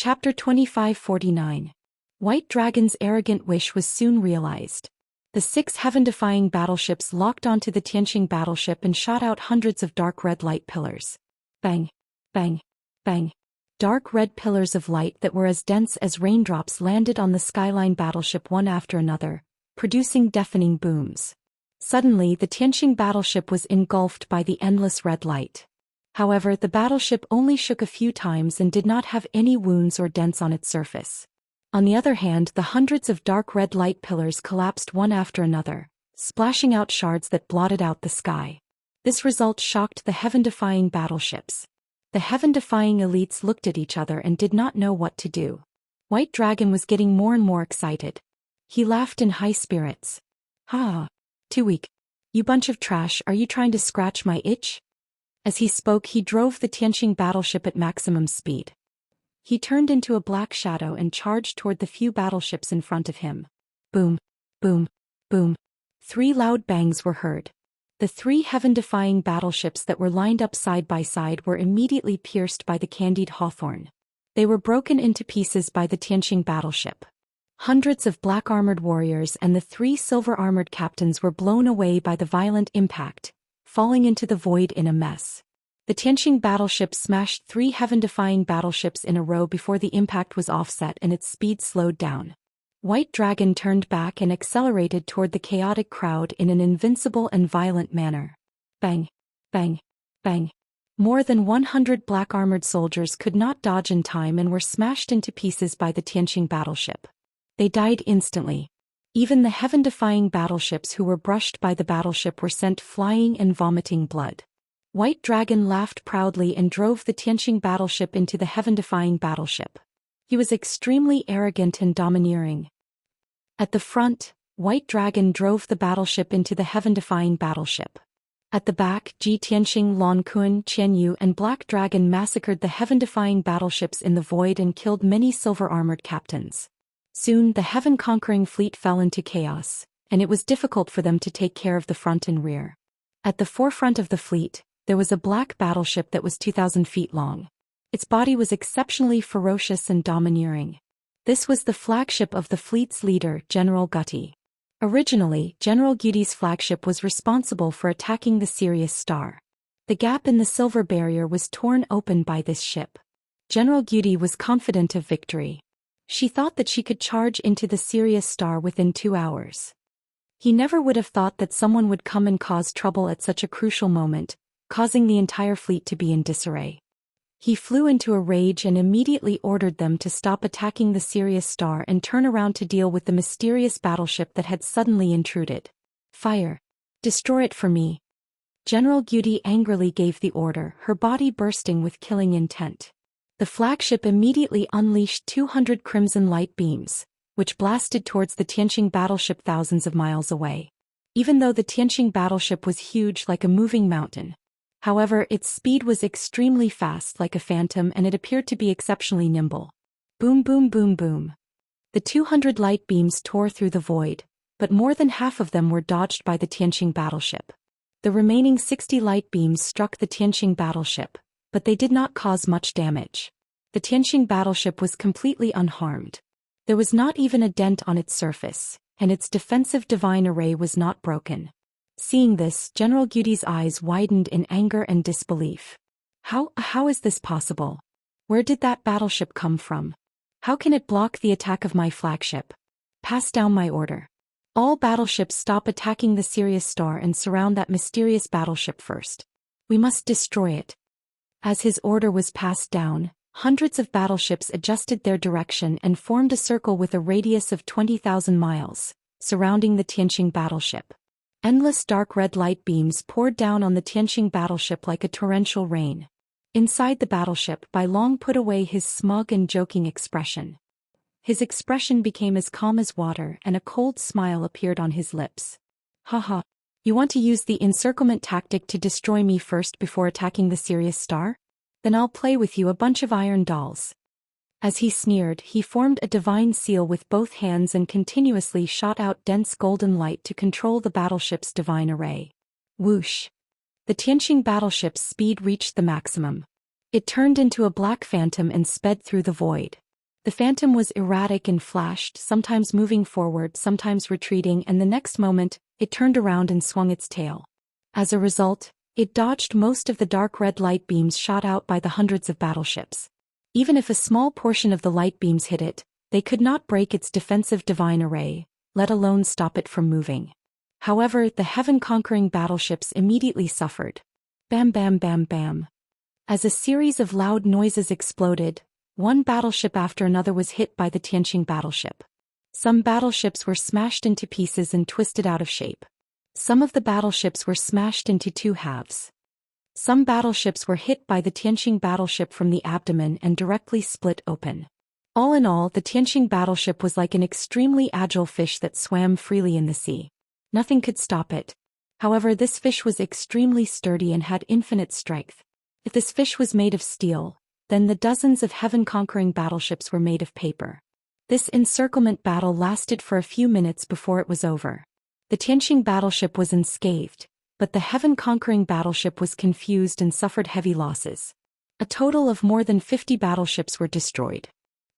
Chapter 2549. White Dragon's arrogant wish was soon realized. The 6 heaven-defying battleships locked onto the Tianxia battleship and shot out hundreds of dark red light pillars. Bang! Bang! Bang! Dark red pillars of light that were as dense as raindrops landed on the Skyline battleship one after another, producing deafening booms. Suddenly the Tianxia battleship was engulfed by the endless red light. However, the battleship only shook a few times and did not have any wounds or dents on its surface. On the other hand, the hundreds of dark red light pillars collapsed one after another, splashing out shards that blotted out the sky. This result shocked the heaven-defying battleships. The heaven-defying elites looked at each other and did not know what to do. White Dragon was getting more and more excited. He laughed in high spirits. "Ha! Too weak. You bunch of trash, are you trying to scratch my itch?" As he spoke, he drove the Tianxia battleship at maximum speed. He turned into a black shadow and charged toward the few battleships in front of him. Boom! Boom! Boom! 3 loud bangs were heard. The 3 heaven-defying battleships that were lined up side by side were immediately pierced by the candied hawthorn. They were broken into pieces by the Tianxia battleship. Hundreds of black-armored warriors and the 3 silver-armored captains were blown away by the violent impact, falling into the void in a mess. The Tianxia battleship smashed 3 heaven-defying battleships in a row before the impact was offset and its speed slowed down. White Dragon turned back and accelerated toward the chaotic crowd in an invincible and violent manner. Bang! Bang! Bang! More than 100 black-armored soldiers could not dodge in time and were smashed into pieces by the Tianxia battleship. They died instantly. Even the heaven-defying battleships who were brushed by the battleship were sent flying and vomiting blood. White Dragon laughed proudly and drove the Tianxia battleship into the heaven-defying battleship. He was extremely arrogant and domineering. At the front, White Dragon drove the battleship into the heaven-defying battleship. At the back, Ji Tianxia, Lan Kun, Qianyu and Black Dragon massacred the heaven-defying battleships in the void and killed many silver-armored captains. Soon the heaven-conquering fleet fell into chaos, and it was difficult for them to take care of the front and rear. At the forefront of the fleet, there was a black battleship that was 2,000 feet long. Its body was exceptionally ferocious and domineering. This was the flagship of the fleet's leader, General Guti. Originally, General Guti's flagship was responsible for attacking the Sirius Star. The gap in the silver barrier was torn open by this ship. General Guti was confident of victory. She thought that she could charge into the Sirius Star within 2 hours. He never would have thought that someone would come and cause trouble at such a crucial moment, causing the entire fleet to be in disarray. He flew into a rage and immediately ordered them to stop attacking the Sirius Star and turn around to deal with the mysterious battleship that had suddenly intruded. "Fire! Destroy it for me!" General Guti angrily gave the order, her body bursting with killing intent. The flagship immediately unleashed 200 crimson light beams, which blasted towards the Tianxia battleship thousands of miles away. Even though the Tianxia battleship was huge like a moving mountain, however, its speed was extremely fast like a phantom and it appeared to be exceptionally nimble. Boom boom boom boom. The 200 light beams tore through the void, but more than half of them were dodged by the Tianxia battleship. The remaining 60 light beams struck the Tianxia battleship, but they did not cause much damage. The Tianxia battleship was completely unharmed. There was not even a dent on its surface, and its defensive divine array was not broken. Seeing this, General Guti's eyes widened in anger and disbelief. How is this possible? Where did that battleship come from? How can it block the attack of my flagship? Pass down my order. All battleships stop attacking the Sirius Star and surround that mysterious battleship first. We must destroy it. As his order was passed down, hundreds of battleships adjusted their direction and formed a circle with a radius of 20,000 miles, surrounding the Tianxia battleship. Endless dark red light beams poured down on the Tianxia battleship like a torrential rain. Inside the battleship, Bai Long put away his smug and joking expression. His expression became as calm as water and a cold smile appeared on his lips. "Haha. You want to use the encirclement tactic to destroy me first before attacking the Sirius Star? Then I'll play with you a bunch of iron dolls." As he sneered, he formed a divine seal with both hands and continuously shot out dense golden light to control the battleship's divine array. Whoosh! The Tianxia battleship's speed reached the maximum. It turned into a black phantom and sped through the void. The phantom was erratic and flashed, sometimes moving forward, sometimes retreating, and the next moment, it turned around and swung its tail. As a result, it dodged most of the dark red light beams shot out by the hundreds of battleships. Even if a small portion of the light beams hit it, they could not break its defensive divine array, let alone stop it from moving. However, the heaven-conquering battleships immediately suffered. Bam bam bam bam. As a series of loud noises exploded, one battleship after another was hit by the Tianqing battleship. Some battleships were smashed into pieces and twisted out of shape. Some of the battleships were smashed into two halves. Some battleships were hit by the Tianqing battleship from the abdomen and directly split open. All in all, the Tianqing battleship was like an extremely agile fish that swam freely in the sea. Nothing could stop it. However, this fish was extremely sturdy and had infinite strength. If this fish was made of steel, then the dozens of heaven-conquering battleships were made of paper. This encirclement battle lasted for a few minutes before it was over. The Tianqing battleship was unscathed, but the heaven-conquering battleship was confused and suffered heavy losses. A total of more than 50 battleships were destroyed.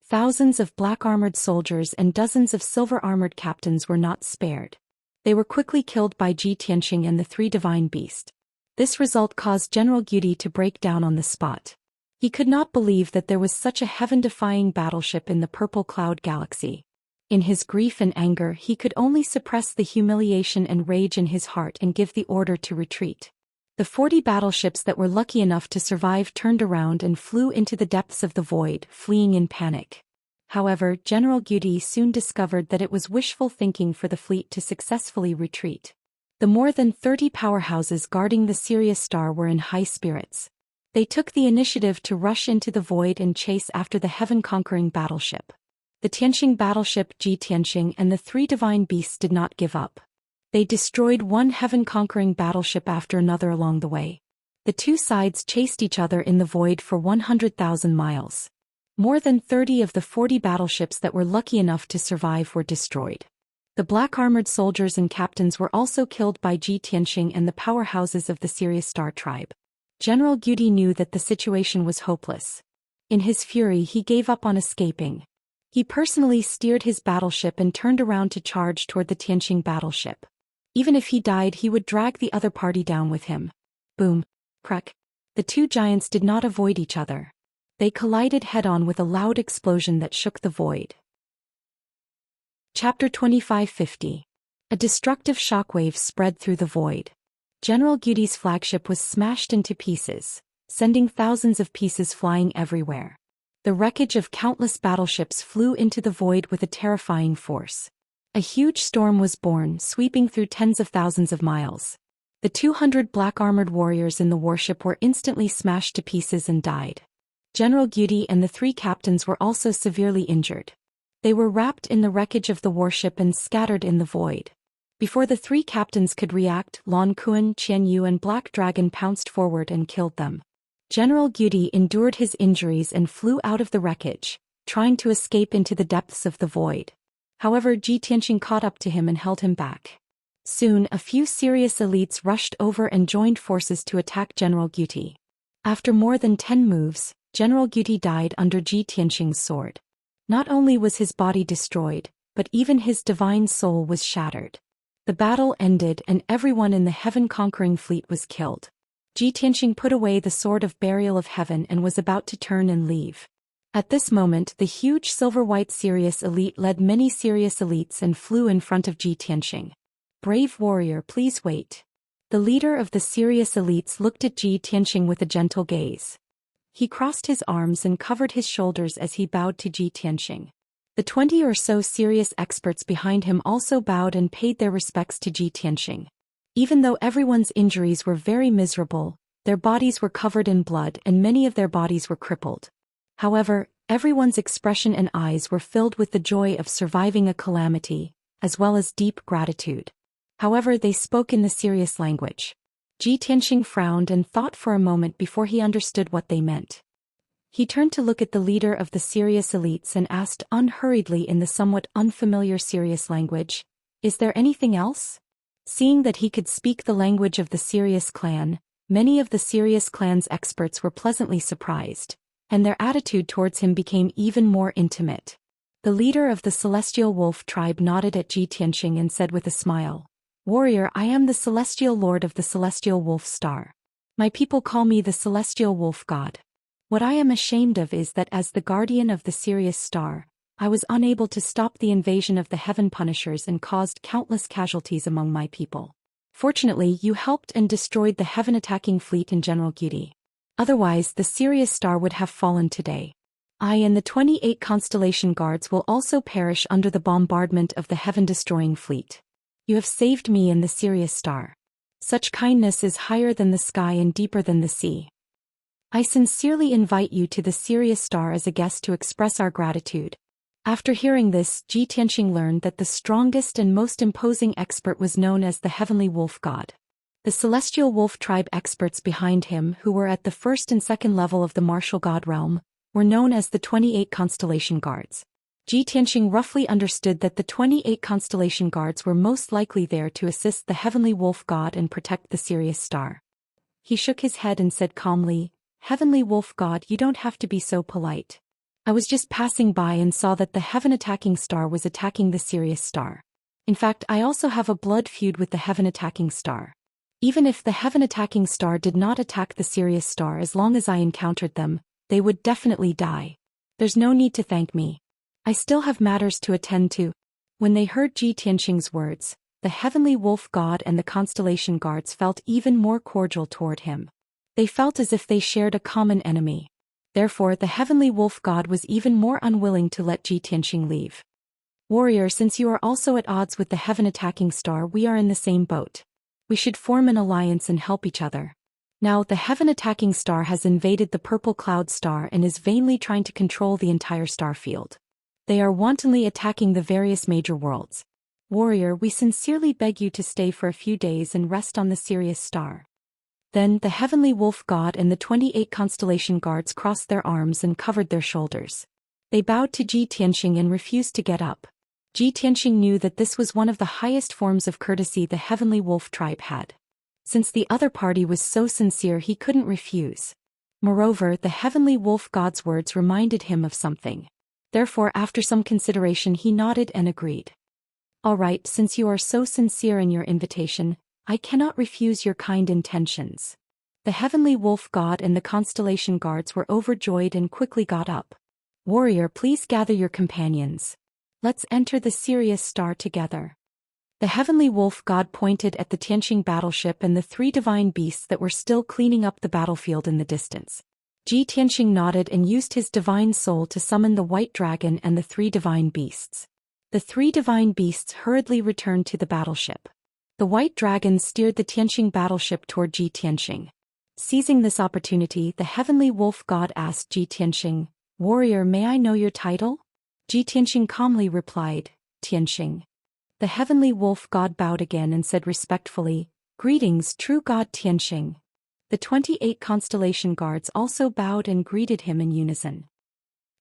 Thousands of black-armored soldiers and dozens of silver-armored captains were not spared. They were quickly killed by Ji Tianqing and the three divine beasts. This result caused General Guti to break down on the spot. He could not believe that there was such a heaven-defying battleship in the Purple Cloud Galaxy. In his grief and anger, he could only suppress the humiliation and rage in his heart and give the order to retreat. The 40 battleships that were lucky enough to survive turned around and flew into the depths of the void, fleeing in panic. However, General Guti soon discovered that it was wishful thinking for the fleet to successfully retreat. The more than 30 powerhouses guarding the Sirius Star were in high spirits. They took the initiative to rush into the void and chase after the heaven-conquering battleship. The Tianqing battleship Ji Tianqing and the three divine beasts did not give up. They destroyed one heaven-conquering battleship after another along the way. The two sides chased each other in the void for 100,000 miles. More than 30 of the 40 battleships that were lucky enough to survive were destroyed. The black-armored soldiers and captains were also killed by Ji Tianqing and the powerhouses of the Sirius Star tribe. General Guti knew that the situation was hopeless. In his fury, he gave up on escaping. He personally steered his battleship and turned around to charge toward the Tianqing battleship. Even if he died, he would drag the other party down with him. Boom. Crack. The two giants did not avoid each other. They collided head-on with a loud explosion that shook the void. Chapter 2550. A destructive shockwave spread through the void. General Guti's flagship was smashed into pieces, sending thousands of pieces flying everywhere. The wreckage of countless battleships flew into the void with a terrifying force. A huge storm was born, sweeping through tens of thousands of miles. The 200 black-armored warriors in the warship were instantly smashed to pieces and died. General Guti and the three captains were also severely injured. They were wrapped in the wreckage of the warship and scattered in the void. Before the three captains could react, Lan Kuan, Qian Yu and Black Dragon pounced forward and killed them. General Guti endured his injuries and flew out of the wreckage, trying to escape into the depths of the void. However, Ji Tianqing caught up to him and held him back. Soon, a few serious elites rushed over and joined forces to attack General Guti. After more than 10 moves, General Guti died under Ji Tianqing's sword. Not only was his body destroyed, but even his divine soul was shattered. The battle ended and everyone in the heaven-conquering fleet was killed. Ji Tianqing put away the sword of burial of heaven and was about to turn and leave. At this moment, the huge silver-white Sirius elite led many Sirius elites and flew in front of Ji Tianqing. "Brave warrior, please wait." The leader of the Sirius elites looked at Ji Tianqing with a gentle gaze. He crossed his arms and covered his shoulders as he bowed to Ji Tianqing. The 20 or so serious experts behind him also bowed and paid their respects to Ji Tianqing. Even though everyone's injuries were very miserable, their bodies were covered in blood and many of their bodies were crippled. However, everyone's expression and eyes were filled with the joy of surviving a calamity, as well as deep gratitude. However, they spoke in the serious language. Ji Tianqing frowned and thought for a moment before he understood what they meant. He turned to look at the leader of the Sirius elites and asked unhurriedly in the somewhat unfamiliar Sirius language, "Is there anything else?" Seeing that he could speak the language of the Sirius clan, many of the Sirius clan's experts were pleasantly surprised, and their attitude towards him became even more intimate. The leader of the Celestial Wolf tribe nodded at Ji Tianxing and said with a smile, "Warrior, I am the Celestial Lord of the Celestial Wolf Star. My people call me the Celestial Wolf God. What I am ashamed of is that as the guardian of the Sirius Star, I was unable to stop the invasion of the Heaven Punishers and caused countless casualties among my people. Fortunately, you helped and destroyed the heaven-attacking fleet in General Gudi. Otherwise, the Sirius Star would have fallen today. I and the 28 constellation guards will also perish under the bombardment of the heaven-destroying fleet. You have saved me and the Sirius Star. Such kindness is higher than the sky and deeper than the sea. I sincerely invite you to the Sirius Star as a guest to express our gratitude." After hearing this, Ji Tianxing learned that the strongest and most imposing expert was known as the Heavenly Wolf God. The Celestial Wolf tribe experts behind him, who were at the first and second level of the martial god realm, were known as the 28 constellation guards. Ji Tianxing roughly understood that the 28 constellation guards were most likely there to assist the Heavenly Wolf God and protect the Sirius Star. He shook his head and said calmly, "Heavenly Wolf God, you don't have to be so polite. I was just passing by and saw that the heaven-attacking star was attacking the Sirius Star. In fact, I also have a blood feud with the heaven-attacking star. Even if the heaven-attacking star did not attack the Sirius Star, as long as I encountered them, they would definitely die. There's no need to thank me. I still have matters to attend to." When they heard Ji Tianxing's words, the Heavenly Wolf God and the constellation guards felt even more cordial toward him. They felt as if they shared a common enemy. Therefore, the Heavenly Wolf God was even more unwilling to let Ji Tianxing leave. "Warrior, since you are also at odds with the heaven-attacking star, we are in the same boat. We should form an alliance and help each other. Now, the heaven-attacking star has invaded the purple cloud star and is vainly trying to control the entire star field. They are wantonly attacking the various major worlds. Warrior, we sincerely beg you to stay for a few days and rest on the Sirius Star." Then the Heavenly Wolf God and the 28 constellation guards crossed their arms and covered their shoulders. They bowed to Ji Tianxing and refused to get up. Ji Tianxing knew that this was one of the highest forms of courtesy the Heavenly Wolf tribe had. Since the other party was so sincere, he couldn't refuse. Moreover, the Heavenly Wolf God's words reminded him of something. Therefore, after some consideration, he nodded and agreed. "All right, since you are so sincere in your invitation, I cannot refuse your kind intentions." The Heavenly Wolf God and the constellation guards were overjoyed and quickly got up. "Warrior, please gather your companions. Let's enter the Sirius Star together." The Heavenly Wolf God pointed at the Tianxing battleship and the 3 divine beasts that were still cleaning up the battlefield in the distance. Ji Tianxing nodded and used his divine soul to summon the white dragon and the 3 divine beasts. The 3 divine beasts hurriedly returned to the battleship. The white dragon steered the Tianxing battleship toward Ji Tianxing. Seizing this opportunity, the Heavenly Wolf God asked Ji Tianxing, "Warrior, may I know your title?" Ji Tianxing calmly replied, "Tianxing." The Heavenly Wolf God bowed again and said respectfully, "Greetings, true God Tianxing." The 28 constellation guards also bowed and greeted him in unison.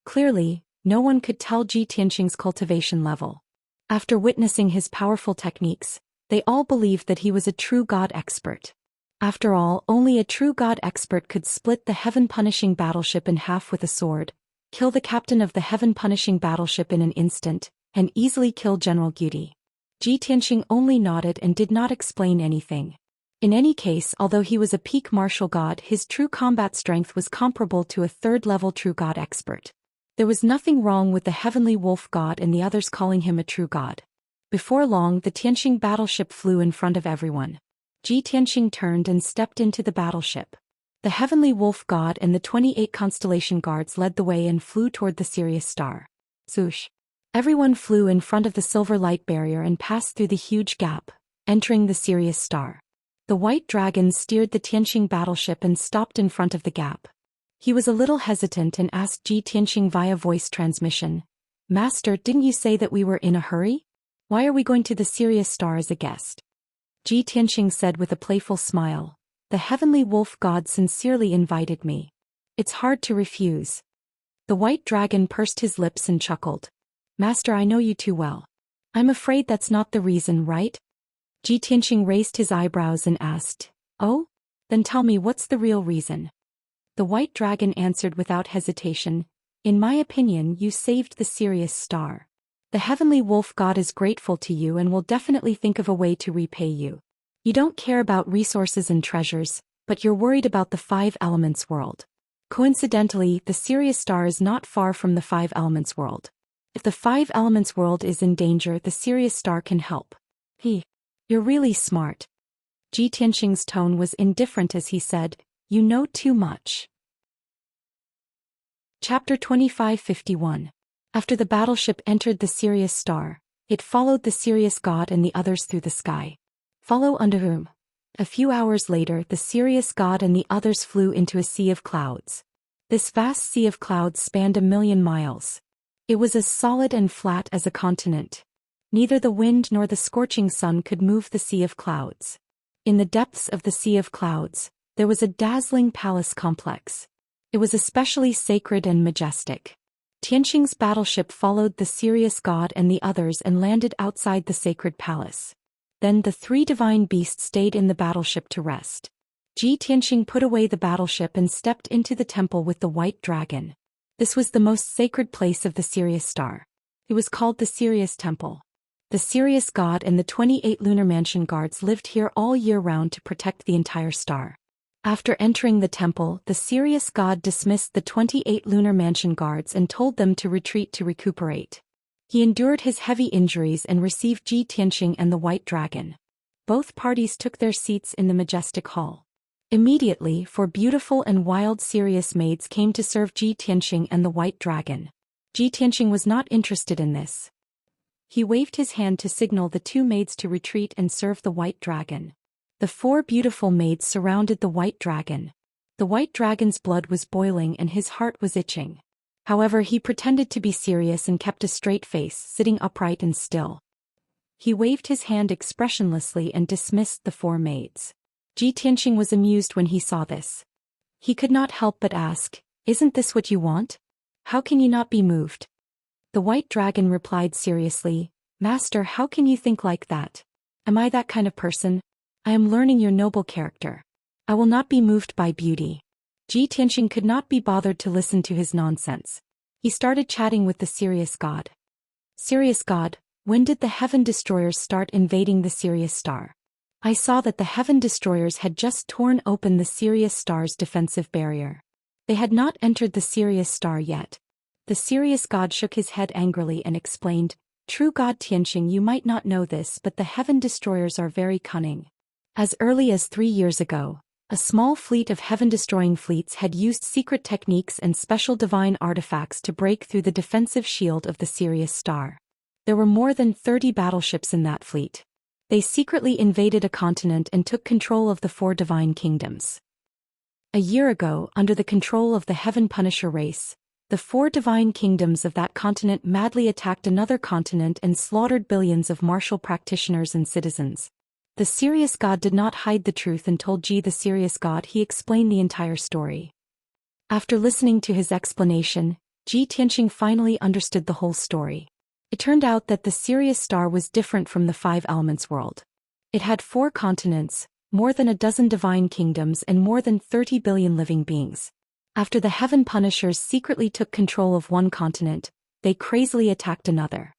Clearly, no one could tell Ji Tianxing's cultivation level. After witnessing his powerful techniques, they all believed that he was a true god expert. After all, only a true god expert could split the heaven-punishing battleship in half with a sword, kill the captain of the heaven-punishing battleship in an instant, and easily kill General Gudi. Ji Tianxing only nodded and did not explain anything. In any case, although he was a peak martial god, his true combat strength was comparable to a third-level true god expert. There was nothing wrong with the Heavenly Wolf God and the others calling him a true god. Before long, the Tianxing battleship flew in front of everyone. Ji Tianxing turned and stepped into the battleship. The Heavenly Wolf God and the 28 constellation guards led the way and flew toward the Sirius Star. Swoosh! Everyone flew in front of the silver light barrier and passed through the huge gap, entering the Sirius Star. The white dragon steered the Tianxing battleship and stopped in front of the gap. He was a little hesitant and asked Ji Tianxing via voice transmission, "Master, didn't you say that we were in a hurry? Why are we going to the Sirius Star as a guest?" Ji Tianxing said with a playful smile, "The Heavenly Wolf God sincerely invited me. It's hard to refuse." The white dragon pursed his lips and chuckled. "Master, I know you too well. I'm afraid that's not the reason, right?" Ji Tianxing raised his eyebrows and asked, "Oh? Then tell me, what's the real reason?" The white dragon answered without hesitation, "In my opinion, you saved the Sirius star. The heavenly wolf god is grateful to you and will definitely think of a way to repay you. You don't care about resources and treasures, but you're worried about the five elements world. Coincidentally, the Sirius star is not far from the five elements world. If the five elements world is in danger, the Sirius star can help." You're really smart." Ji Tianxing's tone was indifferent as he said, "You know too much." Chapter 2551. After the battleship entered the Sirius star, it followed the Sirius god and the others through the sky. Follow under whom? A few hours later, the Sirius god and the others flew into a sea of clouds. This vast sea of clouds spanned 1,000,000 miles. It was as solid and flat as a continent. Neither the wind nor the scorching sun could move the sea of clouds. In the depths of the sea of clouds, there was a dazzling palace complex. It was especially sacred and majestic. Tianxing's battleship followed the Sirius god and the others and landed outside the sacred palace. Then the three divine beasts stayed in the battleship to rest. Ji Tianxing put away the battleship and stepped into the temple with the white dragon. This was the most sacred place of the Sirius star. It was called the Sirius Temple. The Sirius god and the 28 lunar mansion guards lived here all year round to protect the entire star. After entering the temple, the Sirius god dismissed the 28 lunar mansion guards and told them to retreat to recuperate. He endured his heavy injuries and received Ji Tianxing and the white dragon. Both parties took their seats in the majestic hall. Immediately, four beautiful and wild Sirius maids came to serve Ji Tianxing and the white dragon. Ji Tianxing was not interested in this. He waved his hand to signal the two maids to retreat and serve the white dragon. The four beautiful maids surrounded the white dragon. The white dragon's blood was boiling and his heart was itching. However, he pretended to be serious and kept a straight face, sitting upright and still. He waved his hand expressionlessly and dismissed the four maids. Ji Tianxing was amused when he saw this. He could not help but ask, "Isn't this what you want? How can you not be moved?" The white dragon replied seriously, "Master, how can you think like that? Am I that kind of person? I am learning your noble character. I will not be moved by beauty." Ji Tianxing could not be bothered to listen to his nonsense. He started chatting with the Sirius god. "Sirius god, when did the heaven destroyers start invading the Sirius star? I saw that the heaven destroyers had just torn open the Sirius star's defensive barrier. They had not entered the Sirius star yet." The Sirius god shook his head angrily and explained, "True God Tianxing, you might not know this, but the heaven destroyers are very cunning. As early as 3 years ago, a small fleet of heaven-destroying fleets had used secret techniques and special divine artifacts to break through the defensive shield of the Sirius star. There were more than 30 battleships in that fleet. They secretly invaded a continent and took control of the 4 divine kingdoms. A year ago, under the control of the Heaven Punisher race, the 4 divine kingdoms of that continent madly attacked another continent and slaughtered billions of martial practitioners and citizens. The Sirius god did not hide the truth and told Ji the Sirius god. He explained the entire story. After listening to his explanation, Ji Tianxing finally understood the whole story. It turned out that the Sirius star was different from the 5 elements world. It had 4 continents, more than a dozen divine kingdoms and more than 30 billion living beings. After the Heaven Punishers secretly took control of one continent, they crazily attacked another.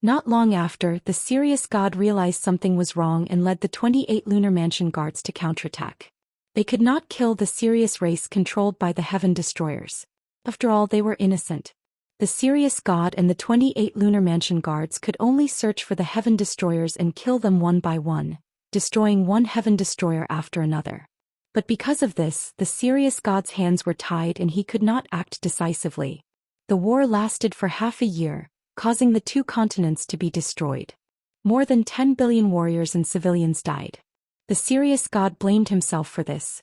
Not long after, the Sirius god realized something was wrong and led the 28 lunar mansion guards to counterattack. They could not kill the Sirius race controlled by the heaven destroyers. After all, they were innocent. The Sirius god and the 28 lunar mansion guards could only search for the heaven destroyers and kill them one by one, destroying one heaven destroyer after another. But because of this, the Sirius god's hands were tied and he could not act decisively. The war lasted for half a year, causing the 2 continents to be destroyed. More than 10 billion warriors and civilians died. The Sirius god blamed himself for this.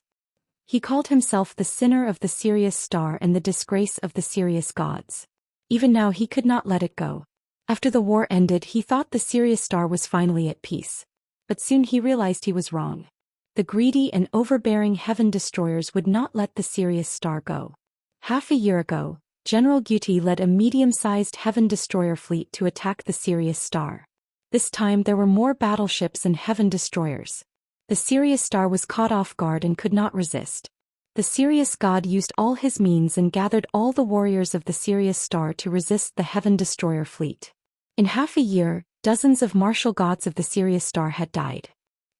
He called himself the sinner of the Sirius star and the disgrace of the Sirius gods. Even now he could not let it go. After the war ended, he thought the Sirius star was finally at peace. But soon he realized he was wrong. The greedy and overbearing heaven destroyers would not let the Sirius star go. Half a year ago, General Guti led a medium-sized heaven destroyer fleet to attack the Sirius star. This time there were more battleships and heaven destroyers. The Sirius star was caught off guard and could not resist. The Sirius god used all his means and gathered all the warriors of the Sirius star to resist the Heaven Destroyer fleet. In half a year, dozens of martial gods of the Sirius star had died.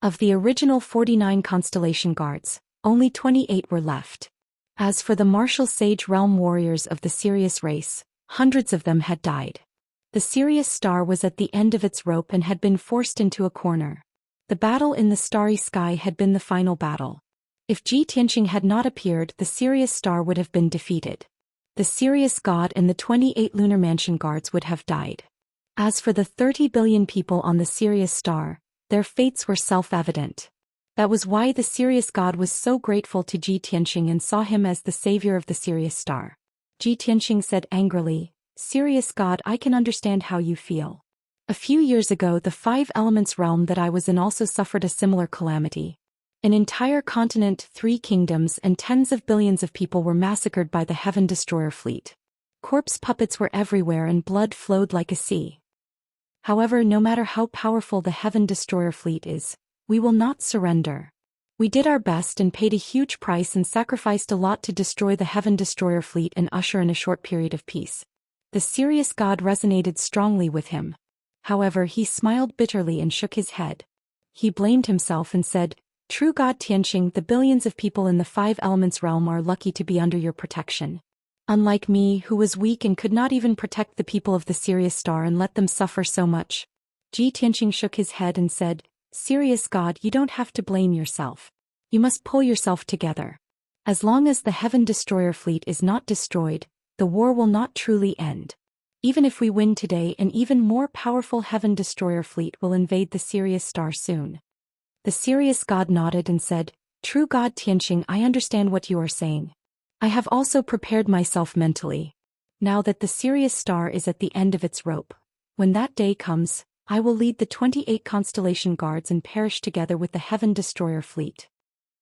Of the original 49 constellation guards, only 28 were left. As for the martial sage realm warriors of the Sirius race, hundreds of them had died. The Sirius star was at the end of its rope and had been forced into a corner. The battle in the starry sky had been the final battle. If Ji Tianqing had not appeared, the Sirius star would have been defeated. The Sirius god and the 28 lunar mansion guards would have died. As for the 30 billion people on the Sirius star, their fates were self-evident. That was why the Sirius god was so grateful to Ji Tianqing and saw him as the savior of the Sirius star. Ji Tianqing said angrily, "Sirius god, I can understand how you feel. A few years ago the 5 elements realm that I was in also suffered a similar calamity. An entire continent, 3 kingdoms and tens of billions of people were massacred by the Heaven Destroyer fleet. Corpse puppets were everywhere and blood flowed like a sea. However, no matter how powerful the Heaven Destroyer fleet is, we will not surrender. We did our best and paid a huge price and sacrificed a lot to destroy the Heaven Destroyer fleet and usher in a short period of peace." The Sirius god resonated strongly with him. However, he smiled bitterly and shook his head. He blamed himself and said, "True God Tianqing, the billions of people in the 5 elements realm are lucky to be under your protection. Unlike me, who was weak and could not even protect the people of the Sirius star and let them suffer so much." Ji Tianqing shook his head and said, "Sirius god, you don't have to blame yourself. You must pull yourself together. As long as the Heaven Destroyer fleet is not destroyed, the war will not truly end. Even if we win today, an even more powerful Heaven Destroyer fleet will invade the Sirius star soon." The Sirius god nodded and said, "True God Tianqing, I understand what you are saying. I have also prepared myself mentally. Now that the Sirius star is at the end of its rope, when that day comes, I will lead the 28 constellation guards and perish together with the Heaven Destroyer fleet."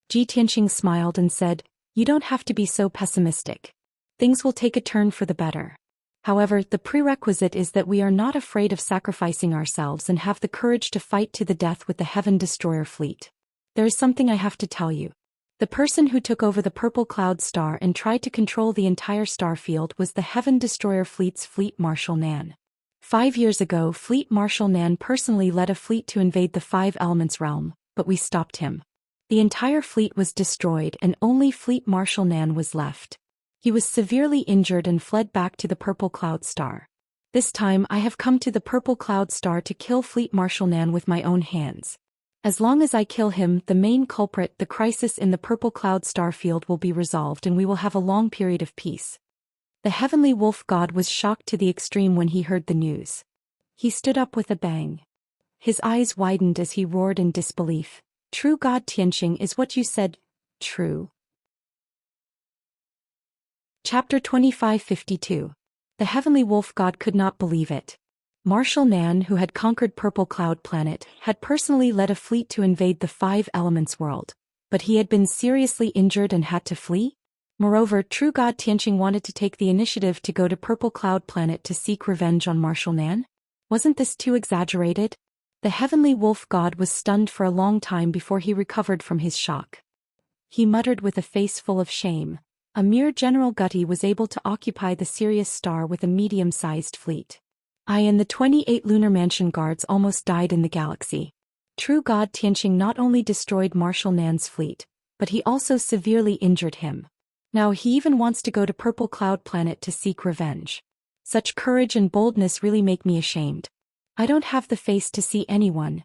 Ji Tianqing smiled and said, "You don't have to be so pessimistic. Things will take a turn for the better. However, the prerequisite is that we are not afraid of sacrificing ourselves and have the courage to fight to the death with the Heaven Destroyer fleet. There is something I have to tell you. The person who took over the Purple Cloud Star and tried to control the entire star field was the Heaven Destroyer fleet's Fleet Marshal Nan. 5 years ago, Fleet Marshal Nan personally led a fleet to invade the 5 elements realm, but we stopped him. The entire fleet was destroyed and only Fleet Marshal Nan was left. He was severely injured and fled back to the Purple Cloud Star. This time I have come to the Purple Cloud Star to kill Fleet Marshal Nan with my own hands. As long as I kill him, the main culprit, the crisis in the Purple Cloud Star field, will be resolved and we will have a long period of peace." The Heavenly Wolf God was shocked to the extreme when he heard the news. He stood up with a bang. His eyes widened as he roared in disbelief. "True God Tianqing, is what you said true?" Chapter 2552. The Heavenly Wolf God could not believe it. Marshal Nan, who had conquered Purple Cloud Planet, had personally led a fleet to invade the 5 elements world, but he had been seriously injured and had to flee? Moreover, True God Tianqing wanted to take the initiative to go to Purple Cloud Planet to seek revenge on Marshal Nan? Wasn't this too exaggerated? The Heavenly Wolf God was stunned for a long time before he recovered from his shock. He muttered with a face full of shame, "A mere General Gutti was able to occupy the Sirius star with a medium-sized fleet. I and the 28 lunar mansion guards almost died in the galaxy." True God Tianqing not only destroyed Marshal Nan's fleet, but he also severely injured him. Now he even wants to go to Purple Cloud Planet to seek revenge. Such courage and boldness really make me ashamed. I don't have the face to see anyone.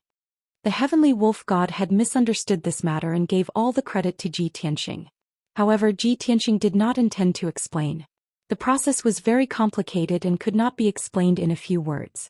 The Heavenly Wolf God had misunderstood this matter and gave all the credit to Ji Tianqing. However, Ji Tianqing did not intend to explain. The process was very complicated and could not be explained in a few words.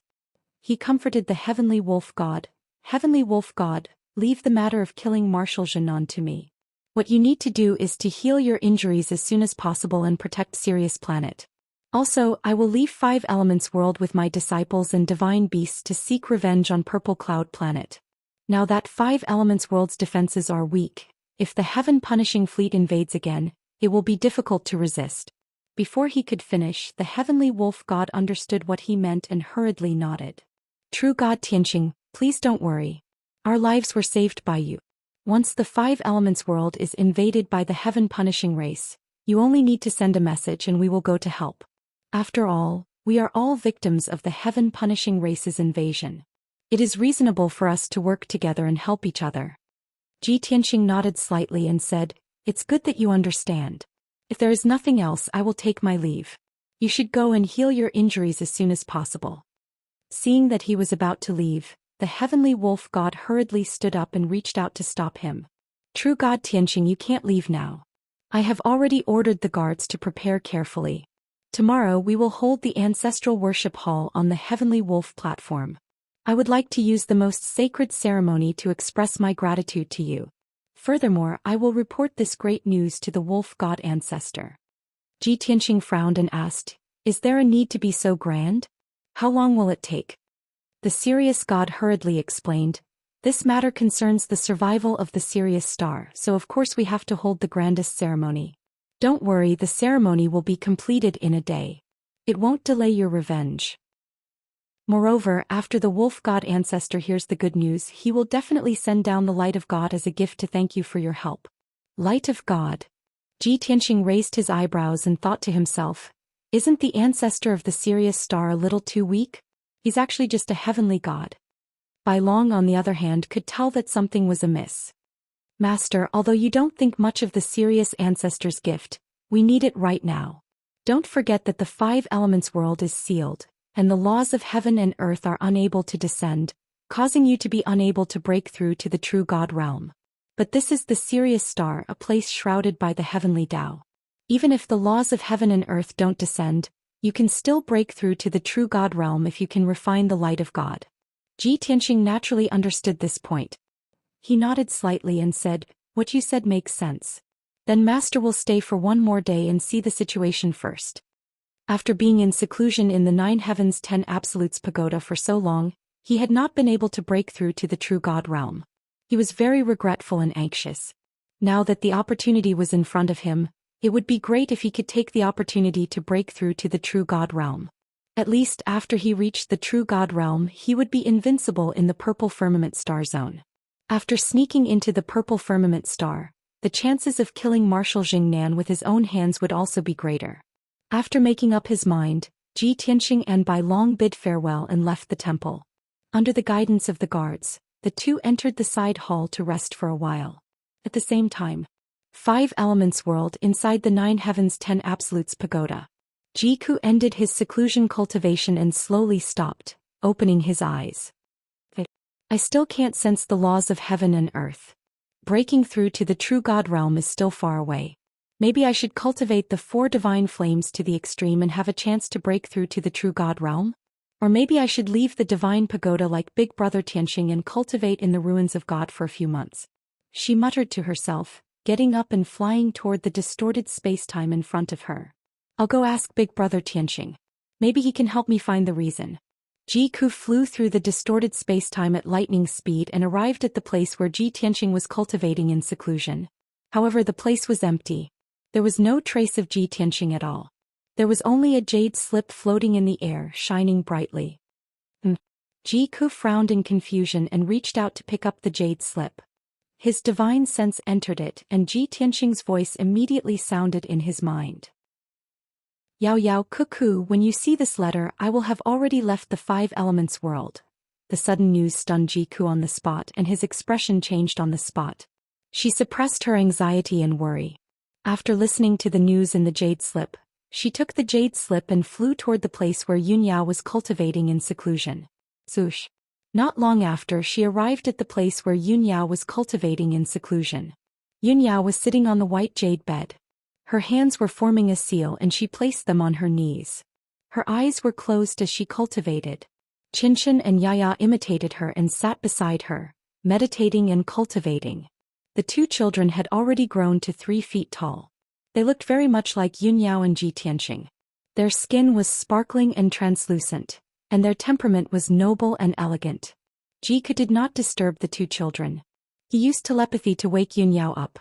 He comforted the Heavenly Wolf God. "Heavenly Wolf God, leave the matter of killing Marshal Zhenan to me. What you need to do is to heal your injuries as soon as possible and protect Sirius Planet. Also, I will leave 5 elements world with my disciples and divine beasts to seek revenge on Purple Cloud Planet. Now that 5 elements world's defenses are weak, if the heaven-punishing fleet invades again, it will be difficult to resist." Before he could finish, the Heavenly Wolf God understood what he meant and hurriedly nodded. "True God Tianqing, please don't worry. Our lives were saved by you. Once the five elements world is invaded by the heaven-punishing race, you only need to send a message and we will go to help. After all, we are all victims of the heaven-punishing race's invasion. It is reasonable for us to work together and help each other. Ji Tianxing nodded slightly and said, "It's good that you understand. If there is nothing else, I will take my leave. You should go and heal your injuries as soon as possible." Seeing that he was about to leave, the heavenly wolf god hurriedly stood up and reached out to stop him. "True God Tianxing, you can't leave now. I have already ordered the guards to prepare carefully. Tomorrow we will hold the ancestral worship hall on the heavenly wolf platform. I would like to use the most sacred ceremony to express my gratitude to you. Furthermore, I will report this great news to the wolf god ancestor." Ji Tianxing frowned and asked, "Is there a need to be so grand? How long will it take?" The Sirius god hurriedly explained, "This matter concerns the survival of the Sirius star, so of course we have to hold the grandest ceremony. Don't worry, the ceremony will be completed in a day. It won't delay your revenge." Moreover, after the wolf god ancestor hears the good news, he will definitely send down the light of God as a gift to thank you for your help. Light of God. Ji Tianxing raised his eyebrows and thought to himself, "Isn't the ancestor of the Sirius star a little too weak? He's actually just a heavenly god." Bai Long, on the other hand, could tell that something was amiss. "Master, although you don't think much of the Sirius ancestor's gift, we need it right now. Don't forget that the five elements world is sealed, and the laws of heaven and earth are unable to descend, causing you to be unable to break through to the true God realm. But this is the Sirius star, a place shrouded by the heavenly Tao. Even if the laws of heaven and earth don't descend, you can still break through to the true God realm if you can refine the light of God." Ji Tianxing naturally understood this point. He nodded slightly and said, "What you said makes sense. Then Master will stay for one more day and see the situation first." After being in seclusion in the 9 Heavens 10 Absolutes pagoda for so long, he had not been able to break through to the true God realm. He was very regretful and anxious. Now that the opportunity was in front of him, it would be great if he could take the opportunity to break through to the true God realm. At least after he reached the true God realm, he would be invincible in the purple firmament star zone. After sneaking into the purple firmament star, the chances of killing Marshal Jingnan with his own hands would also be greater. After making up his mind, Ji Tianxing and Bai Long bid farewell and left the temple. Under the guidance of the guards, the two entered the side hall to rest for a while. At the same time, 5 Elements world inside the 9 Heavens 10 Absolutes pagoda. Jiku ended his seclusion cultivation and slowly stopped, opening his eyes. "I still can't sense the laws of heaven and earth. Breaking through to the true God realm is still far away. Maybe I should cultivate the 4 divine flames to the extreme and have a chance to break through to the true God realm? Or maybe I should leave the divine pagoda like Big Brother Tianxing and cultivate in the ruins of God for a few months." She muttered to herself, getting up and flying toward the distorted space-time in front of her. "I'll go ask Big Brother Tianxing. Maybe he can help me find the reason." Jiku flew through the distorted space-time at lightning speed and arrived at the place where Ji Tianxing was cultivating in seclusion. However, the place was empty. There was no trace of Ji Tianxing at all. There was only a jade slip floating in the air, shining brightly. Jiku frowned in confusion and reached out to pick up the jade slip. His divine sense entered it, and Ji Tianxing's voice immediately sounded in his mind. "Yao Yao Cuckoo, when you see this letter, I will have already left the 5 Elements world." The sudden news stunned Jiku on the spot, and his expression changed on the spot. She suppressed her anxiety and worry. After listening to the news in the jade slip, she took the jade slip and flew toward the place where Yunyao was cultivating in seclusion. Swoosh. Not long after, she arrived at the place where Yunyao was cultivating in seclusion. Yunyao was sitting on the white jade bed. Her hands were forming a seal and she placed them on her knees. Her eyes were closed as she cultivated. Qinshan and Yaya imitated her and sat beside her, meditating and cultivating. The 2 children had already grown to 3 feet tall. They looked very much like Yunyao and Ji Tianxing. Their skin was sparkling and translucent, and their temperament was noble and elegant. Jiku did not disturb the 2 children. He used telepathy to wake Yunyao up.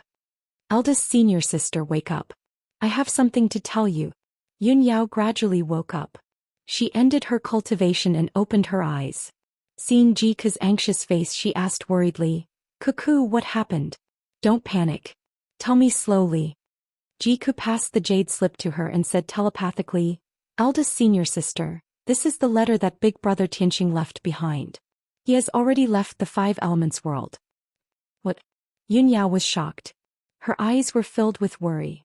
"Eldest senior sister, wake up. I have something to tell you." Yunyao gradually woke up. She ended her cultivation and opened her eyes. Seeing Jiku's anxious face, she asked worriedly, Cuckoo, what happened? Don't panic. Tell me slowly. Jiku passed the jade slip to her and said telepathically, eldest senior sister, this is the letter that big brother Tianqing left behind. He has already left the Five Elements world. What? Yun Yao was shocked. Her eyes were filled with worry.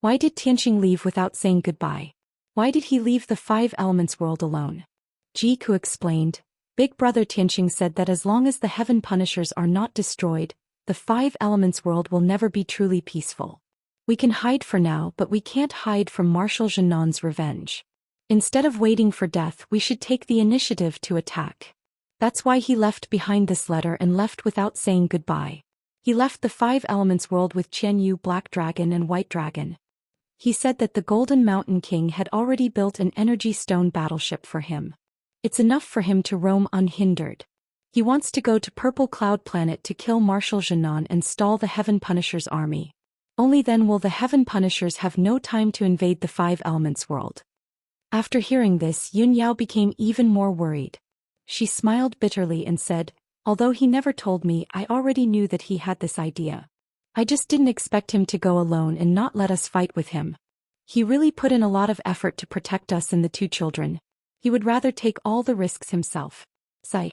Why did Tianqing leave without saying goodbye? Why did he leave the Five Elements world alone? Jiku explained, Big brother Tianqing said that as long as the Heaven Punishers are not destroyed, the Five Elements world will never be truly peaceful. We can hide for now, but we can't hide from Marshal Zhenan's revenge. Instead of waiting for death, we should take the initiative to attack. That's why he left behind this letter and left without saying goodbye. He left the Five Elements world with Qianyu, Black Dragon and White Dragon. He said that the Golden Mountain King had already built an energy stone battleship for him. It's enough for him to roam unhindered. He wants to go to Purple Cloud Planet to kill Marshal Zhenan and stall the Heaven Punishers' army. Only then will the Heaven Punishers have no time to invade the Five Elements world. After hearing this, Yun Yao became even more worried. She smiled bitterly and said, although he never told me, I already knew that he had this idea. I just didn't expect him to go alone and not let us fight with him. He really put in a lot of effort to protect us and the two children. He would rather take all the risks himself. Sigh.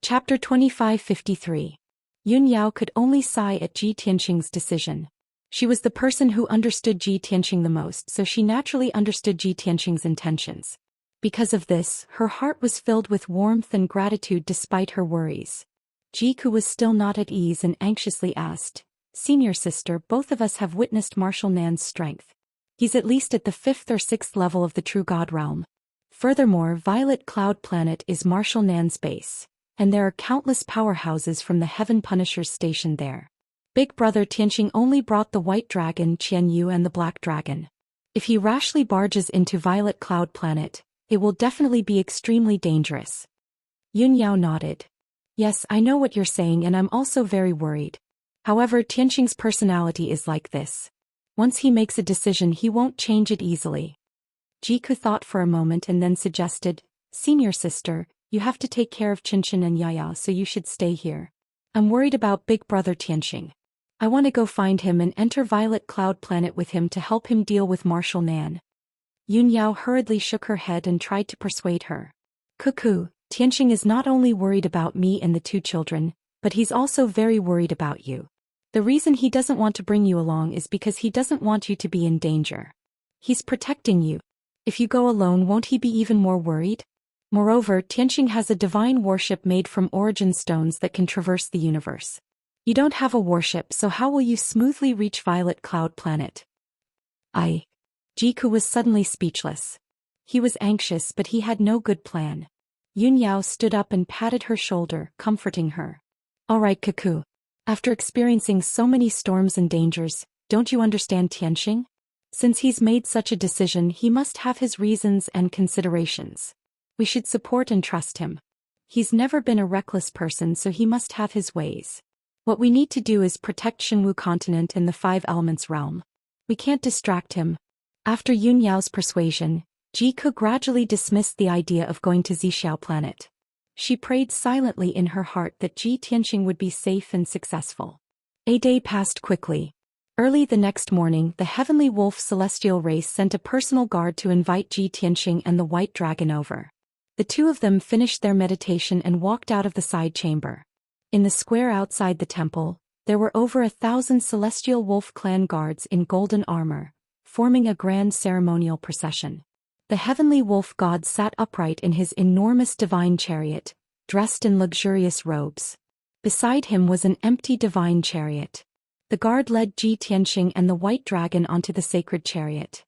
Chapter 2553. Yun Yao could only sigh at Ji Tianqing's decision. She was the person who understood Ji Tianqing the most, so she naturally understood Ji Tianqing's intentions. Because of this, her heart was filled with warmth and gratitude despite her worries. Jiku was still not at ease and anxiously asked, Senior sister, both of us have witnessed Marshal Nan's strength. He's at least at the 5th or 6th level of the True God realm. Furthermore, Violet Cloud Planet is Marshal Nan's base, and there are countless powerhouses from the Heaven Punishers stationed there. Big brother Tianqing only brought the White Dragon, Qianyu and the Black Dragon. If he rashly barges into Violet Cloud Planet, it will definitely be extremely dangerous. Yun Yao nodded. Yes, I know what you're saying and I'm also very worried. However, Tianqing's personality is like this. Once he makes a decision, he won't change it easily. Jiku thought for a moment and then suggested, Senior sister, you have to take care of Qianqing and Yaya, so you should stay here. I'm worried about big brother Tianqing. I want to go find him and enter Violet Cloud Planet with him to help him deal with Marshal Nan. Yun Yao hurriedly shook her head and tried to persuade her. Cuckoo, Tianqing is not only worried about me and the two children, but he's also very worried about you. The reason he doesn't want to bring you along is because he doesn't want you to be in danger. He's protecting you. If you go alone, won't he be even more worried? Moreover, Tianqing has a divine warship made from origin stones that can traverse the universe. You don't have a warship, so how will you smoothly reach Violet Cloud Planet? Jiku was suddenly speechless. He was anxious, but he had no good plan. Yun Yao stood up and patted her shoulder, comforting her. All right, Cuckoo. After experiencing so many storms and dangers, don't you understand Tianqing? Since he's made such a decision, he must have his reasons and considerations. We should support and trust him. He's never been a reckless person, so he must have his ways. What we need to do is protect Shenwu continent and the Five Elements realm. We can't distract him. After Yun Yao's persuasion, Jiku gradually dismissed the idea of going to Zhixiao planet. She prayed silently in her heart that Ji Tianqing would be safe and successful. A day passed quickly. Early the next morning, the Heavenly Wolf celestial race sent a personal guard to invite Ji Tianqing and the White Dragon over. The two of them finished their meditation and walked out of the side chamber. In the square outside the temple, there were over 1,000 celestial wolf clan guards in golden armor, forming a grand ceremonial procession. The heavenly wolf god sat upright in his enormous divine chariot, dressed in luxurious robes. Beside him was an empty divine chariot. The guard led Ji Tianqing and the White Dragon onto the sacred chariot.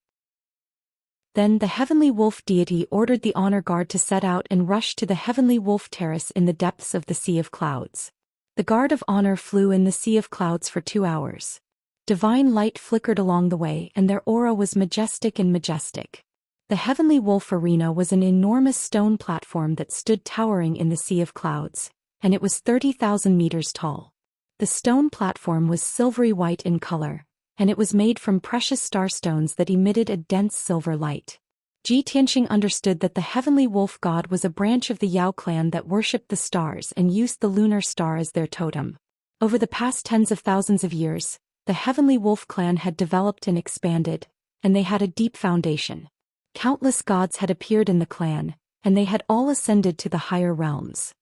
Then the heavenly wolf deity ordered the honor guard to set out and rush to the heavenly wolf terrace in the depths of the Sea of Clouds. The guard of honor flew in the Sea of Clouds for 2 hours. Divine light flickered along the way, and their aura was majestic and majestic. The heavenly wolf arena was an enormous stone platform that stood towering in the Sea of Clouds, and it was 30,000 meters tall. The stone platform was silvery white in color, and it was made from precious starstones that emitted a dense silver light. Ji Tianxing understood that the heavenly wolf god was a branch of the Yao clan that worshipped the stars and used the lunar star as their totem. Over the past tens of thousands of years, the heavenly wolf clan had developed and expanded, and they had a deep foundation. Countless gods had appeared in the clan, and they had all ascended to the higher realms.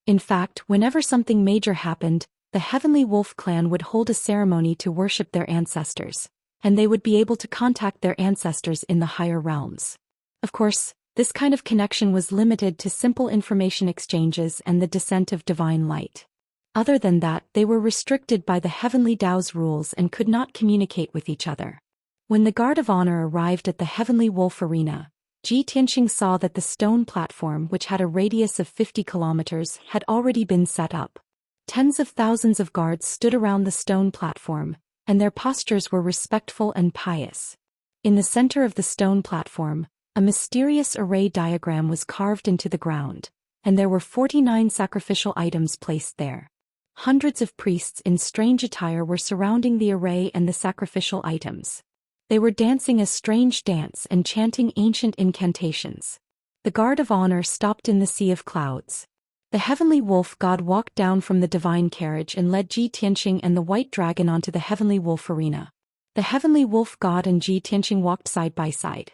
In fact, whenever something major happened, the heavenly wolf clan would hold a ceremony to worship their ancestors, and they would be able to contact their ancestors in the higher realms. Of course, this kind of connection was limited to simple information exchanges and the descent of divine light. Other than that, they were restricted by the heavenly Tao's rules and could not communicate with each other. When the guard of honor arrived at the heavenly wolf arena, Ji Tianxing saw that the stone platform, which had a radius of 50 kilometers, had already been set up. Tens of thousands of guards stood around the stone platform, and their postures were respectful and pious. In the center of the stone platform, a mysterious array diagram was carved into the ground, and there were 49 sacrificial items placed there. Hundreds of priests in strange attire were surrounding the array and the sacrificial items. They were dancing a strange dance and chanting ancient incantations. The guard of honor stopped in the sea of clouds. The heavenly wolf god walked down from the divine carriage and led Ji Tianxing and the white dragon onto the heavenly wolf arena. The heavenly wolf god and Ji Tianxing walked side by side.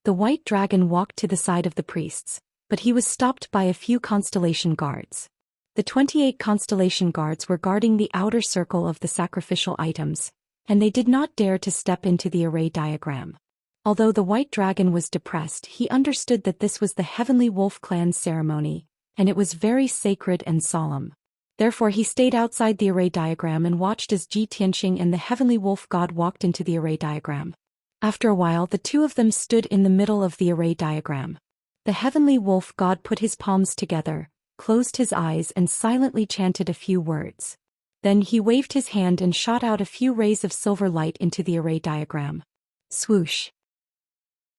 The white dragon walked to the side of the priests, but he was stopped by a few constellation guards. The 28 constellation guards were guarding the outer circle of the sacrificial items, and they did not dare to step into the array diagram. Although the white dragon was depressed, he understood that this was the heavenly wolf clan's ceremony, and it was very sacred and solemn. Therefore he stayed outside the array diagram and watched as Ji Tianxing and the heavenly wolf god walked into the array diagram. After a while, the two of them stood in the middle of the array diagram. The heavenly wolf god put his palms together, closed his eyes and silently chanted a few words. Then he waved his hand and shot out a few rays of silver light into the array diagram. Swoosh!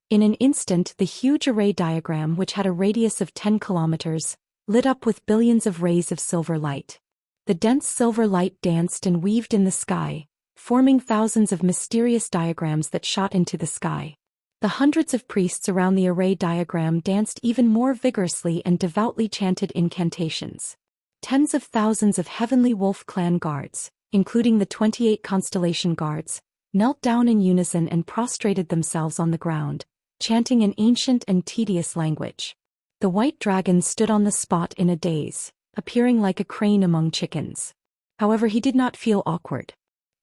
In an instant, the huge array diagram, which had a radius of 10 kilometers, lit up with billions of rays of silver light. The dense silver light danced and weaved in the sky, forming thousands of mysterious diagrams that shot into the sky. The hundreds of priests around the array diagram danced even more vigorously and devoutly chanted incantations. Tens of thousands of heavenly wolf clan guards, including the 28 constellation guards, knelt down in unison and prostrated themselves on the ground, chanting an ancient and tedious language. The white dragon stood on the spot in a daze, appearing like a crane among chickens. However, he did not feel awkward.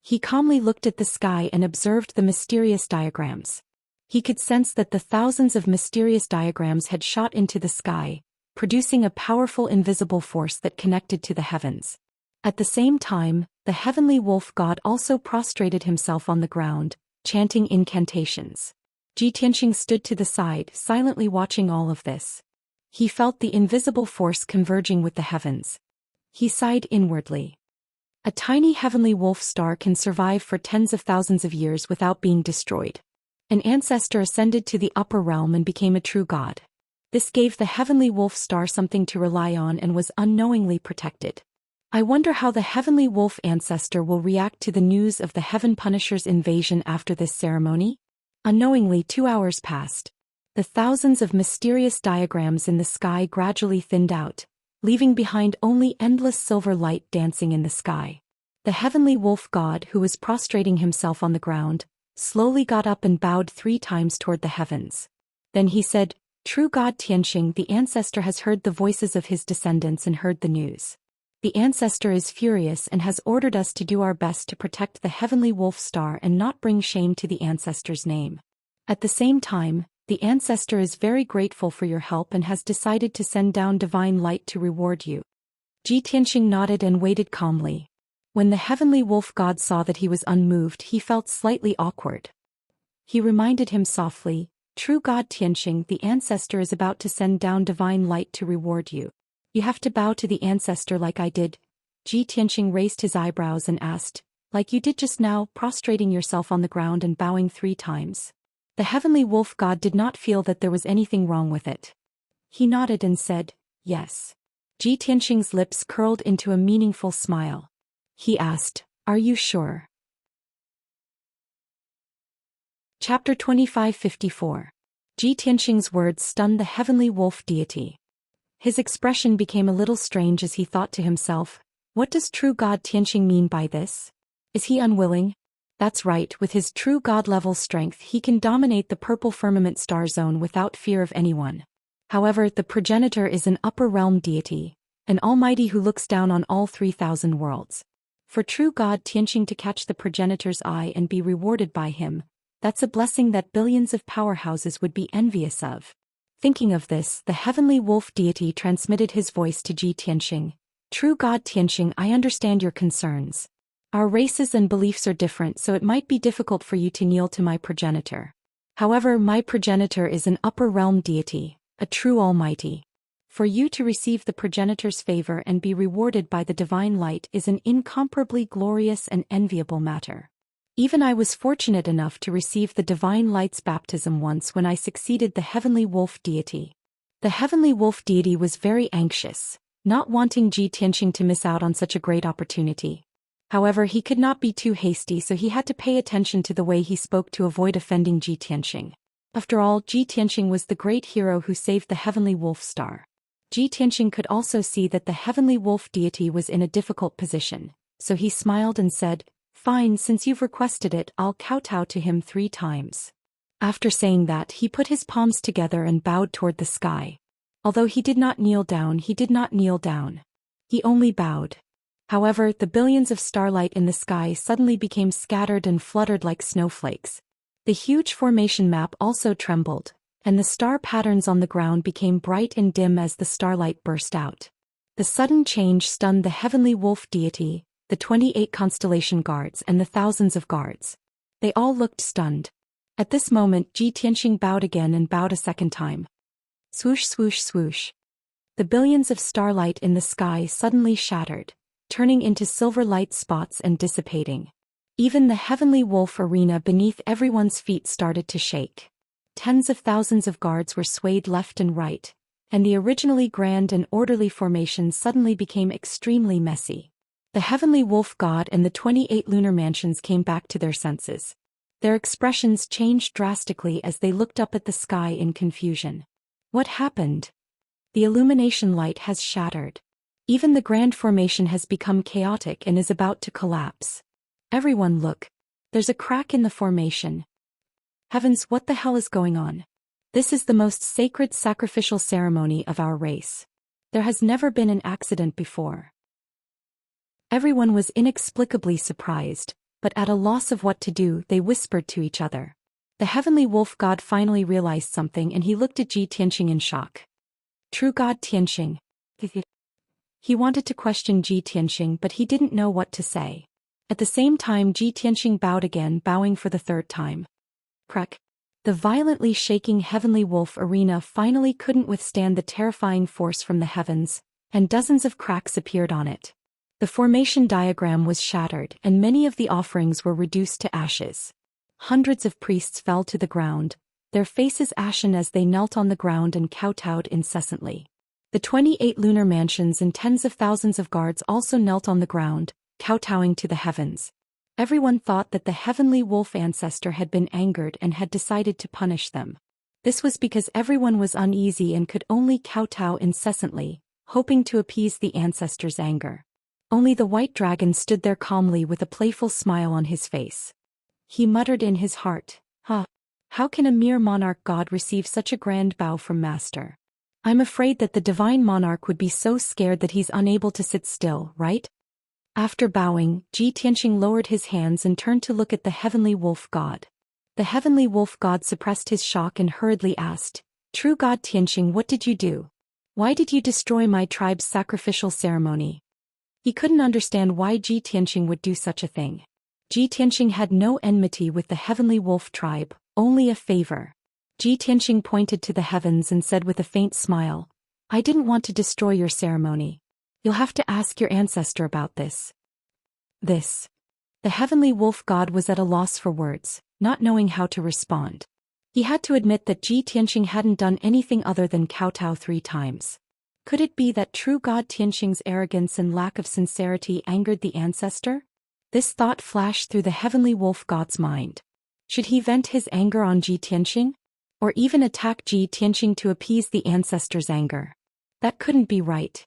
He calmly looked at the sky and observed the mysterious diagrams. He could sense that the thousands of mysterious diagrams had shot into the sky, producing a powerful invisible force that connected to the heavens. At the same time, the heavenly wolf god also prostrated himself on the ground, chanting incantations. Ji Tianxing stood to the side, silently watching all of this. He felt the invisible force converging with the heavens. He sighed inwardly. A tiny heavenly wolf star can survive for tens of thousands of years without being destroyed. An ancestor ascended to the upper realm and became a true god. This gave the heavenly wolf star something to rely on and was unknowingly protected. I wonder how the heavenly wolf ancestor will react to the news of the Heaven Punisher's invasion after this ceremony? Unknowingly, 2 hours passed. The thousands of mysterious diagrams in the sky gradually thinned out, leaving behind only endless silver light dancing in the sky. The heavenly wolf god, who was prostrating himself on the ground, slowly got up and bowed 3 times toward the heavens. Then he said, "True God Tianxing, the ancestor has heard the voices of his descendants and heard the news. The ancestor is furious and has ordered us to do our best to protect the heavenly wolf star and not bring shame to the ancestor's name. At the same time, the ancestor is very grateful for your help and has decided to send down divine light to reward you." Ji Tianxing nodded and waited calmly. When the heavenly wolf god saw that he was unmoved, he felt slightly awkward. He reminded him softly, "True God Tianxing, the ancestor is about to send down divine light to reward you. You have to bow to the ancestor like I did." Ji Tianxing raised his eyebrows and asked, "Like you did just now, prostrating yourself on the ground and bowing 3 times?" The heavenly wolf god did not feel that there was anything wrong with it. He nodded and said, "Yes." Ji Tianxing's lips curled into a meaningful smile. He asked, "Are you sure?" Chapter 2554. Ji Tianxing's words stunned the heavenly wolf deity. His expression became a little strange as he thought to himself, what does true God Tianxing mean by this? Is he unwilling? That's right, with his true God-level strength he can dominate the purple firmament star zone without fear of anyone. However, the progenitor is an upper realm deity, an almighty who looks down on all 3,000 worlds. For true God Tianxing to catch the progenitor's eye and be rewarded by him, that's a blessing that billions of powerhouses would be envious of. Thinking of this, the heavenly wolf deity transmitted his voice to Ji Tianxing. True God Tianxing, I understand your concerns. Our races and beliefs are different, so it might be difficult for you to kneel to my progenitor. However, my progenitor is an upper realm deity, a true almighty. For you to receive the progenitor's favor and be rewarded by the divine light is an incomparably glorious and enviable matter. Even I was fortunate enough to receive the divine light's baptism once when I succeeded the heavenly wolf deity. The heavenly wolf deity was very anxious, not wanting Ji Tianxing to miss out on such a great opportunity. However, he could not be too hasty, so he had to pay attention to the way he spoke to avoid offending Ji Tianxing. After all, Ji Tianxing was the great hero who saved the heavenly wolf star. Ji Tianxing could also see that the heavenly wolf deity was in a difficult position, so he smiled and said, "Fine, since you've requested it, I'll kowtow to him 3 times. After saying that, he put his palms together and bowed toward the sky. Although he did not kneel down, He only bowed. However, the billions of starlight in the sky suddenly became scattered and fluttered like snowflakes. The huge formation map also trembled, and the star patterns on the ground became bright and dim as the starlight burst out. The sudden change stunned the heavenly wolf deity, the 28 constellation guards and the thousands of guards. They all looked stunned. At this moment, Ji Tianxing bowed again and bowed a second time. Swoosh swoosh swoosh. The billions of starlight in the sky suddenly shattered, turning into silver light spots and dissipating. Even the heavenly wolf arena beneath everyone's feet started to shake. Tens of thousands of guards were swayed left and right, and the originally grand and orderly formation suddenly became extremely messy. The heavenly wolf god and the 28 lunar mansions came back to their senses. Their expressions changed drastically as they looked up at the sky in confusion. What happened? The illumination light has shattered. Even the grand formation has become chaotic and is about to collapse. Everyone look. There's a crack in the formation. Heavens, what the hell is going on? This is the most sacred sacrificial ceremony of our race. There has never been an accident before. Everyone was inexplicably surprised, but at a loss of what to do, they whispered to each other. The heavenly wolf god finally realized something and he looked at Ji Tianxing in shock. True God Tianxing. He wanted to question Ji Tianxing, but he didn't know what to say. At the same time, Ji Tianxing bowed again, bowing for the 3rd time. Crack. The violently shaking heavenly wolf arena finally couldn't withstand the terrifying force from the heavens, and dozens of cracks appeared on it. The formation diagram was shattered, and many of the offerings were reduced to ashes. Hundreds of priests fell to the ground, their faces ashen as they knelt on the ground and kowtowed incessantly. The 28 lunar mansions and tens of thousands of guards also knelt on the ground, kowtowing to the heavens. Everyone thought that the heavenly wolf ancestor had been angered and had decided to punish them. This was because everyone was uneasy and could only kowtow incessantly, hoping to appease the ancestor's anger. Only the white dragon stood there calmly with a playful smile on his face. He muttered in his heart, how can a mere monarch god receive such a grand bow from master? I'm afraid that the divine monarch would be so scared that he's unable to sit still, right? After bowing, Ji Tianxing lowered his hands and turned to look at the heavenly wolf god. The heavenly wolf god suppressed his shock and hurriedly asked, True God Tianxing, what did you do? Why did you destroy my tribe's sacrificial ceremony? He couldn't understand why Ji Tianxing would do such a thing. Ji Tianxing had no enmity with the heavenly wolf tribe, only a favor. Ji Tianxing pointed to the heavens and said with a faint smile, I didn't want to destroy your ceremony. You'll have to ask your ancestor about this. The heavenly wolf god was at a loss for words, not knowing how to respond. He had to admit that Ji Tianxing hadn't done anything other than kowtow 3 times. Could it be that true God Tianxing's arrogance and lack of sincerity angered the ancestor? This thought flashed through the heavenly wolf god's mind. Should he vent his anger on Ji Tianxing? or even attack Ji Tianxing to appease the ancestors' anger. That couldn't be right.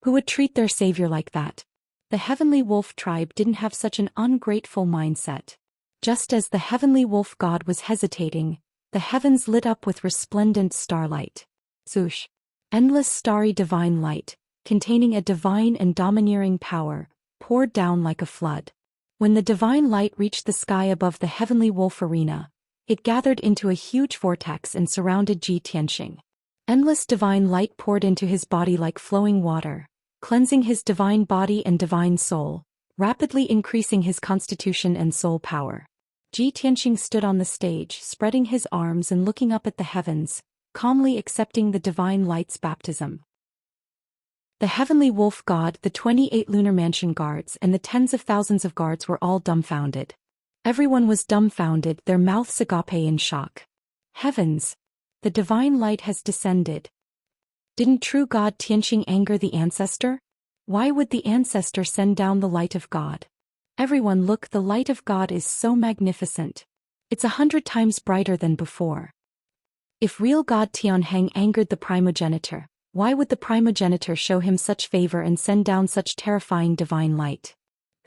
Who would treat their savior like that? The Heavenly Wolf tribe didn't have such an ungrateful mindset. Just as the Heavenly Wolf god was hesitating, the heavens lit up with resplendent starlight. Zhoush. Endless starry divine light, containing a divine and domineering power, poured down like a flood. When the divine light reached the sky above the Heavenly Wolf arena, it gathered into a huge vortex and surrounded Ji Tianxing. Endless divine light poured into his body like flowing water, cleansing his divine body and divine soul, rapidly increasing his constitution and soul power. Ji Tianxing stood on the stage, spreading his arms and looking up at the heavens, calmly accepting the divine light's baptism. The Heavenly Wolf God, the 28 lunar mansion guards and the tens of thousands of guards were all dumbfounded. Everyone was dumbfounded, their mouths agape in shock. Heavens! The divine light has descended. Didn't true God Tianxing anger the ancestor? Why would the ancestor send down the light of God? Everyone look, the light of God is so magnificent. It's 100 times brighter than before. If real God Tianheng angered the primogenitor, why would the primogenitor show him such favor and send down such terrifying divine light?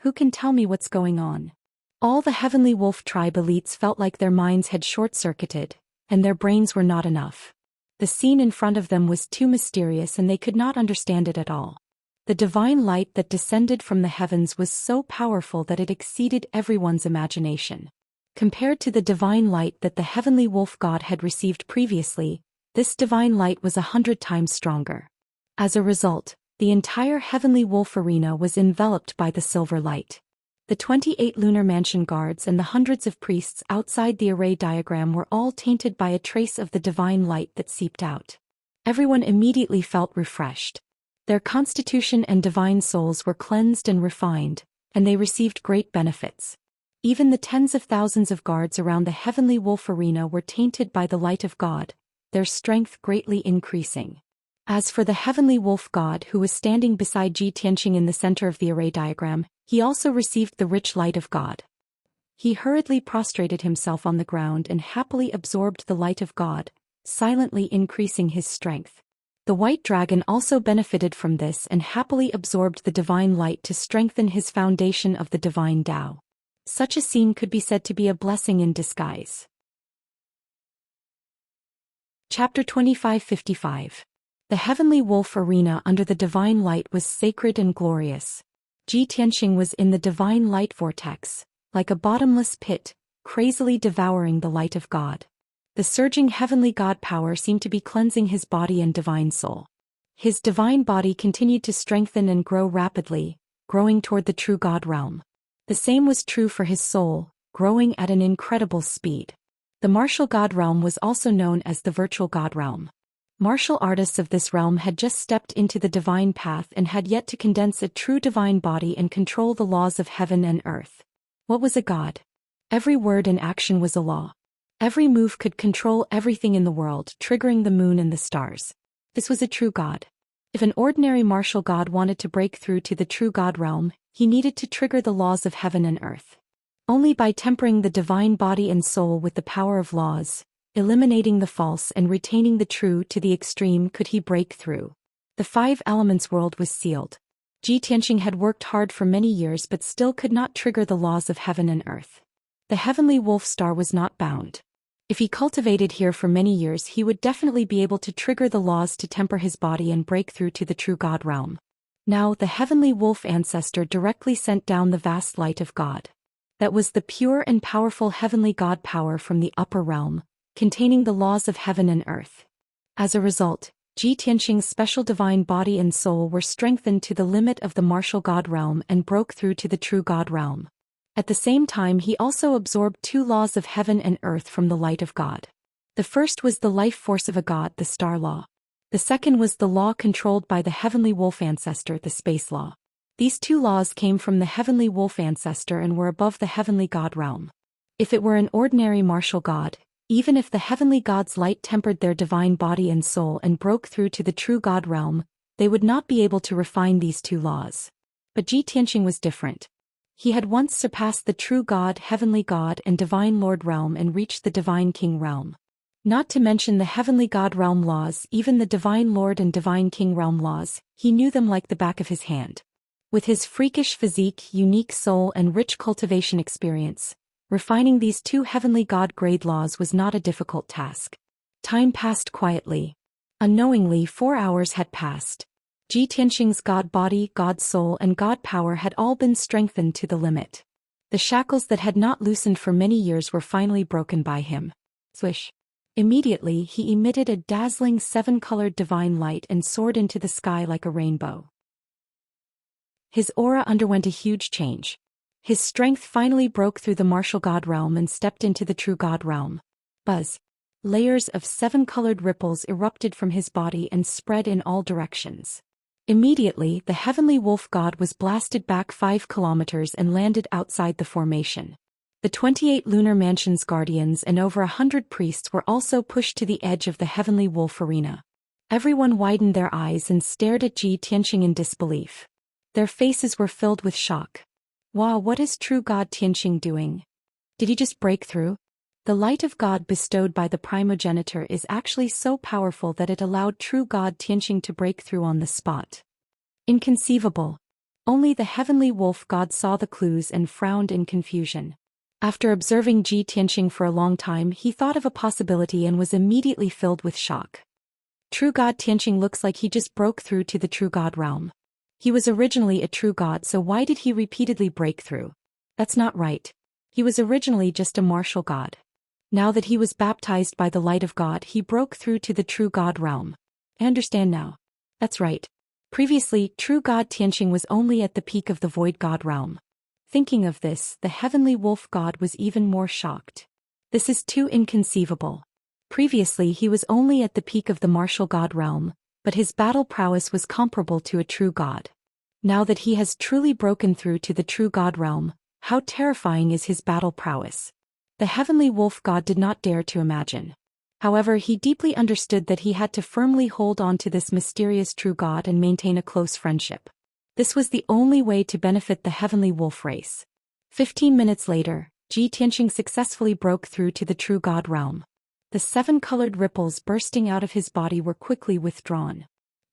Who can tell me what's going on? All the Heavenly Wolf tribe elites felt like their minds had short-circuited, and their brains were not enough. The scene in front of them was too mysterious and they could not understand it at all. The divine light that descended from the heavens was so powerful that it exceeded everyone's imagination. Compared to the divine light that the Heavenly Wolf God had received previously, this divine light was 100 times stronger. As a result, the entire Heavenly Wolf arena was enveloped by the silver light. The 28 lunar mansion guards and the hundreds of priests outside the array diagram were all tainted by a trace of the divine light that seeped out. Everyone immediately felt refreshed. Their constitution and divine souls were cleansed and refined, and they received great benefits. Even the tens of thousands of guards around the Heavenly Wolf arena were tainted by the light of God, their strength greatly increasing. As for the Heavenly Wolf God who was standing beside Ji Tianxing in the center of the array diagram, he also received the rich light of God. He hurriedly prostrated himself on the ground and happily absorbed the light of God, silently increasing his strength. The white dragon also benefited from this and happily absorbed the divine light to strengthen his foundation of the divine Tao. Such a scene could be said to be a blessing in disguise. Chapter 2555. The Heavenly Wolf arena under the divine light was sacred and glorious. Ji Tianxing was in the divine light vortex, like a bottomless pit, crazily devouring the light of God. The surging heavenly God power seemed to be cleansing his body and divine soul. His divine body continued to strengthen and grow rapidly, growing toward the true God realm. The same was true for his soul, growing at an incredible speed. The martial God realm was also known as the virtual God realm. Martial artists of this realm had just stepped into the divine path and had yet to condense a true divine body and control the laws of heaven and earth. What was a god? Every word and action was a law. Every move could control everything in the world, triggering the moon and the stars. This was a true god. If an ordinary martial god wanted to break through to the true God realm, he needed to trigger the laws of heaven and earth. Only by tempering the divine body and soul with the power of laws, eliminating the false and retaining the true to the extreme could he break through. The 5 elements world was sealed. Ji Tianxing had worked hard for many years but still could not trigger the laws of heaven and earth. The Heavenly Wolf Star was not bound. If he cultivated here for many years he would definitely be able to trigger the laws to temper his body and break through to the true God realm. Now the Heavenly Wolf Ancestor directly sent down the vast light of God. That was the pure and powerful heavenly God power from the upper realm, containing the laws of heaven and earth. As a result, Ji Tianxing's special divine body and soul were strengthened to the limit of the martial God realm and broke through to the true God realm. At the same time he also absorbed 2 laws of heaven and earth from the light of God. The first was the life force of a god, the star law. The second was the law controlled by the Heavenly Wolf Ancestor, the space law. These 2 laws came from the Heavenly Wolf Ancestor and were above the heavenly God realm. If it were an ordinary martial god, even if the heavenly God's light tempered their divine body and soul and broke through to the true God realm, they would not be able to refine these 2 laws. But Ji Tianxing was different. He had once surpassed the true God, heavenly God and divine Lord realm and reached the divine King realm. Not to mention the heavenly god realm laws, even the divine lord and divine king realm laws, he knew them like the back of his hand. With his freakish physique, unique soul and rich cultivation experience, refining these two heavenly god-grade laws was not a difficult task. Time passed quietly. Unknowingly, 4 hours had passed. Ji Tianxing's god body, god soul and god power had all been strengthened to the limit. The shackles that had not loosened for many years were finally broken by him. Swish. Immediately he emitted a dazzling 7-colored divine light and soared into the sky like a rainbow. His aura underwent a huge change. His strength finally broke through the martial god realm and stepped into the true god realm. Buzz. Layers of 7-colored ripples erupted from his body and spread in all directions. Immediately, the heavenly wolf god was blasted back 5 kilometers and landed outside the formation. The 28 lunar mansion's guardians and over 100 priests were also pushed to the edge of the heavenly wolf arena. Everyone widened their eyes and stared at Ji Tianxing in disbelief. Their faces were filled with shock. Wow, what is true God Tianxing doing? Did he just break through? The light of God bestowed by the primogenitor is actually so powerful that it allowed true God Tianxing to break through on the spot. Inconceivable. Only the heavenly wolf god saw the clues and frowned in confusion. After observing Ji Tianxing for a long time, he thought of a possibility and was immediately filled with shock. True God Tianxing looks like he just broke through to the true God realm. He was originally a true god, so why did he repeatedly break through? That's not right. He was originally just a martial god. Now that he was baptized by the light of God, he broke through to the true God realm. I understand now. That's right. Previously, true God Tianxing was only at the peak of the void god realm. Thinking of this, the heavenly wolf god was even more shocked. This is too inconceivable. Previously he was only at the peak of the martial god realm, but his battle prowess was comparable to a true god. Now that he has truly broken through to the true god realm, how terrifying is his battle prowess? The heavenly wolf god did not dare to imagine. However, he deeply understood that he had to firmly hold on to this mysterious true god and maintain a close friendship. This was the only way to benefit the heavenly wolf race. 15 minutes later, Ji Tianxing successfully broke through to the true god realm. The 7-colored ripples bursting out of his body were quickly withdrawn.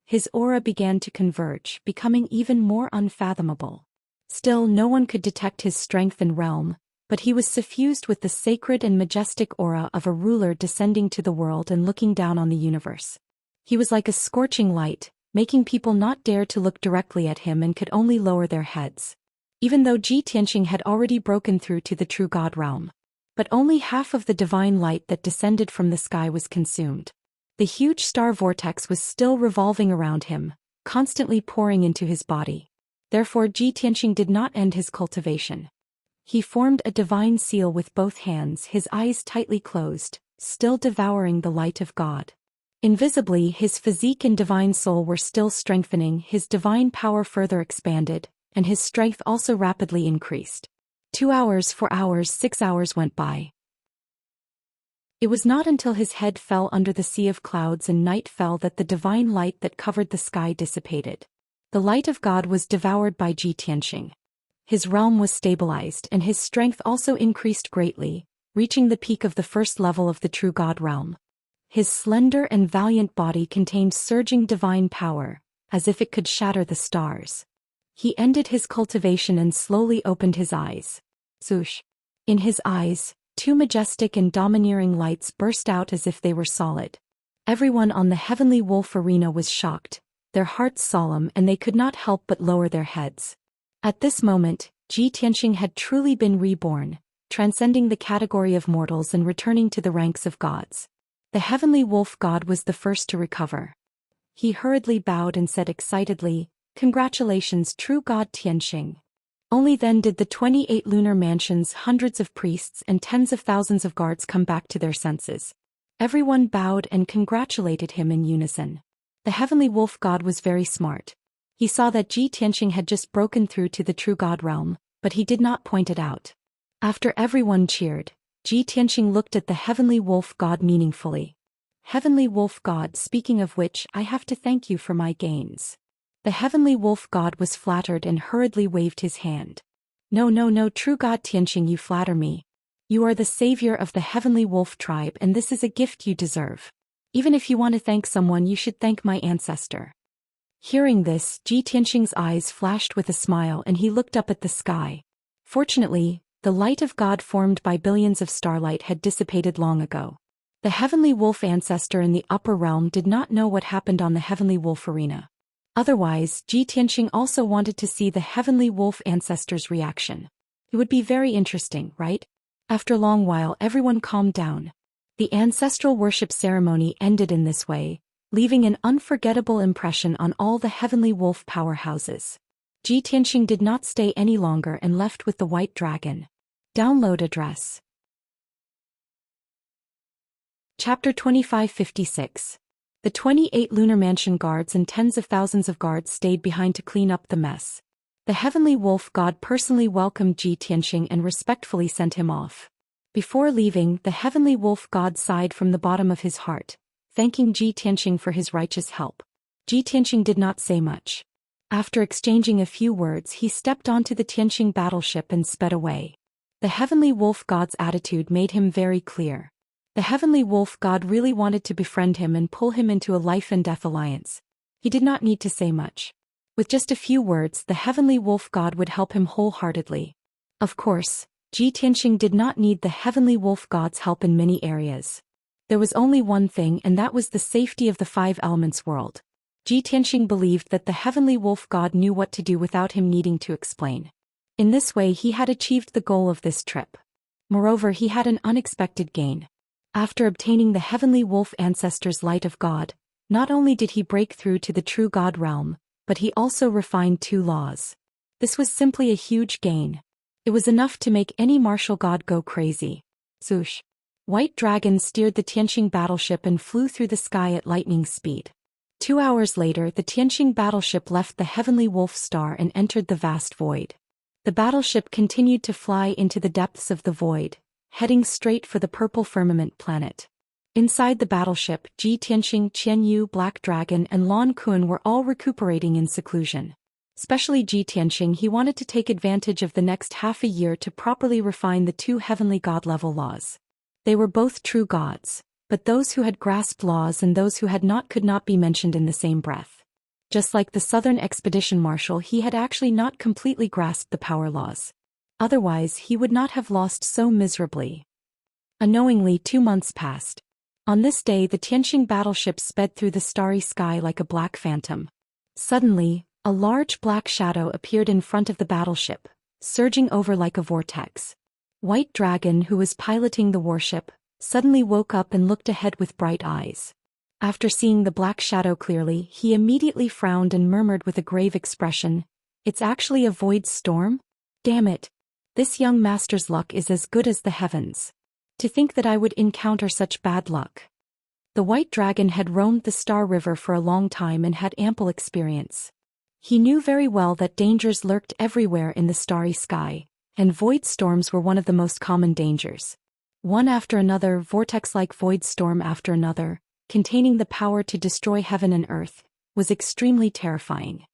His aura began to converge, becoming even more unfathomable. Still, no one could detect his strength and realm, but he was suffused with the sacred and majestic aura of a ruler descending to the world and looking down on the universe. He was like a scorching light, making people not dare to look directly at him and could only lower their heads. Even though Ji Tianxing had already broken through to the true God realm. But only half of the divine light that descended from the sky was consumed. The huge star vortex was still revolving around him, constantly pouring into his body. Therefore Ji Tianxing did not end his cultivation. He formed a divine seal with both hands, his eyes tightly closed, still devouring the light of God. Invisibly, his physique and divine soul were still strengthening, his divine power further expanded, and his strength also rapidly increased. 2 hours, 4 hours, 6 hours went by. It was not until his head fell under the sea of clouds and night fell that the divine light that covered the sky dissipated. The light of God was devoured by Ji Tianxing. His realm was stabilized and his strength also increased greatly, reaching the peak of the first level of the true God realm. His slender and valiant body contained surging divine power, as if it could shatter the stars. He ended his cultivation and slowly opened his eyes. Swoosh. In his eyes, 2 majestic and domineering lights burst out as if they were solid. Everyone on the heavenly wolf arena was shocked, their hearts solemn, and they could not help but lower their heads. At this moment, Ji Tianxing had truly been reborn, transcending the category of mortals and returning to the ranks of gods. The heavenly wolf god was the first to recover. He hurriedly bowed and said excitedly, "Congratulations, true God Tianxing." Only then did the 28 lunar mansions, hundreds of priests and tens of thousands of guards come back to their senses. Everyone bowed and congratulated him in unison. The heavenly wolf god was very smart. He saw that Ji Tianxing had just broken through to the true God realm, but he did not point it out. After everyone cheered, Ji Tianxing looked at the heavenly wolf god meaningfully. "Heavenly wolf god, speaking of which, I have to thank you for my gains." The heavenly wolf god was flattered and hurriedly waved his hand. No, true God Tianxing, you flatter me. You are the savior of the heavenly wolf tribe, and this is a gift you deserve. Even if you want to thank someone, you should thank my ancestor." Hearing this, Ji Tianxing's eyes flashed with a smile and he looked up at the sky. Fortunately, the light of God formed by billions of starlight had dissipated long ago. The heavenly wolf ancestor in the upper realm did not know what happened on the heavenly wolf arena. Otherwise, Ji Tianxing also wanted to see the heavenly wolf ancestor's reaction. It would be very interesting, right? After a long while, everyone calmed down. The ancestral worship ceremony ended in this way, leaving an unforgettable impression on all the heavenly wolf powerhouses. Ji Tianxing did not stay any longer and left with the white dragon. Download address. Chapter 2556. The 28 lunar mansion guards and tens of thousands of guards stayed behind to clean up the mess. The heavenly wolf god personally welcomed Ji Tianxing and respectfully sent him off. Before leaving, the heavenly wolf god sighed from the bottom of his heart, thanking Ji Tianxing for his righteous help. Ji Tianxing did not say much. After exchanging a few words, he stepped onto the Tianxing battleship and sped away. The heavenly wolf god's attitude made him very clear. The heavenly wolf god really wanted to befriend him and pull him into a life and death alliance. He did not need to say much. With just a few words, the heavenly wolf god would help him wholeheartedly. Of course, Ji Tianxing did not need the heavenly wolf god's help in many areas. There was only one thing, and that was the safety of the five elements world. Ji Tianxing believed that the heavenly wolf god knew what to do without him needing to explain. In this way, he had achieved the goal of this trip. Moreover, he had an unexpected gain. After obtaining the heavenly wolf ancestor's light of God, not only did he break through to the true God realm, but he also refined 2 laws. This was simply a huge gain. It was enough to make any martial god go crazy. Zhoush. White Dragon steered the Tianxing battleship and flew through the sky at lightning speed. 2 hours later, the Tianxing battleship left the heavenly wolf star and entered the vast void. The battleship continued to fly into the depths of the void, heading straight for the purple firmament planet. Inside the battleship, Ji Tianxing, Qian Yu, Black Dragon, and Lan Kun were all recuperating in seclusion. Especially Ji Tianxing, he wanted to take advantage of the next half a year to properly refine the 2 heavenly god-level laws. They were both true gods, but those who had grasped laws and those who had not could not be mentioned in the same breath. Just like the Southern Expedition Marshal, he had actually not completely grasped the power laws. Otherwise, he would not have lost so miserably. Unknowingly, 2 months passed. On this day, the Tianxing battleship sped through the starry sky like a black phantom. Suddenly, a large black shadow appeared in front of the battleship, surging over like a vortex. White Dragon, who was piloting the warship, suddenly woke up and looked ahead with bright eyes. After seeing the black shadow clearly, he immediately frowned and murmured with a grave expression, "It's actually a void storm? Damn it! This young master's luck is as good as the heavens. To think that I would encounter such bad luck." The White Dragon had roamed the Star River for a long time and had ample experience. He knew very well that dangers lurked everywhere in the starry sky, and void storms were one of the most common dangers. One after another, vortex-like void storm after another, containing the power to destroy heaven and earth, was extremely terrifying.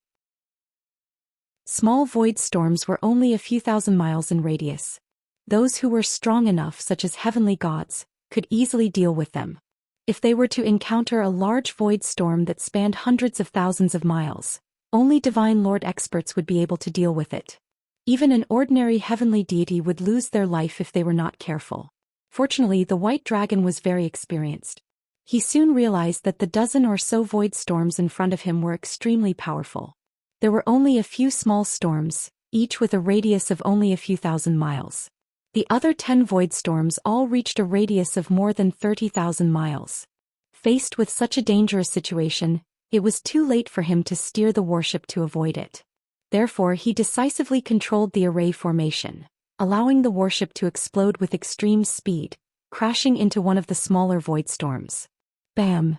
Small void storms were only a few thousand miles in radius. Those who were strong enough, such as heavenly gods, could easily deal with them. If they were to encounter a large void storm that spanned hundreds of thousands of miles, only Divine Lord experts would be able to deal with it. Even an ordinary heavenly deity would lose their life if they were not careful. Fortunately, the White Dragon was very experienced. He soon realized that the dozen or so void storms in front of him were extremely powerful. There were only a few small storms, each with a radius of only a few thousand miles. The other 10 void storms all reached a radius of more than 30,000 miles. Faced with such a dangerous situation, it was too late for him to steer the warship to avoid it. Therefore, he decisively controlled the array formation, allowing the warship to explode with extreme speed, crashing into one of the smaller void storms. Bam!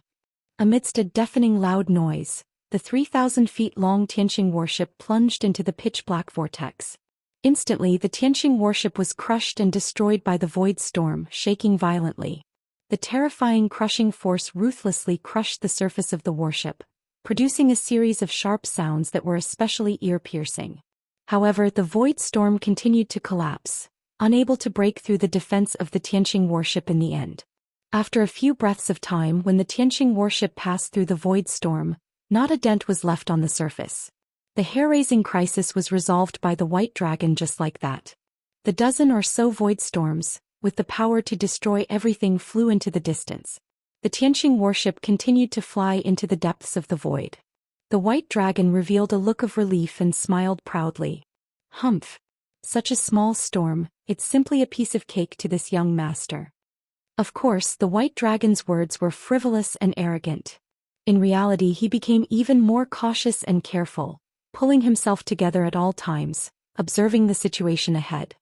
Amidst a deafening loud noise, the 3,000 feet long Tianxing warship plunged into the pitch-black vortex. Instantly, the Tianxing warship was crushed and destroyed by the void storm, shaking violently. The terrifying crushing force ruthlessly crushed the surface of the warship, producing a series of sharp sounds that were especially ear-piercing. However, the void storm continued to collapse, unable to break through the defense of the Tianqing warship in the end. After a few breaths of time, when the Tianqing warship passed through the void storm, not a dent was left on the surface. The hair-raising crisis was resolved by the White Dragon just like that. The dozen or so void storms, with the power to destroy everything, flew into the distance. The Tianqing warship continued to fly into the depths of the void. The White Dragon revealed a look of relief and smiled proudly. Humph! Such a small storm, it's simply a piece of cake to this young master. Of course, the White Dragon's words were frivolous and arrogant. In reality, he became even more cautious and careful, pulling himself together at all times, observing the situation ahead.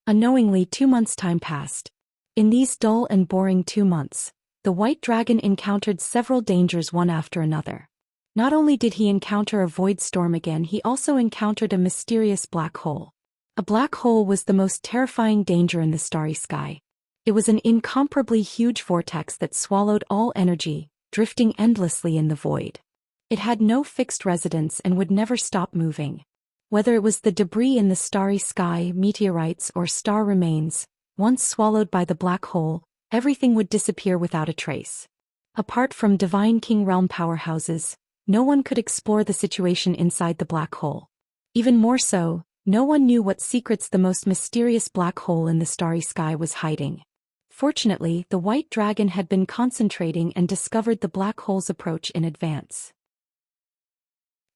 Unknowingly, 2 months' time passed. In these dull and boring 2 months, the White Dragon encountered several dangers one after another. Not only did he encounter a void storm again, he also encountered a mysterious black hole. A black hole was the most terrifying danger in the starry sky. It was an incomparably huge vortex that swallowed all energy, drifting endlessly in the void. It had no fixed residence and would never stop moving. Whether it was the debris in the starry sky, meteorites, or star remains, once swallowed by the black hole, everything would disappear without a trace. Apart from Divine King Realm powerhouses, no one could explore the situation inside the black hole. Even more so, no one knew what secrets the most mysterious black hole in the starry sky was hiding. Fortunately, the White Dragon had been concentrating and discovered the black hole's approach in advance.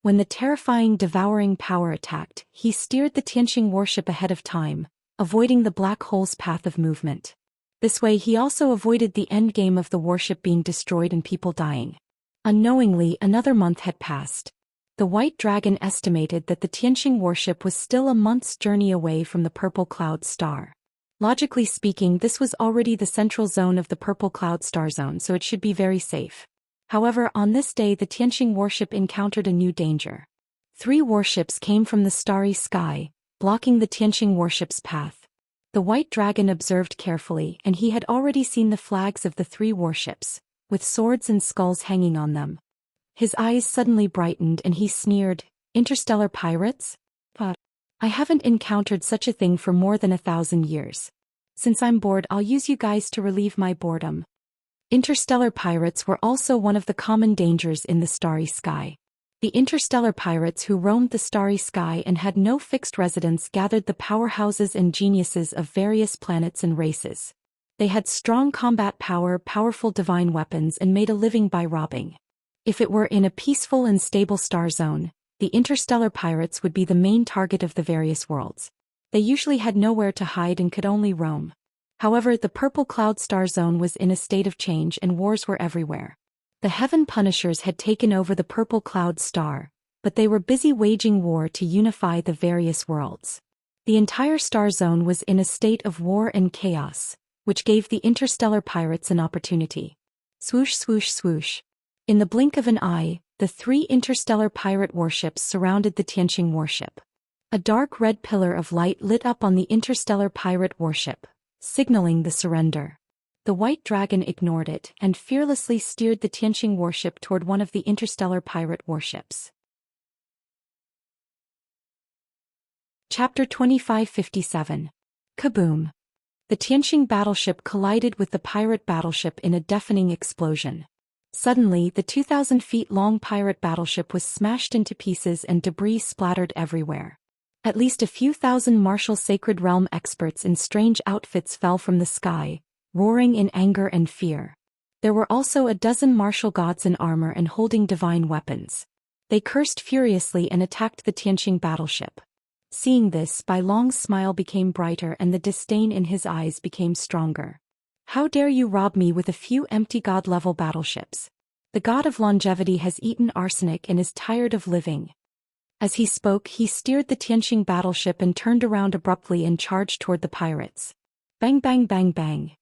When the terrifying devouring power attacked, he steered the Tianqing warship ahead of time, avoiding the black hole's path of movement. This way he also avoided the endgame of the warship being destroyed and people dying. Unknowingly, another month had passed. The White Dragon estimated that the Tianqing warship was still a month's journey away from the Purple Cloud Star. Logically speaking, this was already the central zone of the Purple Cloud Star Zone, so it should be very safe. However, on this day the Tianqing warship encountered a new danger. 3 warships came from the starry sky, blocking the Tianqing warship's path. The White Dragon observed carefully, and he had already seen the flags of the 3 warships, with swords and skulls hanging on them. His eyes suddenly brightened and he sneered, "Interstellar pirates? But I haven't encountered such a thing for more than 1,000 years. Since I'm bored, I'll use you guys to relieve my boredom." Interstellar pirates were also one of the common dangers in the starry sky. The interstellar pirates who roamed the starry sky and had no fixed residence gathered the powerhouses and geniuses of various planets and races. They had strong combat power, powerful divine weapons, and made a living by robbing. If it were in a peaceful and stable star zone, the interstellar pirates would be the main target of the various worlds. They usually had nowhere to hide and could only roam. However, the Purple Cloud Star Zone was in a state of change and wars were everywhere. The Heaven Punishers had taken over the Purple Cloud Star, but they were busy waging war to unify the various worlds. The entire star zone was in a state of war and chaos, which gave the interstellar pirates an opportunity. Swoosh, swoosh, swoosh. In the blink of an eye, the 3 interstellar pirate warships surrounded the Tianqing warship. A dark red pillar of light lit up on the interstellar pirate warship, signaling the surrender. The White Dragon ignored it and fearlessly steered the Tianqing warship toward one of the interstellar pirate warships. Chapter 2557. Kaboom! The Tianqing battleship collided with the pirate battleship in a deafening explosion. Suddenly, the 2,000 feet long pirate battleship was smashed into pieces and debris splattered everywhere. At least a few thousand martial Sacred Realm experts in strange outfits fell from the sky, roaring in anger and fear. There were also a dozen martial gods in armor and holding divine weapons. They cursed furiously and attacked the Tianqing battleship. Seeing this, Bai Long's smile became brighter and the disdain in his eyes became stronger. "How dare you rob me with a few empty god-level battleships? The god of longevity has eaten arsenic and is tired of living." As he spoke, he steered the Tianqing battleship and turned around abruptly and charged toward the pirates. Bang bang bang bang.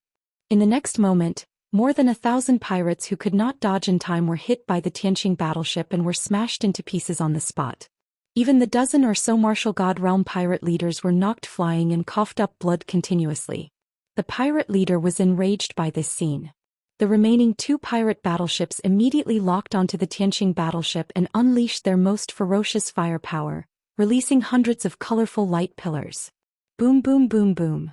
In the next moment, more than 1,000 pirates who could not dodge in time were hit by the Tianqing battleship and were smashed into pieces on the spot. Even the dozen or so martial god realm pirate leaders were knocked flying and coughed up blood continuously. The pirate leader was enraged by this scene. The remaining 2 pirate battleships immediately locked onto the Tianqing battleship and unleashed their most ferocious firepower, releasing hundreds of colorful light pillars. Boom boom boom boom.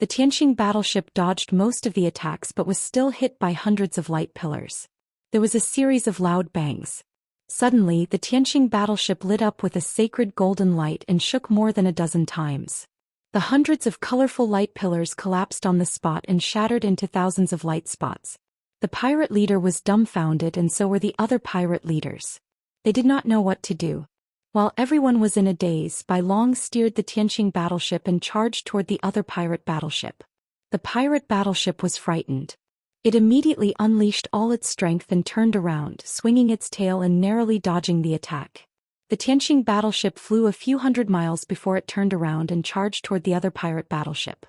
The Tianqing battleship dodged most of the attacks but was still hit by hundreds of light pillars. There was a series of loud bangs. Suddenly, the Tianqing battleship lit up with a sacred golden light and shook more than a dozen times. The hundreds of colorful light pillars collapsed on the spot and shattered into thousands of light spots. The pirate leader was dumbfounded, and so were the other pirate leaders. They did not know what to do. While everyone was in a daze, Bai Long steered the Tianqing battleship and charged toward the other pirate battleship. The pirate battleship was frightened. It immediately unleashed all its strength and turned around, swinging its tail and narrowly dodging the attack. The Tianqing battleship flew a few hundred miles before it turned around and charged toward the other pirate battleship.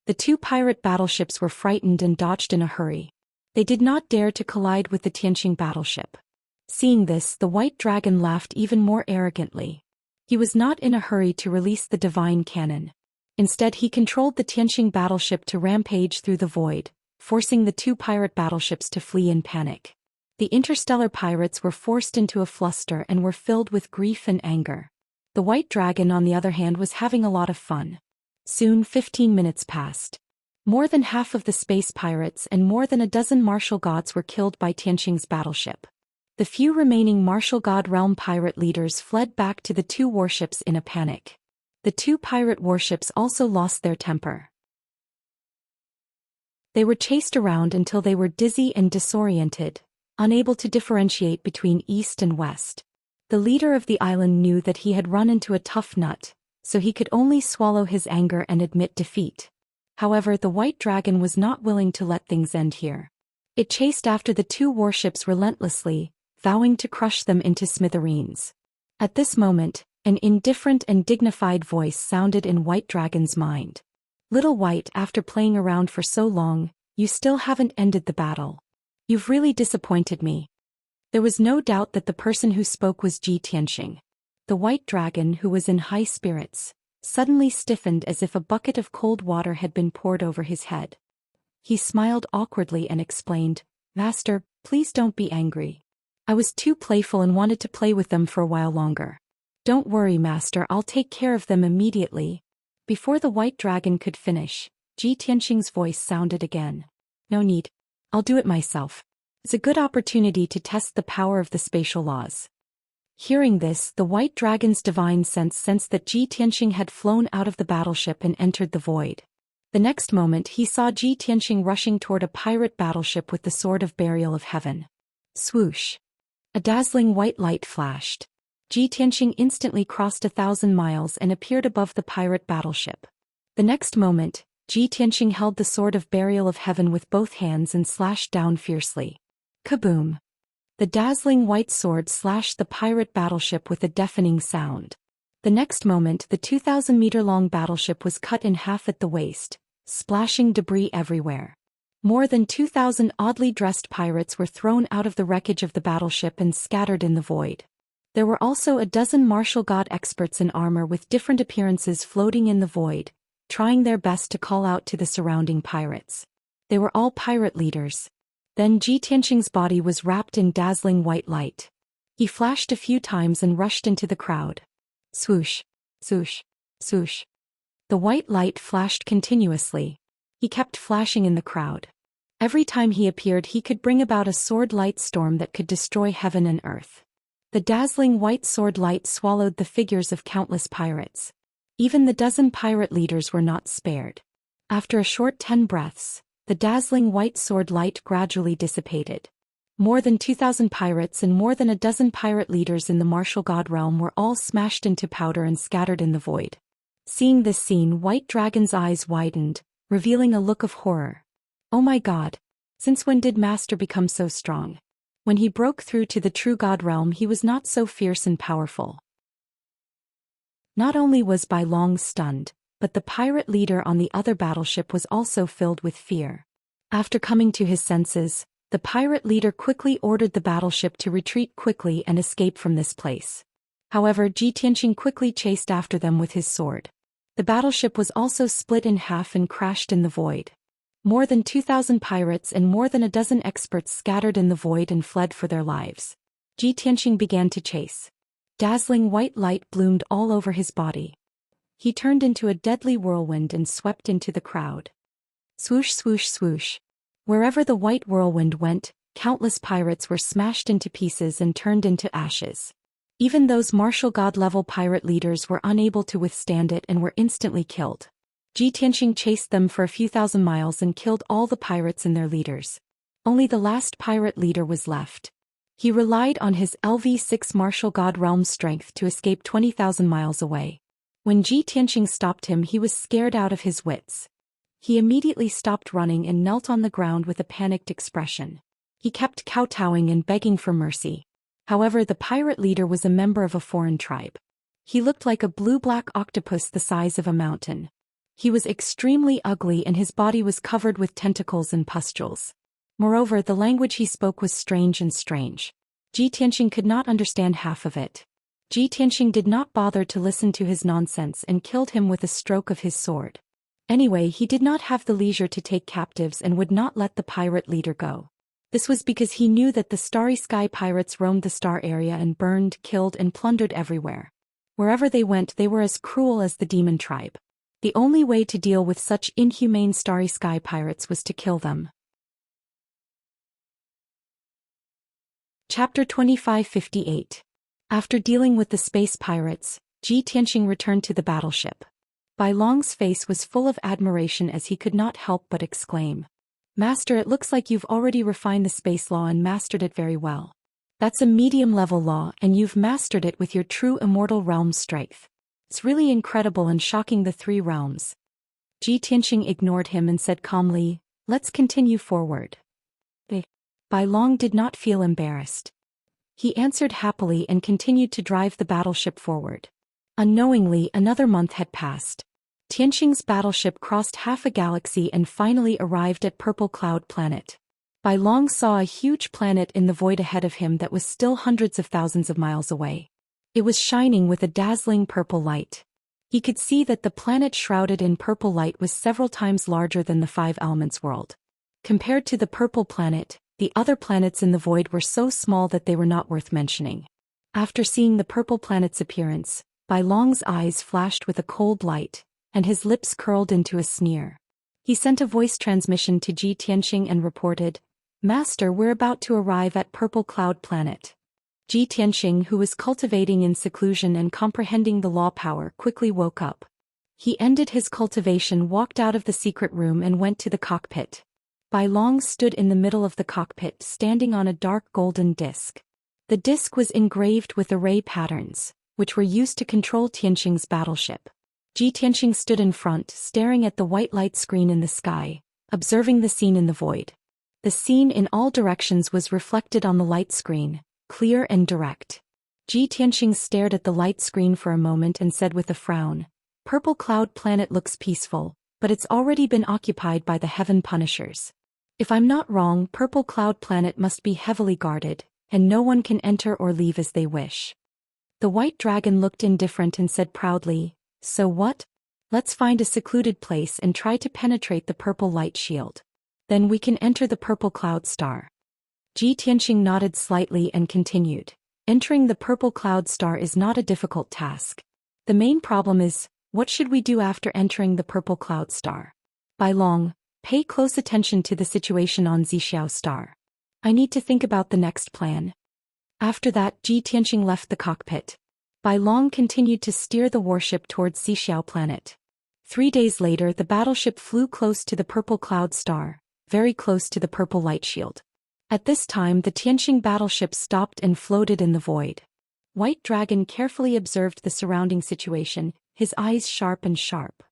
The two pirate battleships were frightened and dodged in a hurry. They did not dare to collide with the Tianqing battleship. Seeing this, the White Dragon laughed even more arrogantly. He was not in a hurry to release the divine cannon. Instead, he controlled the Tianqing battleship to rampage through the void, forcing the two pirate battleships to flee in panic. The interstellar pirates were forced into a fluster and were filled with grief and anger. The White Dragon, on the other hand, was having a lot of fun. Soon 15 minutes passed. More than half of the space pirates and more than a dozen martial gods were killed by Tianqing's battleship. The few remaining martial god realm pirate leaders fled back to the two warships in a panic. The two pirate warships also lost their temper. They were chased around until they were dizzy and disoriented, unable to differentiate between east and west. The leader of the island knew that he had run into a tough nut, so he could only swallow his anger and admit defeat. However, the White Dragon was not willing to let things end here. It chased after the two warships relentlessly, vowing to crush them into smithereens. At this moment, an indifferent and dignified voice sounded in White Dragon's mind. "Little White, after playing around for so long, you still haven't ended the battle. You've really disappointed me." There was no doubt that the person who spoke was Ji Tianqing. The White Dragon, who was in high spirits, suddenly stiffened as if a bucket of cold water had been poured over his head. He smiled awkwardly and explained, "Master, please don't be angry. I was too playful and wanted to play with them for a while longer. Don't worry, Master, I'll take care of them immediately." Before the White Dragon could finish, Ji Tianqing's voice sounded again. "No need. I'll do it myself. It's a good opportunity to test the power of the spatial laws." Hearing this, the White Dragon's divine sense sensed that Ji Tianqing had flown out of the battleship and entered the void. The next moment he saw Ji Tianqing rushing toward a pirate battleship with the Sword of Burial of Heaven. Swoosh! A dazzling white light flashed. Ji Tianqing instantly crossed 1,000 miles and appeared above the pirate battleship. The next moment, Ji Tianqing held the Sword of Burial of Heaven with both hands and slashed down fiercely. Kaboom! The dazzling white sword slashed the pirate battleship with a deafening sound. The next moment, the 2,000-meter-long battleship was cut in half at the waist, splashing debris everywhere. More than 2,000 oddly dressed pirates were thrown out of the wreckage of the battleship and scattered in the void. There were also a dozen martial god experts in armor with different appearances floating in the void, trying their best to call out to the surrounding pirates. They were all pirate leaders. Then Ji Tianqing's body was wrapped in dazzling white light. He flashed a few times and rushed into the crowd. Swoosh, swoosh, swoosh. The white light flashed continuously. He kept flashing in the crowd. Every time he appeared, he could bring about a sword light storm that could destroy heaven and earth. The dazzling white sword light swallowed the figures of countless pirates. Even the dozen pirate leaders were not spared. After a short 10 breaths, the dazzling white sword light gradually dissipated. More than 2,000 pirates and more than a dozen pirate leaders in the martial god realm were all smashed into powder and scattered in the void. Seeing this scene, White Dragon's eyes widened, revealing a look of horror. "Oh my god! Since when did Master become so strong?" When he broke through to the true god realm, he was not so fierce and powerful. Not only was Bai Long stunned, but the pirate leader on the other battleship was also filled with fear. After coming to his senses, the pirate leader quickly ordered the battleship to retreat quickly and escape from this place. However, Ji Tianqing quickly chased after them with his sword. The battleship was also split in half and crashed in the void. More than 2,000 pirates and more than a dozen experts scattered in the void and fled for their lives. Ji Tianqing began to chase. Dazzling white light bloomed all over his body. He turned into a deadly whirlwind and swept into the crowd. Swoosh swoosh swoosh. Wherever the white whirlwind went, countless pirates were smashed into pieces and turned into ashes. Even those martial god-level pirate leaders were unable to withstand it and were instantly killed. Ji Tianxing chased them for a few thousand miles and killed all the pirates and their leaders. Only the last pirate leader was left. He relied on his LV6 martial god realm strength to escape 20,000 miles away. When Ji Tianxing stopped him, he was scared out of his wits. He immediately stopped running and knelt on the ground with a panicked expression. He kept kowtowing and begging for mercy. However, the pirate leader was a member of a foreign tribe. He looked like a blue-black octopus the size of a mountain. He was extremely ugly and his body was covered with tentacles and pustules. Moreover, the language he spoke was strange. Ji Tianxing could not understand half of it. Ji Tianxing did not bother to listen to his nonsense and killed him with a stroke of his sword. Anyway, he did not have the leisure to take captives and would not let the pirate leader go. This was because he knew that the Starry Sky pirates roamed the star area and burned, killed and plundered everywhere. Wherever they went, they were as cruel as the demon tribe. The only way to deal with such inhumane Starry Sky pirates was to kill them. Chapter 2558. After dealing with the space pirates, Ji Tianxing returned to the battleship. Bai Long's face was full of admiration as he could not help but exclaim, "Master, it looks like you've already refined the space law and mastered it very well. That's a medium-level law and you've mastered it with your true immortal realm strength. It's really incredible and shocking the three realms." Ji Tianxing ignored him and said calmly, "Let's continue forward." Bai Long did not feel embarrassed. He answered happily and continued to drive the battleship forward. Unknowingly, another month had passed. Tianxing's battleship crossed half a galaxy and finally arrived at Purple Cloud Planet. Bai Long saw a huge planet in the void ahead of him that was still hundreds of thousands of miles away. It was shining with a dazzling purple light. He could see that the planet shrouded in purple light was several times larger than the Five Elements world. Compared to the purple planet, the other planets in the void were so small that they were not worth mentioning. After seeing the purple planet's appearance, Bai Long's eyes flashed with a cold light, and his lips curled into a sneer. He sent a voice transmission to Ji Tianxing and reported, "Master, we're about to arrive at Purple Cloud Planet." Ji Tianxing, who was cultivating in seclusion and comprehending the law power, quickly woke up. He ended his cultivation, walked out of the secret room and went to the cockpit. Bai Long stood in the middle of the cockpit, standing on a dark golden disc. The disc was engraved with array patterns, which were used to control Tianxing's battleship. Ji Tianxing stood in front, staring at the white light screen in the sky, observing the scene in the void. The scene in all directions was reflected on the light screen, clear and direct. Ji Tianxing stared at the light screen for a moment and said with a frown, "Purple Cloud Planet looks peaceful, but it's already been occupied by the Heaven Punishers. If I'm not wrong, Purple Cloud Planet must be heavily guarded, and no one can enter or leave as they wish." The white dragon looked indifferent and said proudly, "So what? Let's find a secluded place and try to penetrate the purple light shield. Then we can enter the purple cloud star." Ji Tianxing nodded slightly and continued, "Entering the purple cloud star is not a difficult task. The main problem is, what should we do after entering the purple cloud star? Bai Long, pay close attention to the situation on Xiao star. I need to think about the next plan." After that, Ji Tianxing left the cockpit. Bai Long continued to steer the warship towards Xiao planet. 3 days later, the battleship flew close to the purple cloud star, very close to the purple light shield. At this time, the Tianxing battleship stopped and floated in the void. White Dragon carefully observed the surrounding situation, his eyes sharp and sharp.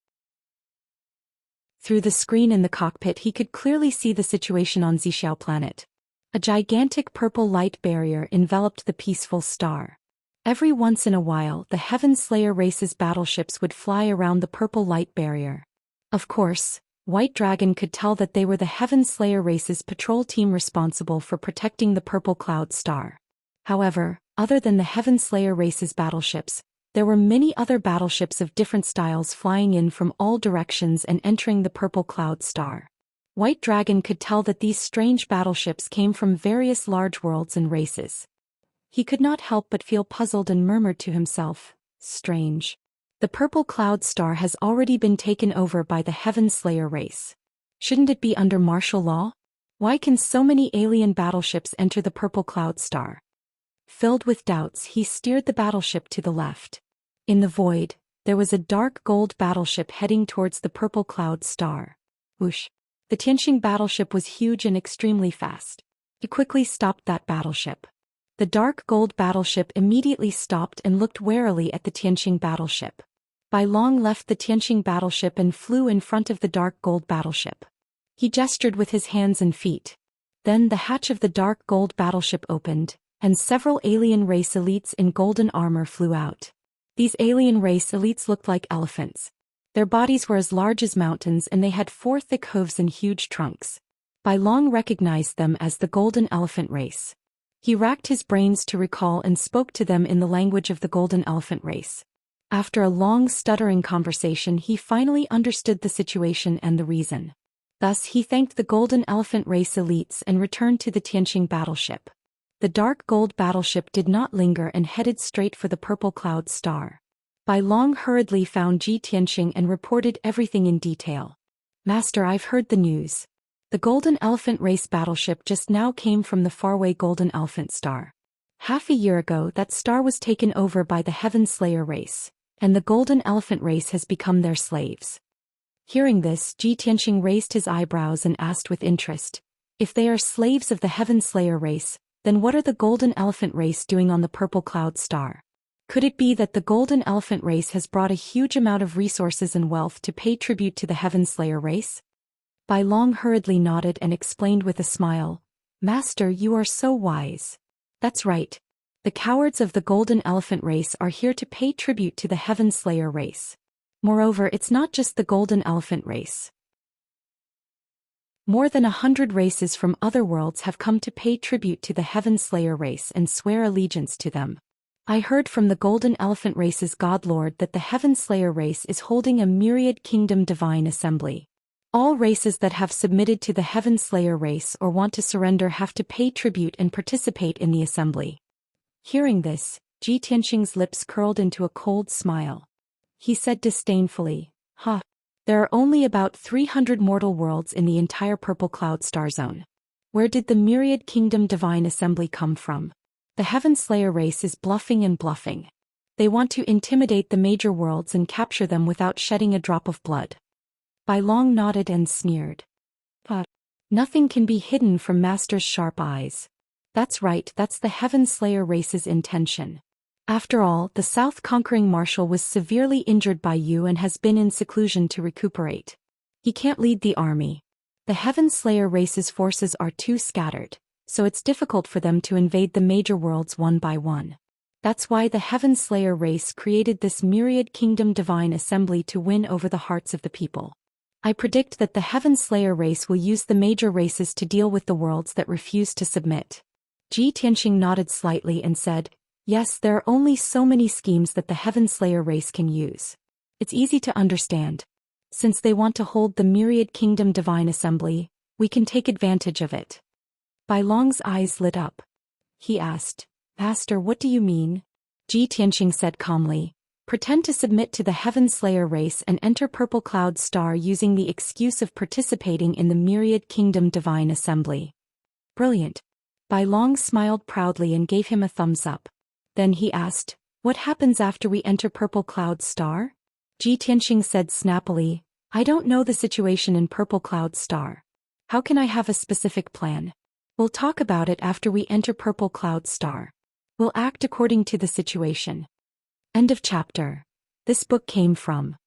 Through the screen in the cockpit, he could clearly see the situation on Xiao planet. A gigantic purple light barrier enveloped the peaceful star. Every once in a while, the Heaven Slayer race's battleships would fly around the purple light barrier. Of course, White Dragon could tell that they were the Heaven Slayer race's patrol team responsible for protecting the purple cloud star. However, other than the Heaven Slayer race's battleships, there were many other battleships of different styles flying in from all directions and entering the purple cloud star. White Dragon could tell that these strange battleships came from various large worlds and races. He could not help but feel puzzled and murmured to himself, "Strange. The purple cloud star has already been taken over by the Heaven Slayer race. Shouldn't it be under martial law? Why can so many alien battleships enter the purple cloud star? Filled with doubts, he steered the battleship to the left. In the void, there was a dark gold battleship heading towards the purple cloud star. Whoosh! The Tianqing battleship was huge and extremely fast. He quickly stopped that battleship. The dark gold battleship immediately stopped and looked warily at the Tianqing battleship. Bai Long left the Tianqing battleship and flew in front of the dark gold battleship. He gestured with his hands and feet. Then the hatch of the dark gold battleship opened, and several alien race elites in golden armor flew out. These alien race elites looked like elephants. Their bodies were as large as mountains and they had 4 thick hooves and huge trunks. Bai Long recognized them as the golden elephant race. He racked his brains to recall and spoke to them in the language of the golden elephant race. After a long stuttering conversation, he finally understood the situation and the reason. Thus he thanked the golden elephant race elites and returned to the Tianqing battleship. The dark gold battleship did not linger and headed straight for the purple cloud star. Bai Long hurriedly found Ji Tianqing and reported everything in detail. Master, I've heard the news. The golden elephant race battleship just now came from the faraway golden elephant star. Half a year ago, that star was taken over by the Heaven Slayer race, and the golden elephant race has become their slaves. Hearing this, Ji Tianqing raised his eyebrows and asked with interest, if they are slaves of the Heaven Slayer race, then what are the golden elephant race doing on the purple cloud star? Could it be that the golden elephant race has brought a huge amount of resources and wealth to pay tribute to the Heaven Slayer race? Bai Long hurriedly nodded and explained with a smile, Master, you are so wise. That's right. The cowards of the golden elephant race are here to pay tribute to the Heaven Slayer race. Moreover, it's not just the golden elephant race. More than 100 races from other worlds have come to pay tribute to the Heaven Slayer race and swear allegiance to them. I heard from the golden elephant race's god lord that the Heaven Slayer race is holding a myriad kingdom divine assembly. All races that have submitted to the Heaven Slayer race or want to surrender have to pay tribute and participate in the assembly. Hearing this, Ji Tianqing's lips curled into a cold smile. He said disdainfully, there are only about 300 mortal worlds in the entire purple cloud star zone. Where did the myriad kingdom divine assembly come from? The Heaven Slayer race is bluffing and bluffing. They want to intimidate the major worlds and capture them without shedding a drop of blood. Bai Long nodded and sneered. But nothing can be hidden from Master's sharp eyes. That's right, that's the Heaven Slayer race's intention. After all, the South Conquering Marshal was severely injured by you and has been in seclusion to recuperate. He can't lead the army. The Heaven Slayer race's forces are too scattered, so it's difficult for them to invade the major worlds one by one. That's why the Heaven Slayer race created this myriad kingdom divine assembly to win over the hearts of the people. I predict that the Heaven Slayer race will use the major races to deal with the worlds that refuse to submit. Ji Tianqing nodded slightly and said, yes, there are only so many schemes that the Heaven Slayer race can use. It's easy to understand. Since they want to hold the myriad kingdom divine assembly, we can take advantage of it. Bai Long's eyes lit up. He asked, Master, what do you mean? Ji Tianqing said calmly, pretend to submit to the Heaven Slayer race and enter Purple Cloud Star using the excuse of participating in the myriad kingdom divine assembly. Brilliant. Bai Long smiled proudly and gave him a thumbs up. Then he asked, what happens after we enter Purple Cloud Star? Ji Tianqing said snappily, I don't know the situation in Purple Cloud Star. How can I have a specific plan? We'll talk about it after we enter Purple Cloud Star. We'll act according to the situation. End of chapter. This book came from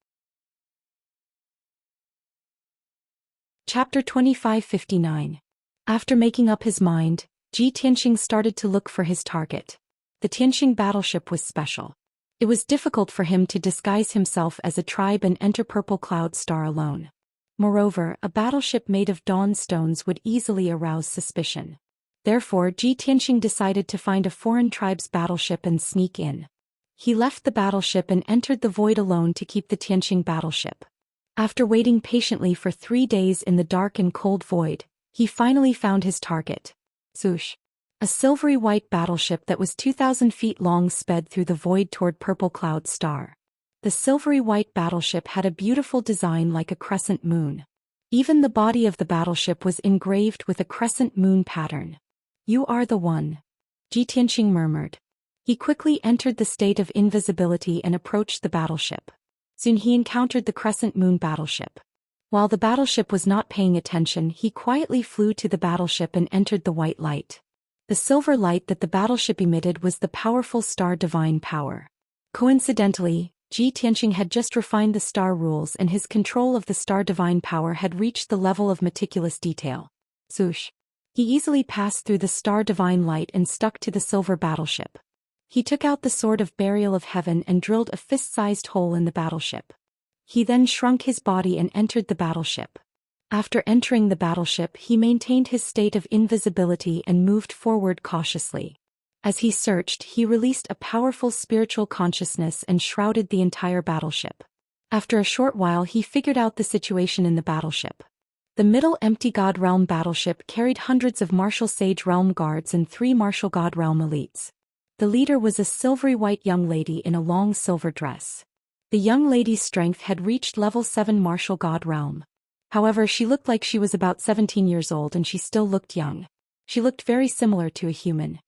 Chapter 2559. After making up his mind, Ji Tianqing started to look for his target. The Tianqing battleship was special. It was difficult for him to disguise himself as a tribe and enter Purple Cloud Star alone. Moreover, a battleship made of dawn stones would easily arouse suspicion. Therefore, Ji Tianqing decided to find a foreign tribe's battleship and sneak in. He left the battleship and entered the void alone to keep the Tianqing battleship. After waiting patiently for 3 days in the dark and cold void, he finally found his target. Zhoush. A silvery white battleship that was 2,000 feet long sped through the void toward Purple Cloud Star. The silvery white battleship had a beautiful design like a crescent moon. Even the body of the battleship was engraved with a crescent moon pattern. "You are the one," Ji Tianqing murmured. He quickly entered the state of invisibility and approached the battleship. Soon he encountered the crescent moon battleship. While the battleship was not paying attention, he quietly flew to the battleship and entered the white light. The silver light that the battleship emitted was the powerful star divine power. Coincidentally, Ji Tianqing had just refined the star rules and his control of the star divine power had reached the level of meticulous detail. Swoosh! He easily passed through the star divine light and stuck to the silver battleship. He took out the sword of burial of heaven and drilled a fist-sized hole in the battleship. He then shrunk his body and entered the battleship. After entering the battleship, he maintained his state of invisibility and moved forward cautiously. As he searched, he released a powerful spiritual consciousness and shrouded the entire battleship. After a short while, he figured out the situation in the battleship. The Middle Empty God Realm battleship carried hundreds of Martial Sage Realm guards and 3 Martial God Realm elites. The leader was a silvery white young lady in a long silver dress. The young lady's strength had reached level 7 Martial God Realm. However, she looked like she was about 17 years old and she still looked young. She looked very similar to a human.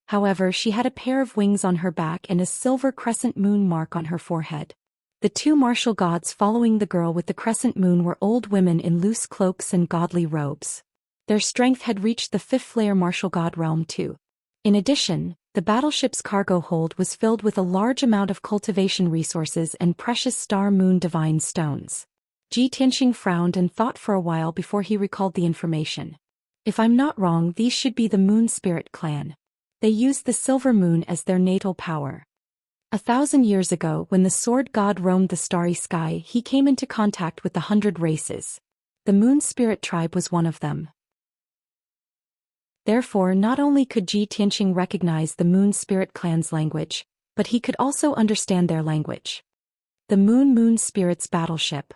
However, she had a pair of wings on her back and a silver crescent moon mark on her forehead. The 2 martial gods following the girl with the crescent moon were old women in loose cloaks and godly robes. Their strength had reached the 5th layer Martial God Realm too. In addition, the battleship's cargo hold was filled with a large amount of cultivation resources and precious star moon divine stones. Ji Tianqing frowned and thought for a while before he recalled the information. If I'm not wrong, these should be the Moon Spirit clan. They used the silver moon as their natal power. 1,000 years ago, when the sword god roamed the starry sky, he came into contact with the 100 races. The Moon Spirit tribe was one of them. Therefore, not only could Ji Tianqing recognize the Moon Spirit clan's language, but he could also understand their language. The Moon Spirit's battleship.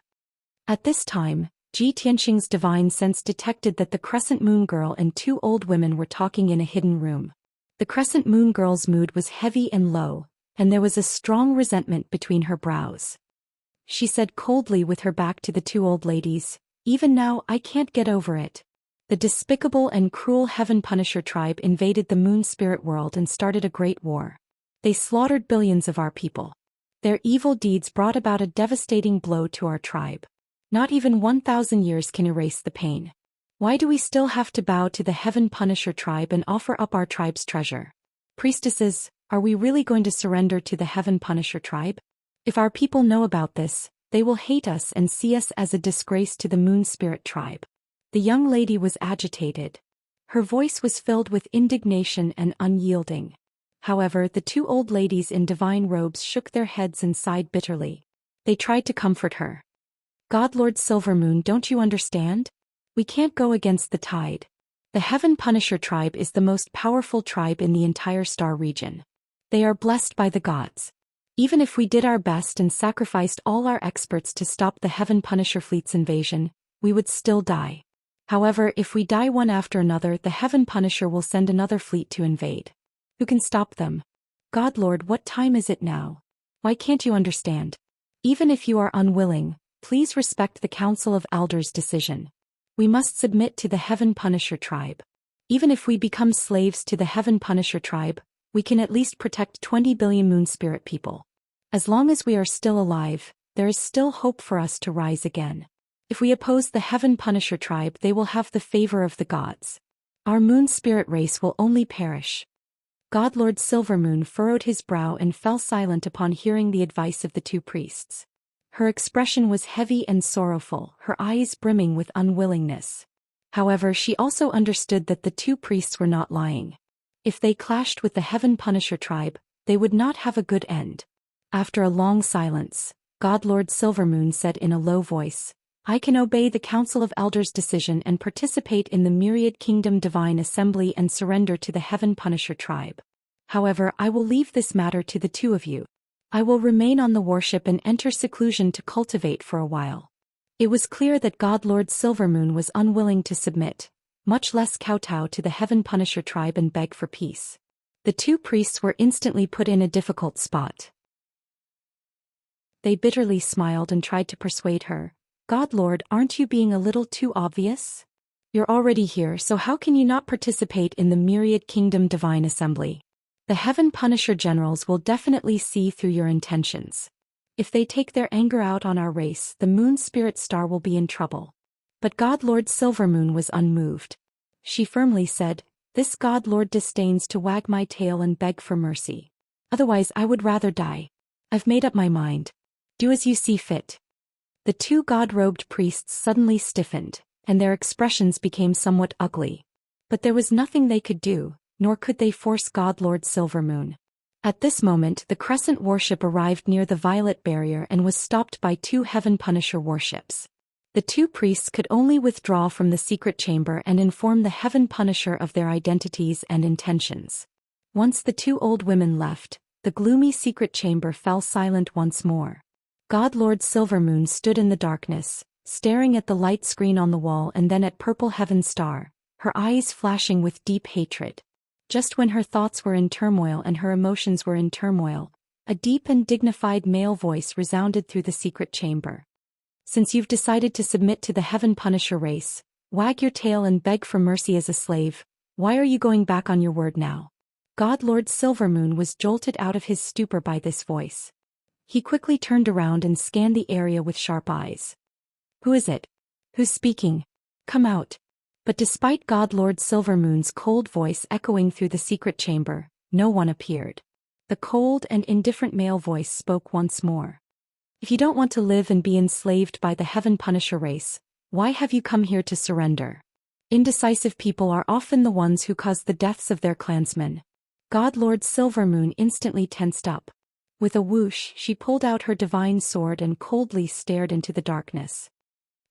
At this time, Ji Tianqing's divine sense detected that the Crescent Moon Girl and 2 old women were talking in a hidden room. The Crescent Moon Girl's mood was heavy and low, and there was a strong resentment between her brows. She said coldly with her back to the 2 old ladies, "Even now I can't get over it. The despicable and cruel Heaven Punisher tribe invaded the Moon Spirit world and started a great war. They slaughtered billions of our people. Their evil deeds brought about a devastating blow to our tribe. Not even 1,000 years can erase the pain. Why do we still have to bow to the Heaven Punisher tribe and offer up our tribe's treasure? Priestesses, are we really going to surrender to the Heaven Punisher tribe? If our people know about this, they will hate us and see us as a disgrace to the Moon Spirit tribe." The young lady was agitated. Her voice was filled with indignation and unyielding. However, the 2 old ladies in divine robes shook their heads and sighed bitterly. They tried to comfort her. "God Lord Silvermoon, don't you understand? We can't go against the tide. The Heaven Punisher tribe is the most powerful tribe in the entire star region. They are blessed by the gods. Even if we did our best and sacrificed all our experts to stop the Heaven Punisher fleet's invasion, we would still die. However, if we die one after another, the Heaven Punisher will send another fleet to invade. Who can stop them? God Lord, what time is it now? Why can't you understand? Even if you are unwilling, please respect the Council of Elders' decision. We must submit to the Heaven Punisher tribe. Even if we become slaves to the Heaven Punisher tribe, we can at least protect 20 billion Moon Spirit people. As long as we are still alive, there is still hope for us to rise again. If we oppose the Heaven Punisher tribe, they will have the favor of the gods. Our Moon Spirit race will only perish." God Lord Silvermoon furrowed his brow and fell silent upon hearing the advice of the 2 priests. Her expression was heavy and sorrowful, her eyes brimming with unwillingness. However, she also understood that the 2 priests were not lying. If they clashed with the Heaven Punisher tribe, they would not have a good end. After a long silence, God Lord Silvermoon said in a low voice, "I can obey the Council of Elders' decision and participate in the Myriad Kingdom Divine Assembly and surrender to the Heaven Punisher tribe. However, I will leave this matter to the 2 of you. I will remain on the warship and enter seclusion to cultivate for a while." It was clear that God Lord Silvermoon was unwilling to submit, much less kowtow to the Heaven Punisher tribe and beg for peace. The 2 priests were instantly put in a difficult spot. They bitterly smiled and tried to persuade her, God Lord, aren't you being a little too obvious? You're already here, so how can you not participate in the Myriad Kingdom Divine Assembly? The Heaven Punisher generals will definitely see through your intentions. If they take their anger out on our race, the Moon Spirit Star will be in trouble. But God Lord Silvermoon was unmoved. She firmly said, "This God Lord disdains to wag my tail and beg for mercy. Otherwise I would rather die. I've made up my mind. Do as you see fit." The two God-robed priests suddenly stiffened, and their expressions became somewhat ugly. But there was nothing they could do, nor could they force God Lord Silvermoon. At this moment the Crescent warship arrived near the Violet Barrier and was stopped by two Heaven Punisher warships. The two priests could only withdraw from the secret chamber and inform the Heaven Punisher of their identities and intentions. Once the two old women left, the gloomy secret chamber fell silent once more. God Lord Silvermoon stood in the darkness, staring at the light screen on the wall and then at Purple Heaven Star, her eyes flashing with deep hatred. Just when her thoughts were in turmoil and her emotions were in turmoil, a deep and dignified male voice resounded through the secret chamber. "Since you've decided to submit to the Heaven Punisher race, wag your tail and beg for mercy as a slave, why are you going back on your word now?" God Lord Silvermoon was jolted out of his stupor by this voice. He quickly turned around and scanned the area with sharp eyes. "Who is it? Who's speaking? Come out." But despite God Lord Silvermoon's cold voice echoing through the secret chamber, no one appeared. The cold and indifferent male voice spoke once more. "If you don't want to live and be enslaved by the Heaven Punisher race, why have you come here to surrender? Indecisive people are often the ones who cause the deaths of their clansmen." God Lord Silvermoon instantly tensed up. With a whoosh, she pulled out her divine sword and coldly stared into the darkness.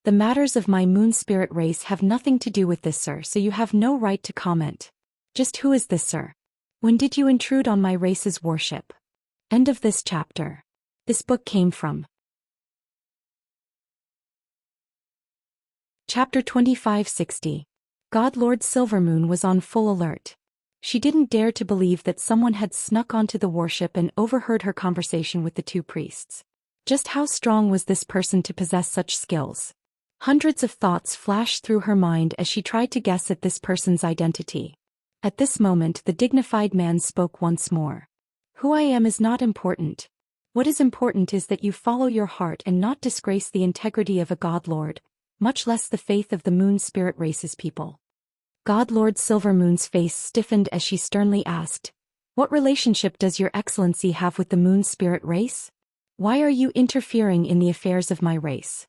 "The matters of my moon spirit race have nothing to do with this, sir, so you have no right to comment. Just who is this, sir? When did you intrude on my race's worship?" End of this chapter. This book came from Chapter 2560. God Lord Silvermoon was on full alert. She didn't dare to believe that someone had snuck onto the warship and overheard her conversation with the two priests. Just how strong was this person to possess such skills? Hundreds of thoughts flashed through her mind as she tried to guess at this person's identity. At this moment the dignified man spoke once more. "Who I am is not important. What is important is that you follow your heart and not disgrace the integrity of a God Lord, much less the faith of the Moon Spirit race's people." God Lord Silvermoon's face stiffened as she sternly asked, "What relationship does your excellency have with the Moon Spirit race? Why are you interfering in the affairs of my race?"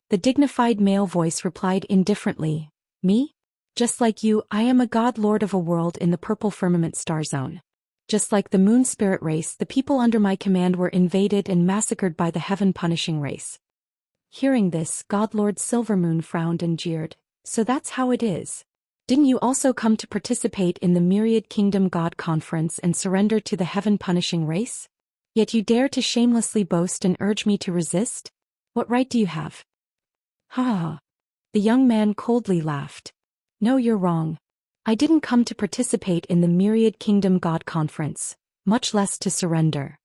The dignified male voice replied indifferently, "Me? Just like you, I am a God Lord of a world in the Purple Firmament Star Zone. Just like the Moon Spirit race, the people under my command were invaded and massacred by the Heaven Punishing race." Hearing this, God Lord Silvermoon frowned and jeered. "So that's how it is. Didn't you also come to participate in the Myriad Kingdom God Conference and surrender to the Heaven Punishing race? Yet you dare to shamelessly boast and urge me to resist? What right do you have?" "Ha ha ha." The young man coldly laughed. "No, you're wrong. I didn't come to participate in the Myriad Kingdom God Conference, much less to surrender."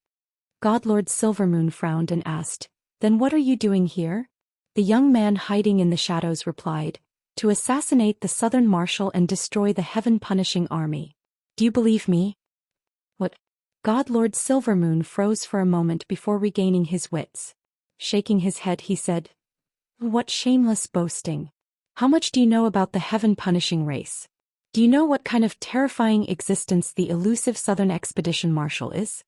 God Lord Silvermoon frowned and asked, "Then what are you doing here?" The young man hiding in the shadows replied, "To assassinate the Southern Marshal and destroy the Heaven Punishing army. Do you believe me?" "What?" God Lord Silvermoon froze for a moment before regaining his wits. Shaking his head he said, "What shameless boasting. How much do you know about the Heaven Punishing race? Do you know what kind of terrifying existence the elusive Southern Expedition Marshal is?"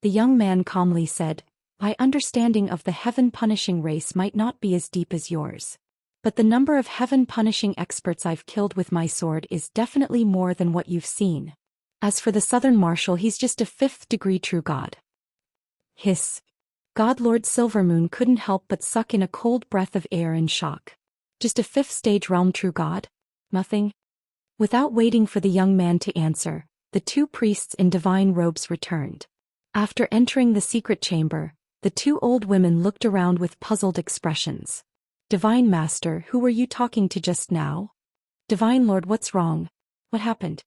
The young man calmly said, "My understanding of the Heaven Punishing race might not be as deep as yours. But the number of Heaven Punishing experts I've killed with my sword is definitely more than what you've seen. As for the Southern Marshal, he's just a fifth-degree true god." Hiss. God Lord Silvermoon couldn't help but suck in a cold breath of air in shock. Just a fifth-stage realm true god? Nothing? Without waiting for the young man to answer, the two priests in divine robes returned. After entering the secret chamber, the two old women looked around with puzzled expressions. "Divine Master, who were you talking to just now?" "Divine Lord, what's wrong? What happened?"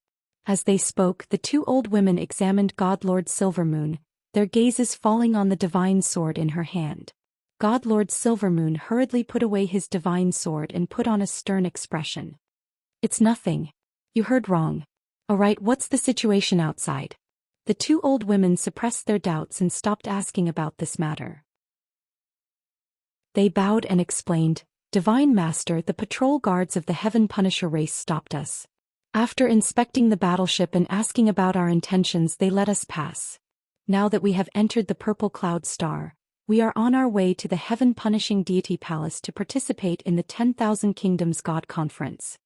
As they spoke, the two old women examined God Lord Silvermoon, their gazes falling on the divine sword in her hand. God Lord Silvermoon hurriedly put away his divine sword and put on a stern expression. It's nothing. You heard wrong. Alright, what's the situation outside? The two old women suppressed their doubts and stopped asking about this matter. They bowed and explained, Divine Master, the patrol guards of the Heaven Punisher race stopped us. After inspecting the battleship and asking about our intentions, they let us pass. Now that we have entered the Purple Cloud Star, we are on our way to the Heaven Punishing Deity Palace to participate in the 10,000 Kingdoms God Conference.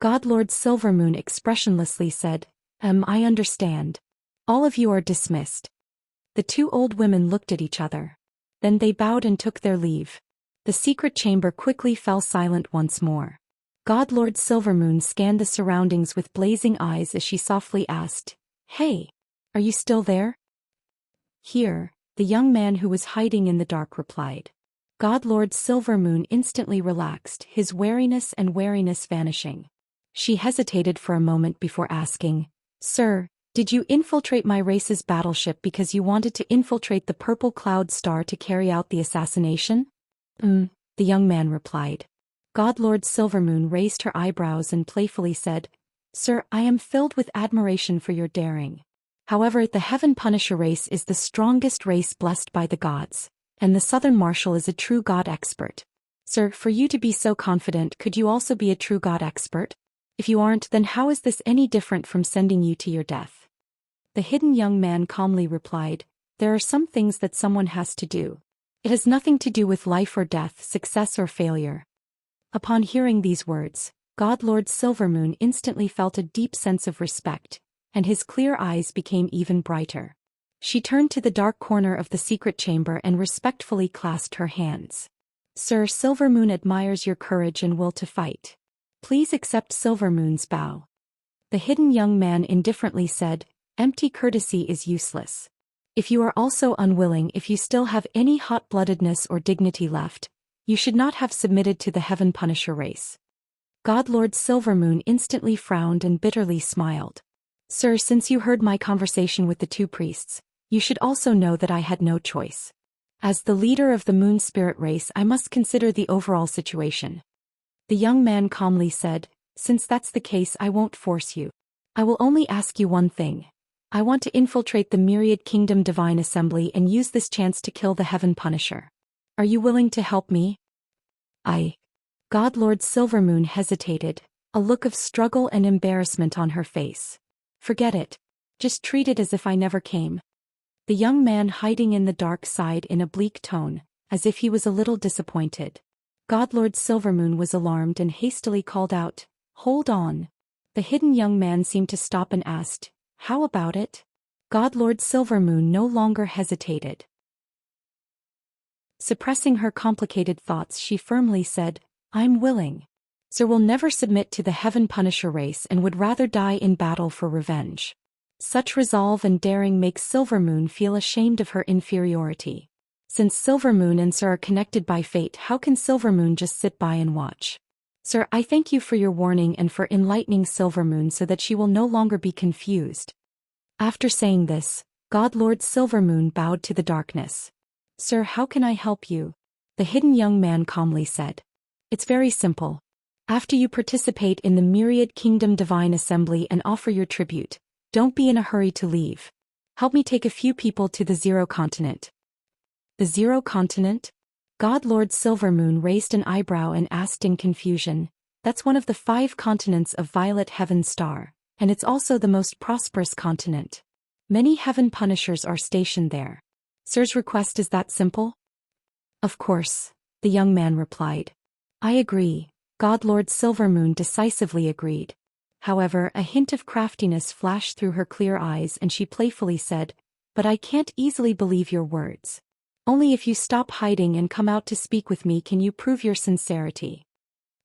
God Lord Silvermoon expressionlessly said, I understand. All of you are dismissed. The two old women looked at each other. Then they bowed and took their leave. The secret chamber quickly fell silent once more. God Lord Silvermoon scanned the surroundings with blazing eyes as she softly asked, Hey, are you still there? Here, the young man who was hiding in the dark replied. God Lord Silvermoon instantly relaxed, his wariness vanishing. She hesitated for a moment before asking, Sir, did you infiltrate my race's battleship because you wanted to infiltrate the Purple Cloud Star to carry out the assassination? The young man replied. God Lord Silvermoon raised her eyebrows and playfully said, Sir, I am filled with admiration for your daring. However, the Heaven Punisher race is the strongest race blessed by the gods, and the Southern Marshal is a true god expert. Sir, for you to be so confident, could you also be a true god expert? If you aren't, then how is this any different from sending you to your death? The hidden young man calmly replied, There are some things that someone has to do. It has nothing to do with life or death, success or failure. Upon hearing these words, God Lord Silvermoon instantly felt a deep sense of respect, and his clear eyes became even brighter. She turned to the dark corner of the secret chamber and respectfully clasped her hands. Sir, Silvermoon admires your courage and will to fight. Please accept Silvermoon's bow. The hidden young man indifferently said, Empty courtesy is useless. If you are also unwilling, if you still have any hot-bloodedness or dignity left, you should not have submitted to the Heaven Punisher race. God Lord Silvermoon instantly frowned and bitterly smiled. Sir, since you heard my conversation with the two priests, you should also know that I had no choice. As the leader of the Moon Spirit race, I must consider the overall situation. The young man calmly said, Since that's the case, I won't force you. I will only ask you one thing. I want to infiltrate the Myriad Kingdom Divine Assembly and use this chance to kill the Heaven Punisher. Are you willing to help me? God Lord Silvermoon hesitated, a look of struggle and embarrassment on her face. Forget it. Just treat it as if I never came. The young man hiding in the dark sighed in a bleak tone, as if he was a little disappointed. God Lord Silvermoon was alarmed and hastily called out, Hold on. The hidden young man seemed to stop and asked, How about it? God Lord Silvermoon no longer hesitated. Suppressing her complicated thoughts, she firmly said, I'm willing. Sir will never submit to the Heaven Punisher race and would rather die in battle for revenge. Such resolve and daring makes Silvermoon feel ashamed of her inferiority. Since Silvermoon and Sir are connected by fate, how can Silvermoon just sit by and watch? Sir, I thank you for your warning and for enlightening Silvermoon so that she will no longer be confused. After saying this, God Lord Silvermoon bowed to the darkness. Sir, how can I help you? The hidden young man calmly said. It's very simple. After you participate in the Myriad Kingdom Divine Assembly and offer your tribute, don't be in a hurry to leave. Help me take a few people to the Zero Continent. The Zero Continent? God Lord Silvermoon raised an eyebrow and asked in confusion. That's one of the 5 continents of Violet Heaven Star, and it's also the most prosperous continent. Many Heaven Punishers are stationed there. Sir's request is that simple? Of course, the young man replied. I agree. God Lord Silvermoon decisively agreed. However, a hint of craftiness flashed through her clear eyes and she playfully said, But I can't easily believe your words. Only if you stop hiding and come out to speak with me can you prove your sincerity.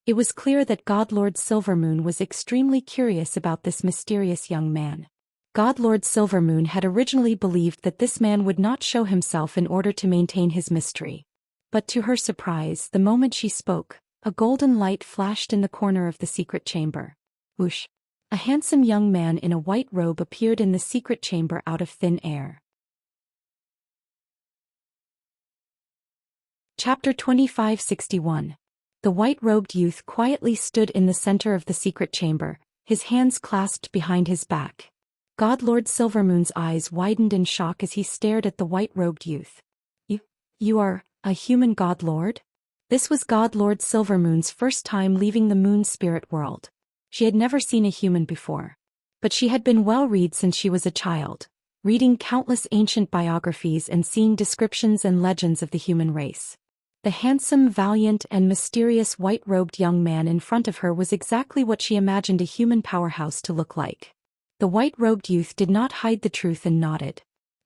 It was clear that God Lord Silvermoon was extremely curious about this mysterious young man. God Lord Silvermoon had originally believed that this man would not show himself in order to maintain his mystery. But to her surprise, the moment she spoke, a golden light flashed in the corner of the secret chamber. Whoosh! A handsome young man in a white robe appeared in the secret chamber out of thin air. Chapter 2561. The white-robed youth quietly stood in the center of the secret chamber, his hands clasped behind his back. God Lord Silvermoon's eyes widened in shock as he stared at the white-robed youth. You are a human God Lord? This was God Lord Silvermoon's first time leaving the moon spirit world. She had never seen a human before. But she had been well-read since she was a child, reading countless ancient biographies and seeing descriptions and legends of the human race. The handsome, valiant, and mysterious white-robed young man in front of her was exactly what she imagined a human powerhouse to look like. The white-robed youth did not hide the truth and nodded.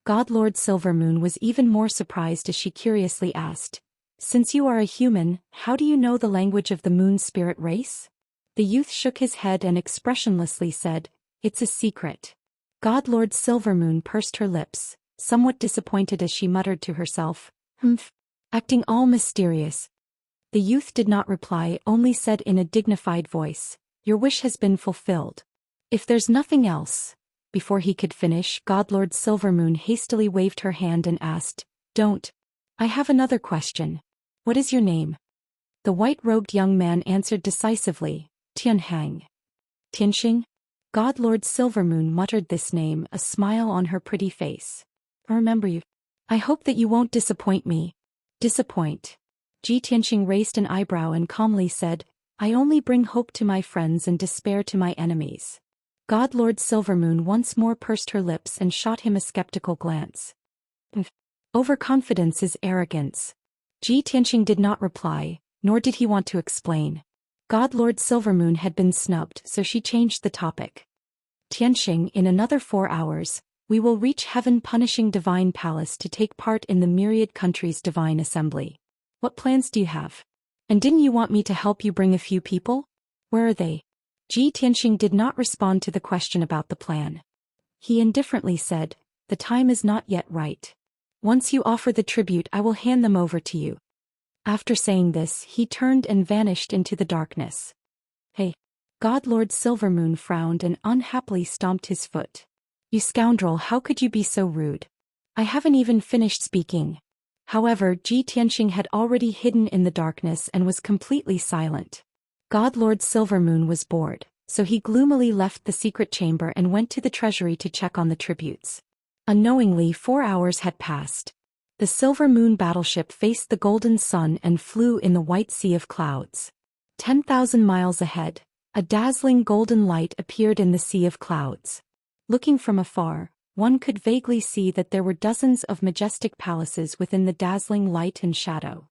God Lord Silvermoon was even more surprised as she curiously asked, "Since you are a human, how do you know the language of the moon spirit race?" The youth shook his head and expressionlessly said, "It's a secret." God Lord Silvermoon pursed her lips, somewhat disappointed as she muttered to herself, "Humph," acting all mysterious. The youth did not reply, only said in a dignified voice, "Your wish has been fulfilled. If there's nothing else." Before he could finish, God Lord Silvermoon hastily waved her hand and asked, "Don't. I have another question. What is your name?" The white-robed young man answered decisively, "Tianhang." "Tianxing?" God Lord Silvermoon muttered this name, a smile on her pretty face. "I remember you. I hope that you won't disappoint me." "Disappoint?" Tianxing raised an eyebrow and calmly said, "I only bring hope to my friends and despair to my enemies." God Lord Silvermoon once more pursed her lips and shot him a skeptical glance. "Overconfidence is arrogance." Tianxing did not reply, nor did he want to explain. God Lord Silvermoon had been snubbed, so she changed the topic. "Tianxing, in another 4 hours, we will reach heaven-punishing divine palace to take part in the myriad countries' divine assembly. What plans do you have? And didn't you want me to help you bring a few people? Where are they?" Tianxing did not respond to the question about the plan. He indifferently said, "The time is not yet right. Once you offer the tribute, I will hand them over to you." After saying this, he turned and vanished into the darkness. "Hey!" God Lord Silvermoon frowned and unhappily stomped his foot. "You scoundrel, how could you be so rude? I haven't even finished speaking." However, Tianxing had already hidden in the darkness and was completely silent. God Lord Silvermoon was bored, so he gloomily left the secret chamber and went to the treasury to check on the tributes. Unknowingly, 4 hours had passed. The Silver Moon battleship faced the golden sun and flew in the white sea of clouds. 10,000 miles ahead, a dazzling golden light appeared in the sea of clouds. Looking from afar, one could vaguely see that there were dozens of majestic palaces within the dazzling light and shadow.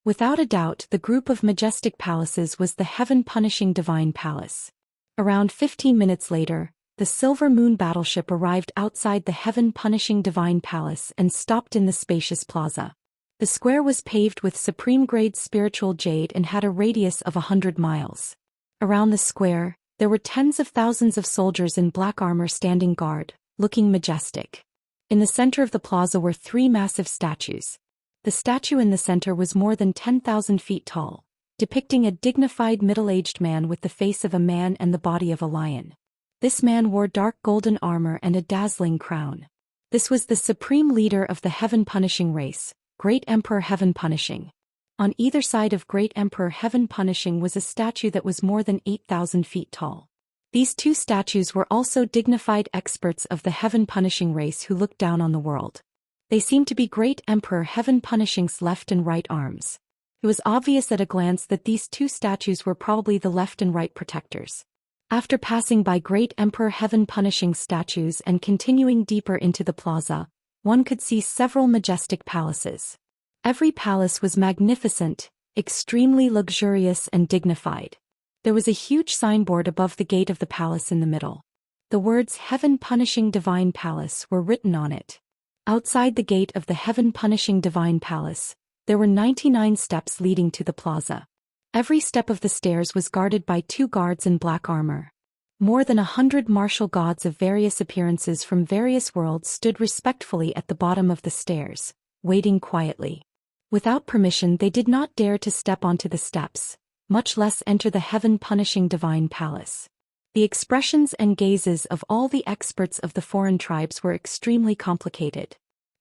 Without a doubt, the group of majestic palaces was the heaven-punishing divine palace. Around 15 minutes later, the Silver Moon battleship arrived outside the heaven-punishing divine palace and stopped in the spacious plaza. The square was paved with supreme-grade spiritual jade and had a radius of 100 miles. Around the square, there were tens of thousands of soldiers in black armor standing guard, looking majestic. In the center of the plaza were 3 massive statues. The statue in the center was more than 10,000 feet tall, depicting a dignified middle-aged man with the face of a man and the body of a lion. This man wore dark golden armor and a dazzling crown. This was the supreme leader of the heaven-punishing race, Great Emperor Heaven Punishing. On either side of Great Emperor Heaven Punishing was a statue that was more than 8,000 feet tall. These 2 statues were also dignified experts of the heaven-punishing race who looked down on the world. They seemed to be Great Emperor Heaven Punishing's left and right arms. It was obvious at a glance that these 2 statues were probably the left and right protectors. After passing by Great Emperor Heaven Punishing's statues and continuing deeper into the plaza, one could see several majestic palaces. Every palace was magnificent, extremely luxurious and dignified. There was a huge signboard above the gate of the palace in the middle. The words "Heaven Punishing Divine Palace" were written on it. Outside the gate of the heaven-punishing divine palace, there were 99 steps leading to the plaza. Every step of the stairs was guarded by 2 guards in black armor. More than 100 martial gods of various appearances from various worlds stood respectfully at the bottom of the stairs, waiting quietly. Without permission, they did not dare to step onto the steps, much less enter the heaven-punishing divine palace. The expressions and gazes of all the experts of the foreign tribes were extremely complicated.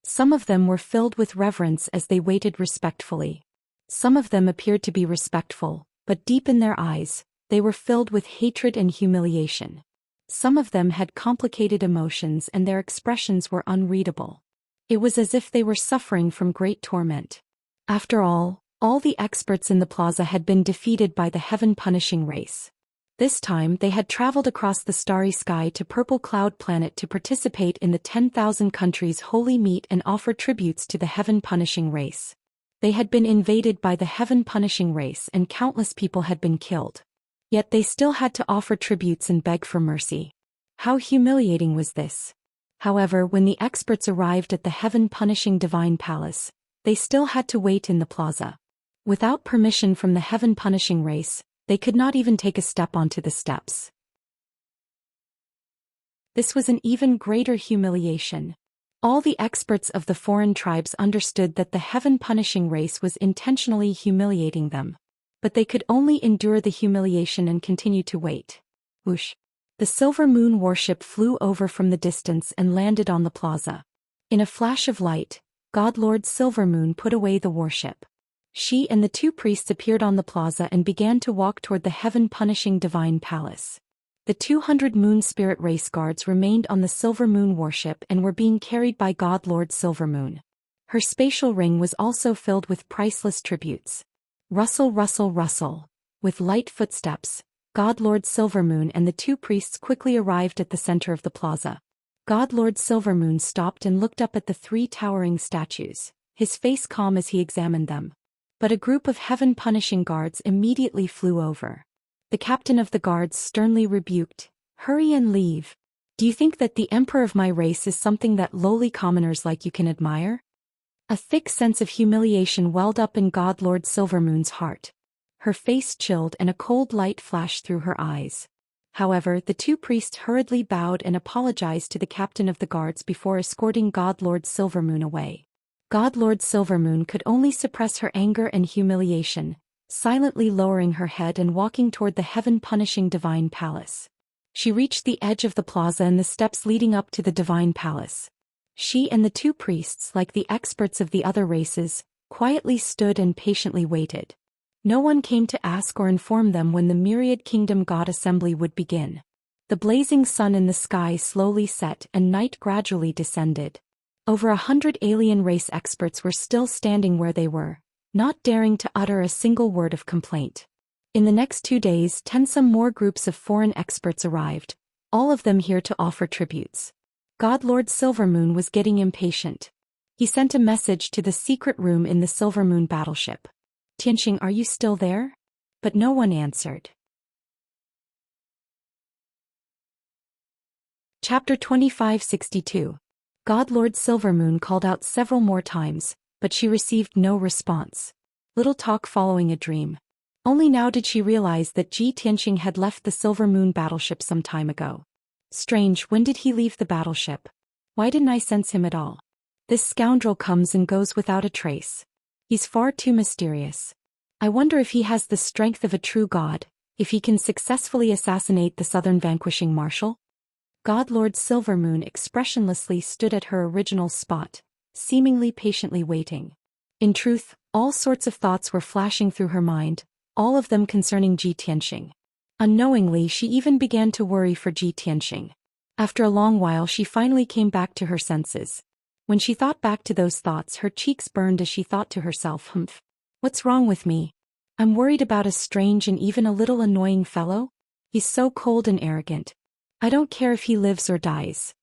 Some of them were filled with reverence as they waited respectfully. Some of them appeared to be respectful, but deep in their eyes, they were filled with hatred and humiliation. Some of them had complicated emotions and their expressions were unreadable. It was as if they were suffering from great torment. After all the experts in the plaza had been defeated by the heaven-punishing race. This time they had traveled across the starry sky to Purple Cloud Planet to participate in the 10,000 countries holy meet and offer tributes to the heaven-punishing race. They had been invaded by the heaven-punishing race and countless people had been killed. Yet they still had to offer tributes and beg for mercy. How humiliating was this? However, when the experts arrived at the heaven-punishing divine palace, they still had to wait in the plaza. Without permission from the heaven-punishing race, they could not even take a step onto the steps. This was an even greater humiliation. All the experts of the foreign tribes understood that the heaven-punishing race was intentionally humiliating them. But they could only endure the humiliation and continue to wait. Whoosh! The Silver Moon warship flew over from the distance and landed on the plaza. In a flash of light, God Lord Silver Moon put away the warship. She and the two priests appeared on the plaza and began to walk toward the heaven-punishing divine palace. The 200 Moon Spirit Race guards remained on the Silver Moon warship and were being carried by God Lord Silver Moon. Her spatial ring was also filled with priceless tributes. Rustle, rustle, rustle. With light footsteps, God Lord Silver Moon and the two priests quickly arrived at the center of the plaza. God Lord Silver Moon stopped and looked up at the three towering statues, his face calm as he examined them. But a group of heaven-punishing guards immediately flew over. The captain of the guards sternly rebuked, "Hurry and leave. Do you think that the emperor of my race is something that lowly commoners like you can admire?" A thick sense of humiliation welled up in God Lord Silver Moon's heart. Her face chilled and a cold light flashed through her eyes. However, the two priests hurriedly bowed and apologized to the captain of the guards before escorting God Lord Silver Moon away. God Lord Silver Moon could only suppress her anger and humiliation, silently lowering her head and walking toward the heaven-punishing divine palace. She reached the edge of the plaza and the steps leading up to the divine palace. She and the two priests, like the experts of the other races, quietly stood and patiently waited. No one came to ask or inform them when the myriad kingdom god assembly would begin. The blazing sun in the sky slowly set and night gradually descended. Over 100 alien race experts were still standing where they were, not daring to utter a single word of complaint. In the next 2 days, 10 more groups of foreign experts arrived, all of them here to offer tributes. God Lord Silver Moon was getting impatient. He sent a message to the secret room in the Silver Moon battleship. "Tianxing, are you still there?" But no one answered. Chapter 2562. God Lord Silver Moon called out several more times, but she received no response. Little talk following a dream. Only now did she realize that Tianxing had left the Silver Moon battleship some time ago. Strange, when did he leave the battleship? Why didn't I sense him at all? This scoundrel comes and goes without a trace. He's far too mysterious. I wonder if he has the strength of a true god, if he can successfully assassinate the Southern vanquishing marshal? God Lord Silver Moon expressionlessly stood at her original spot, seemingly patiently waiting. In truth, all sorts of thoughts were flashing through her mind, all of them concerning Tianxing. Unknowingly, she even began to worry for Tianxing. After a long while, she finally came back to her senses. When she thought back to those thoughts, her cheeks burned as she thought to herself, "Humph. What's wrong with me? I'm worried about a strange and even a little annoying fellow. He's so cold and arrogant. I don't care if he lives or dies."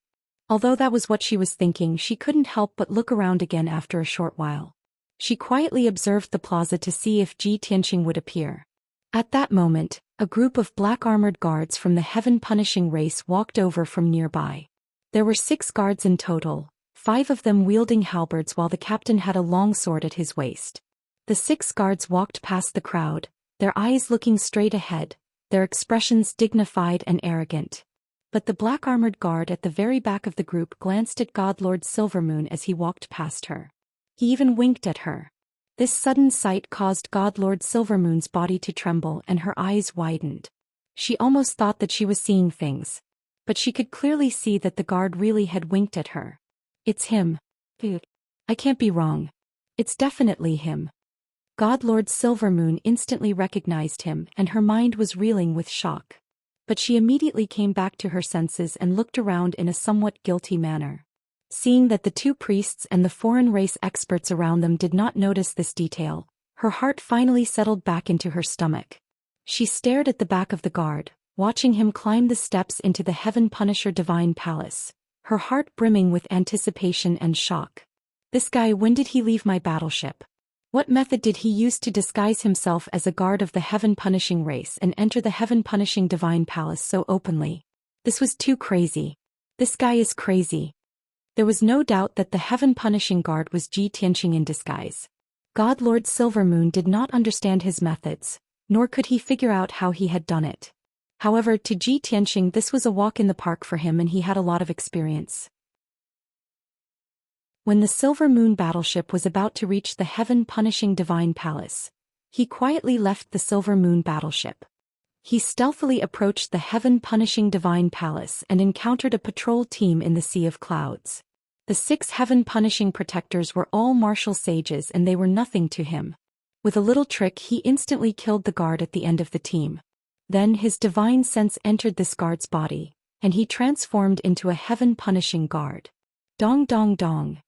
Although that was what she was thinking, she couldn't help but look around again after a short while. She quietly observed the plaza to see if Tianxing would appear. At that moment, a group of black-armored guards from the heaven-punishing race walked over from nearby. There were 6 guards in total, 5 of them wielding halberds while the captain had a long sword at his waist. The 6 guards walked past the crowd, their eyes looking straight ahead, their expressions dignified and arrogant. But the black-armored guard at the very back of the group glanced at God Lord Silver Moon as he walked past her. He even winked at her. This sudden sight caused God Lord Silver Moon's body to tremble and her eyes widened. She almost thought that she was seeing things. But she could clearly see that the guard really had winked at her. "It's him." I can't be wrong. It's definitely him. God Lord Silvermoon instantly recognized him and her mind was reeling with shock. But she immediately came back to her senses and looked around in a somewhat guilty manner. Seeing that the two priests and the foreign race experts around them did not notice this detail, her heart finally settled back into her stomach. She stared at the back of the guard, watching him climb the steps into the Heaven Punisher Divine Palace, her heart brimming with anticipation and shock. This guy, when did he leave my battleship? What method did he use to disguise himself as a guard of the Heaven Punishing race and enter the Heaven Punishing Divine Palace so openly? This was too crazy. This guy is crazy. There was no doubt that the Heaven Punishing Guard was Ji Tianqing in disguise. God Lord Silvermoon did not understand his methods, nor could he figure out how he had done it. However, to Ji Tianqing this was a walk in the park for him and he had a lot of experience. When the Silver Moon battleship was about to reach the Heaven Punishing Divine Palace, he quietly left the Silver Moon battleship. He stealthily approached the Heaven Punishing Divine Palace and encountered a patrol team in the Sea of Clouds. The 6 Heaven Punishing Protectors were all martial sages and they were nothing to him. With a little trick he instantly killed the guard at the end of the team. Then his divine sense entered this guard's body, and he transformed into a Heaven Punishing Guard. Dong dong dong.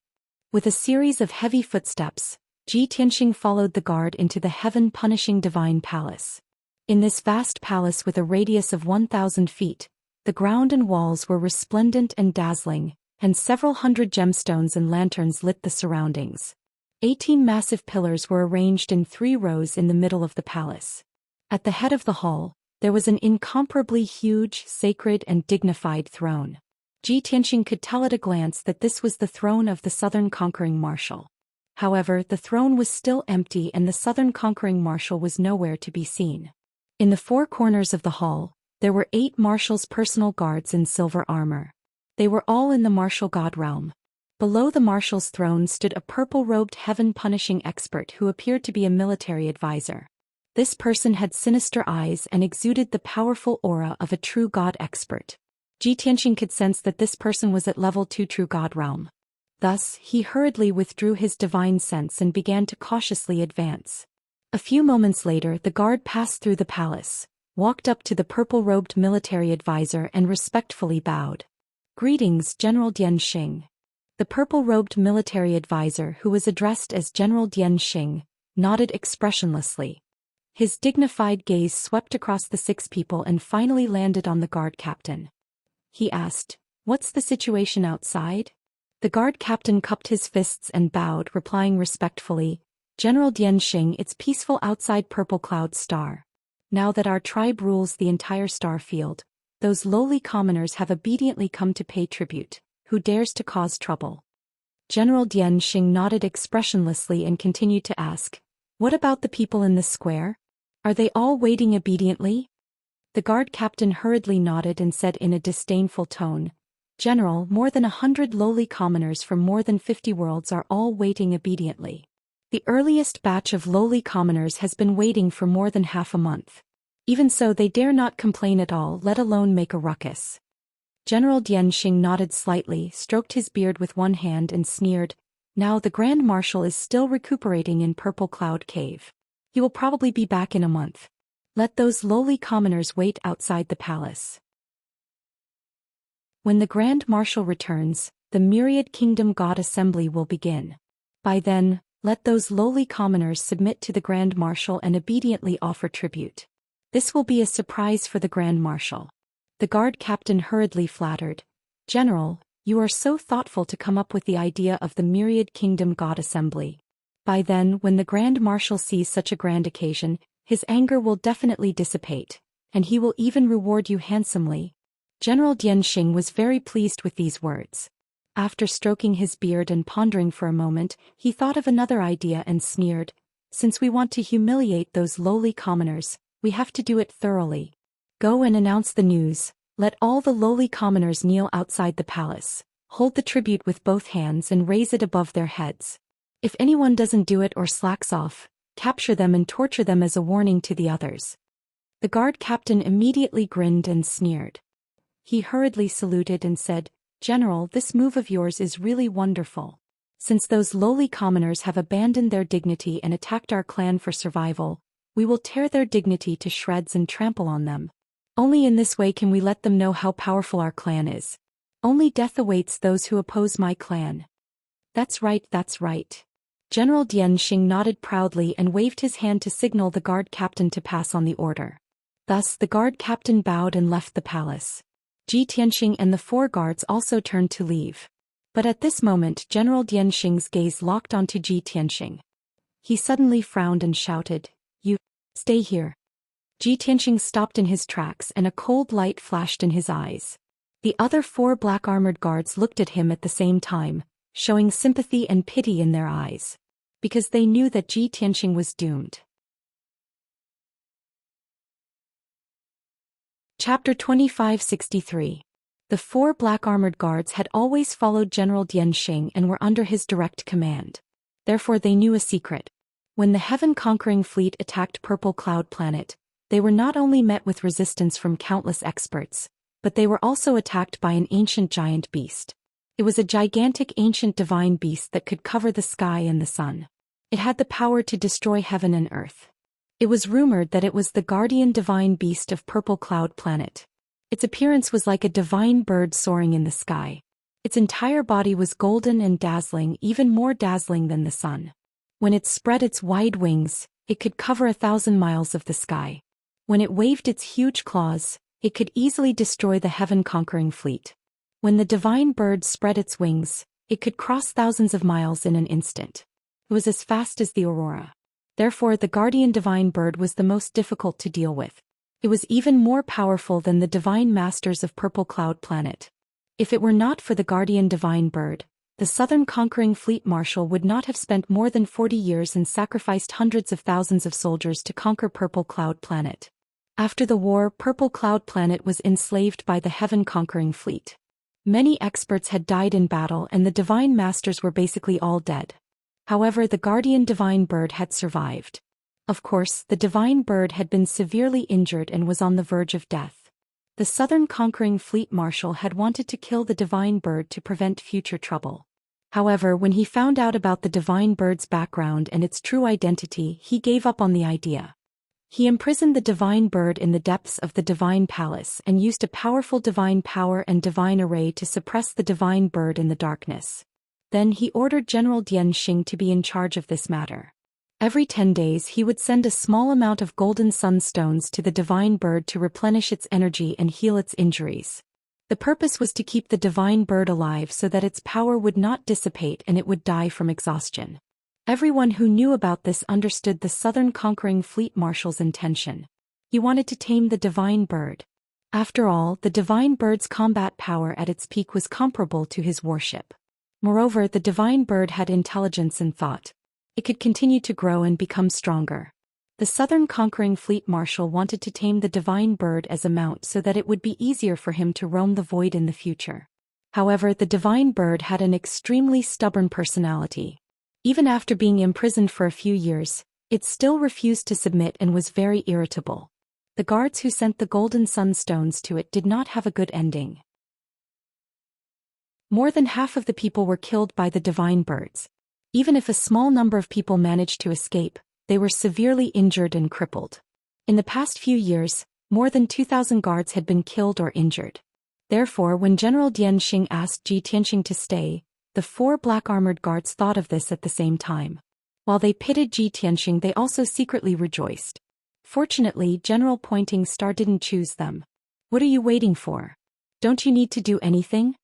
With a series of heavy footsteps, Ji Tianqing followed the guard into the Heaven Punishing Divine Palace. In this vast palace with a radius of 1,000 feet, the ground and walls were resplendent and dazzling, and several hundred gemstones and lanterns lit the surroundings. 18 massive pillars were arranged in 3 rows in the middle of the palace. At the head of the hall, there was an incomparably huge, sacred and dignified throne. Ji Tianqing could tell at a glance that this was the throne of the Southern Conquering Marshal. However, the throne was still empty and the Southern Conquering Marshal was nowhere to be seen. In the 4 corners of the hall, there were 8 Marshal's personal guards in silver armor. They were all in the Martial God realm. Below the Marshal's throne stood a purple-robed Heaven Punishing expert who appeared to be a military advisor. This person had sinister eyes and exuded the powerful aura of a true God expert. Ji Tianqing could sense that this person was at level 2 True God realm. Thus, he hurriedly withdrew his divine sense and began to cautiously advance. A few moments later the guard passed through the palace, walked up to the purple-robed military advisor and respectfully bowed. Greetings, General Dian Xing. The purple-robed military advisor, who was addressed as General Dian Xing, nodded expressionlessly. His dignified gaze swept across the 6 people and finally landed on the guard captain. He asked, "What's the situation outside?" The guard captain cupped his fists and bowed, replying respectfully, "General Dian Xing, it's peaceful outside Purple Cloud Star. Now that our tribe rules the entire star field, those lowly commoners have obediently come to pay tribute. Who dares to cause trouble?" General Dian Xing nodded expressionlessly and continued to ask, "What about the people in the square? Are they all waiting obediently?" The guard captain hurriedly nodded and said in a disdainful tone, "General, more than 100 lowly commoners from more than 50 worlds are all waiting obediently. The earliest batch of lowly commoners has been waiting for more than half a month. Even so, they dare not complain at all, let alone make a ruckus." General Dian Xing nodded slightly, stroked his beard with one hand and sneered, "Now the Grand Marshal is still recuperating in Purple Cloud Cave. He will probably be back in a month. Let those lowly commoners wait outside the palace. When the Grand Marshal returns, the Myriad Kingdom God Assembly will begin. By then, let those lowly commoners submit to the Grand Marshal and obediently offer tribute. This will be a surprise for the Grand Marshal." The guard captain hurriedly flattered, "General, you are so thoughtful to come up with the idea of the Myriad Kingdom God Assembly. By then, when the Grand Marshal sees such a grand occasion, his anger will definitely dissipate, and he will even reward you handsomely." General Dian Xing was very pleased with these words. After stroking his beard and pondering for a moment, he thought of another idea and sneered, "Since we want to humiliate those lowly commoners, we have to do it thoroughly. Go and announce the news, let all the lowly commoners kneel outside the palace, hold the tribute with both hands and raise it above their heads. If anyone doesn't do it or slacks off, capture them and torture them as a warning to the others." The guard captain immediately grinned and sneered. He hurriedly saluted and said, "General, this move of yours is really wonderful. Since those lowly commoners have abandoned their dignity and attacked our clan for survival, we will tear their dignity to shreds and trample on them. Only in this way can we let them know how powerful our clan is. Only death awaits those who oppose my clan. That's right, that's right. General Xianxia nodded proudly and waved his hand to signal the guard captain to pass on the order. Thus the guard captain bowed and left the palace. Xianxia and the 4 guards also turned to leave. But at this moment General Xianxia's gaze locked onto Xianxia. He suddenly frowned and shouted, "You, stay here." Xianxia stopped in his tracks and a cold light flashed in his eyes. The other 4 black-armored guards looked at him at the same time, showing sympathy and pity in their eyes. Because they knew that Xianxia was doomed. Chapter 2563. The 4 black-armored guards had always followed General Xianxia and were under his direct command. Therefore they knew a secret. When the heaven-conquering fleet attacked Purple Cloud Planet, they were not only met with resistance from countless experts, but they were also attacked by an ancient giant beast. It was a gigantic ancient divine beast that could cover the sky and the sun. It had the power to destroy heaven and earth. It was rumored that it was the guardian divine beast of Purple Cloud Planet. Its appearance was like a divine bird soaring in the sky. Its entire body was golden and dazzling, even more dazzling than the sun. When it spread its wide wings, it could cover 1,000 miles of the sky. When it waved its huge claws, it could easily destroy the heaven-conquering fleet. When the divine bird spread its wings, it could cross thousands of miles in an instant. It was as fast as the aurora. Therefore the guardian divine bird was the most difficult to deal with. It was even more powerful than the divine masters of Purple Cloud Planet. If it were not for the guardian divine bird, the southern conquering fleet marshal would not have spent more than 40 years and sacrificed hundreds of thousands of soldiers to conquer Purple Cloud Planet. After the war, Purple Cloud Planet was enslaved by the heaven-conquering fleet. Many experts had died in battle and the divine masters were basically all dead. However, the guardian divine bird had survived. Of course, the divine bird had been severely injured and was on the verge of death. The southern conquering fleet marshal had wanted to kill the divine bird to prevent future trouble. However, when he found out about the divine bird's background and its true identity, he gave up on the idea. He imprisoned the divine bird in the depths of the divine palace and used a powerful divine power and divine array to suppress the divine bird in the darkness. Then he ordered General Xianxia to be in charge of this matter. Every 10 days he would send a small amount of golden sunstones to the divine bird to replenish its energy and heal its injuries. The purpose was to keep the divine bird alive so that its power would not dissipate and it would die from exhaustion. Everyone who knew about this understood the southern conquering fleet marshal's intention. He wanted to tame the divine bird. After all, the divine bird's combat power at its peak was comparable to his warship. Moreover, the divine bird had intelligence and thought. It could continue to grow and become stronger. The southern conquering fleet marshal wanted to tame the divine bird as a mount so that it would be easier for him to roam the void in the future. However, the divine bird had an extremely stubborn personality. Even after being imprisoned for a few years, it still refused to submit and was very irritable. The guards who sent the golden sunstones to it did not have a good ending. More than half of the people were killed by the divine birds. Even if a small number of people managed to escape, they were severely injured and crippled. In the past few years, more than 2,000 guards had been killed or injured. Therefore, when General Xianxia asked Xianxia to stay, the 4 black-armored guards thought of this at the same time. While they pitied Xianxia, they also secretly rejoiced. Fortunately, General Pointing Star didn't choose them. What are you waiting for? Don't you need to do anything?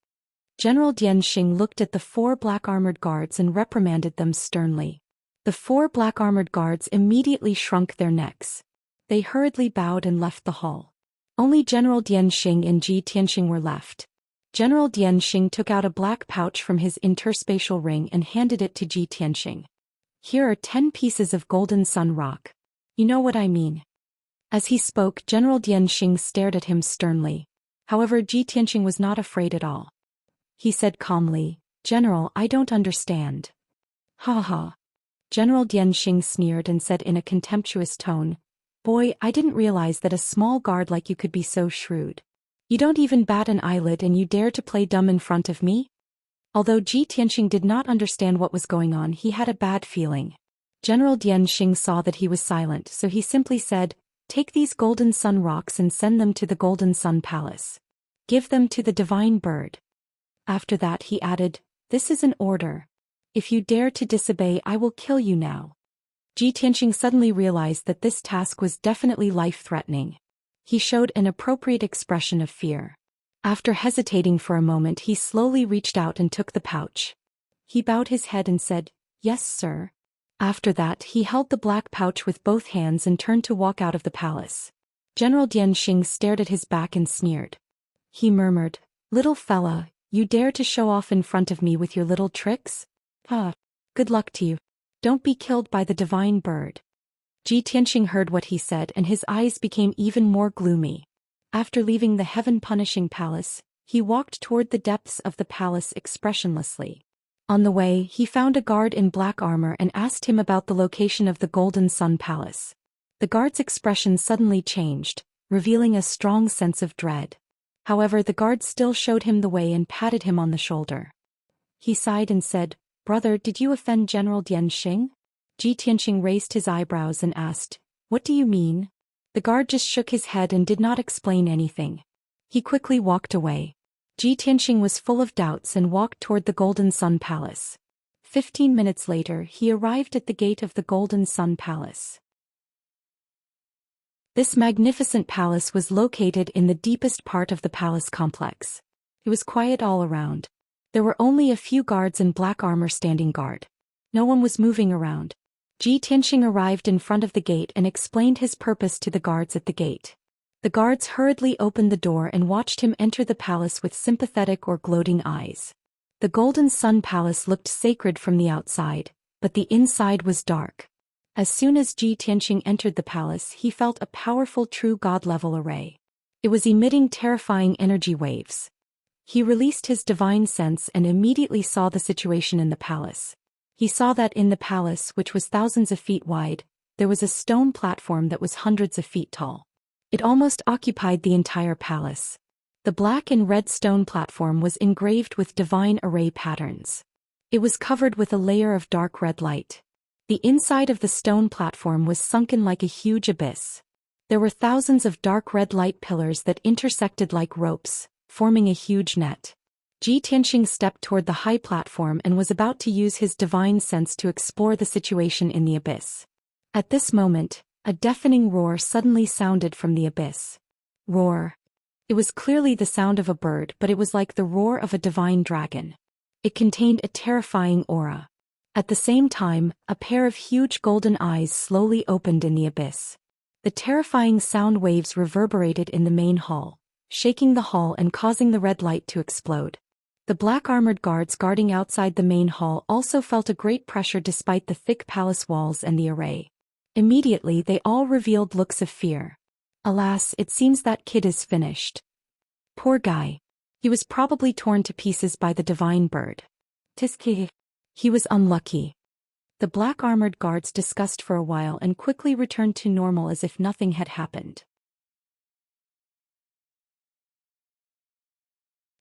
General Xianxia looked at the 4 black-armored guards and reprimanded them sternly. The 4 black-armored guards immediately shrunk their necks. They hurriedly bowed and left the hall. Only General Xianxia and Xianxia were left. General Xianxia took out a black pouch from his interspatial ring and handed it to Xianxia. Here are 10 pieces of golden sun rock. You know what I mean. As he spoke, General Xianxia stared at him sternly. However, Xianxia was not afraid at all. He said calmly, "General, I don't understand." "Ha ha." General Xianxia sneered and said in a contemptuous tone, "Boy, I didn't realize that a small guard like you could be so shrewd. You don't even bat an eyelid and you dare to play dumb in front of me? Although Ji Tianxing did not understand what was going on, he had a bad feeling. General Dian Xing saw that he was silent, so he simply said, "Take these golden sun rocks and send them to the Golden Sun Palace. Give them to the divine bird." After that he added, "This is an order. If you dare to disobey, I will kill you now." Ji Tianxing suddenly realized that this task was definitely life-threatening. He showed an appropriate expression of fear. After hesitating for a moment, he slowly reached out and took the pouch. He bowed his head and said, "Yes, sir." After that, he held the black pouch with both hands and turned to walk out of the palace. General Dian Xing stared at his back and sneered. He murmured, "Little fella, you dare to show off in front of me with your little tricks? Good luck to you. Don't be killed by the divine bird." Ji Tianxing heard what he said and his eyes became even more gloomy. After leaving the heaven-punishing palace, he walked toward the depths of the palace expressionlessly. On the way, he found a guard in black armor and asked him about the location of the Golden Sun Palace. The guard's expression suddenly changed, revealing a strong sense of dread. However, the guard still showed him the way and patted him on the shoulder. He sighed and said, "Brother, did you offend General Dian Xing?" Ji Tianxing raised his eyebrows and asked, "What do you mean?" The guard just shook his head and did not explain anything. He quickly walked away. Ji Tianxing was full of doubts and walked toward the Golden Sun Palace. 15 minutes later, he arrived at the gate of the Golden Sun Palace. This magnificent palace was located in the deepest part of the palace complex. It was quiet all around. There were only a few guards in black armor standing guard. No one was moving around. Ji Tianxing arrived in front of the gate and explained his purpose to the guards at the gate. The guards hurriedly opened the door and watched him enter the palace with sympathetic or gloating eyes. The Golden Sun Palace looked sacred from the outside, but the inside was dark. As soon as Ji Tianxing entered the palace, he felt a powerful true god-level array. It was emitting terrifying energy waves. He released his divine sense and immediately saw the situation in the palace. He saw that in the palace, which was thousands of feet wide, there was a stone platform that was hundreds of feet tall. It almost occupied the entire palace. The black and red stone platform was engraved with divine array patterns. It was covered with a layer of dark red light. The inside of the stone platform was sunken like a huge abyss. There were thousands of dark red light pillars that intersected like ropes, forming a huge net. Ji Tianxing stepped toward the high platform and was about to use his divine sense to explore the situation in the abyss. At this moment, a deafening roar suddenly sounded from the abyss. Roar. It was clearly the sound of a bird, but it was like the roar of a divine dragon. It contained a terrifying aura. At the same time, a pair of huge golden eyes slowly opened in the abyss. The terrifying sound waves reverberated in the main hall, shaking the hall and causing the red light to explode. The black-armored guards guarding outside the main hall also felt a great pressure despite the thick palace walls and the array. Immediately they all revealed looks of fear. Alas, it seems that kid is finished. Poor guy. He was probably torn to pieces by the divine bird. Tiski. He was unlucky. The black-armored guards discussed for a while and quickly returned to normal as if nothing had happened.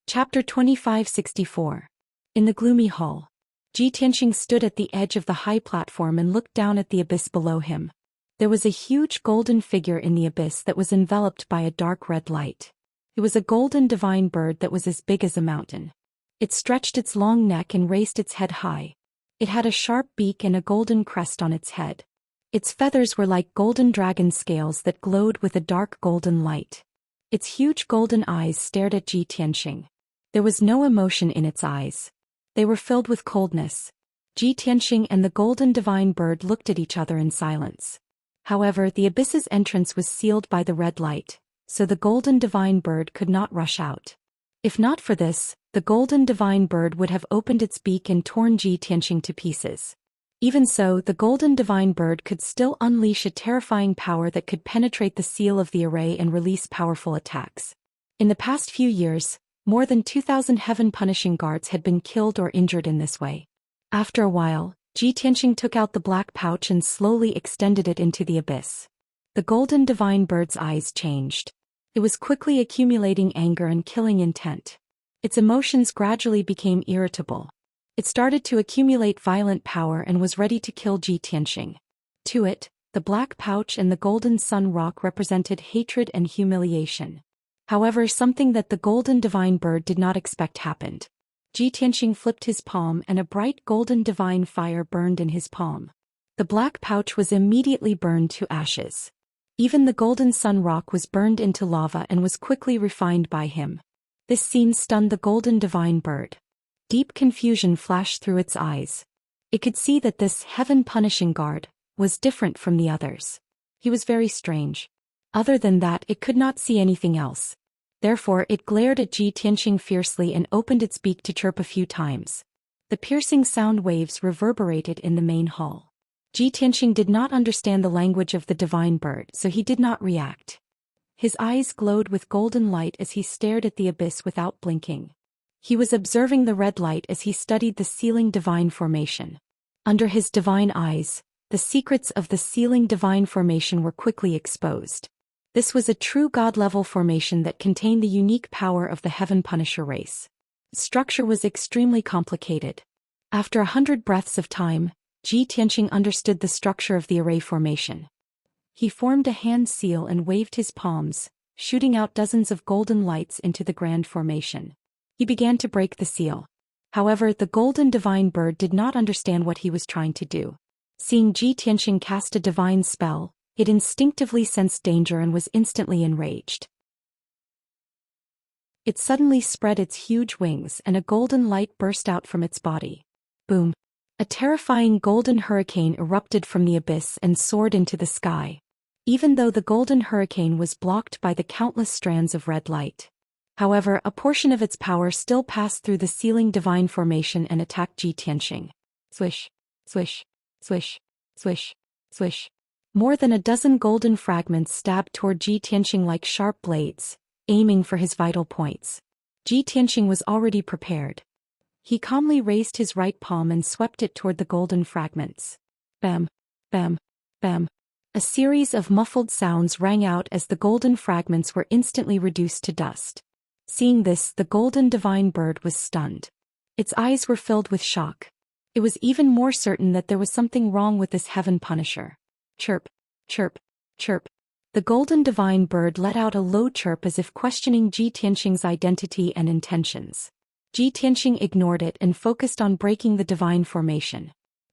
Chapter 2564. In the gloomy hall, Ji Tianxing stood at the edge of the high platform and looked down at the abyss below him. There was a huge golden figure in the abyss that was enveloped by a dark red light. It was a golden divine bird that was as big as a mountain. It stretched its long neck and raised its head high. It had a sharp beak and a golden crest on its head. Its feathers were like golden dragon scales that glowed with a dark golden light. Its huge golden eyes stared at Ji Tianxing. There was no emotion in its eyes. They were filled with coldness. Ji Tianxing and the golden divine bird looked at each other in silence. However, the abyss's entrance was sealed by the red light, so the golden divine bird could not rush out. If not for this, the golden divine bird would have opened its beak and torn Ji Tianxing to pieces. Even so, the golden divine bird could still unleash a terrifying power that could penetrate the seal of the array and release powerful attacks. In the past few years, more than 2,000 heaven-punishing guards had been killed or injured in this way. After a while, Ji Tianxing took out the black pouch and slowly extended it into the abyss. The golden divine bird's eyes changed. It was quickly accumulating anger and killing intent. Its emotions gradually became irritable. It started to accumulate violent power and was ready to kill Ji Tianxing. To it, the black pouch and the golden sun rock represented hatred and humiliation. However, something that the golden divine bird did not expect happened. Ji Tianxing flipped his palm and a bright golden divine fire burned in his palm. The black pouch was immediately burned to ashes. Even the golden sun rock was burned into lava and was quickly refined by him. This scene stunned the golden divine bird. Deep confusion flashed through its eyes. It could see that this heaven-punishing guard was different from the others. He was very strange. Other than that, it could not see anything else. Therefore, it glared at Ji Tianxing fiercely and opened its beak to chirp a few times. The piercing sound waves reverberated in the main hall. Ji Tianxing did not understand the language of the divine bird, so he did not react. His eyes glowed with golden light as he stared at the abyss without blinking. He was observing the red light as he studied the sealing divine formation. Under his divine eyes, the secrets of the sealing divine formation were quickly exposed. This was a true god-level formation that contained the unique power of the Heaven Punisher race. The structure was extremely complicated. After 100 breaths of time, Ji Tianxing understood the structure of the array formation. He formed a hand seal and waved his palms, shooting out dozens of golden lights into the grand formation. He began to break the seal. However, the golden divine bird did not understand what he was trying to do. Seeing Ji Tianxing cast a divine spell, it instinctively sensed danger and was instantly enraged. It suddenly spread its huge wings and a golden light burst out from its body. Boom! A terrifying golden hurricane erupted from the abyss and soared into the sky. Even though the golden hurricane was blocked by the countless strands of red light. However, a portion of its power still passed through the sealing divine formation and attacked Ji Tianxing. Swish, swish, swish, swish, swish. More than a dozen golden fragments stabbed toward Ji Tianxing like sharp blades, aiming for his vital points. Ji Tianxing was already prepared. He calmly raised his right palm and swept it toward the golden fragments. Bam, bam, bam. A series of muffled sounds rang out as the golden fragments were instantly reduced to dust. Seeing this, the golden divine bird was stunned. Its eyes were filled with shock. It was even more certain that there was something wrong with this heaven punisher. Chirp, chirp, chirp. The golden divine bird let out a low chirp as if questioning Ji Tianxing's identity and intentions. Ji Tianxing ignored it and focused on breaking the divine formation.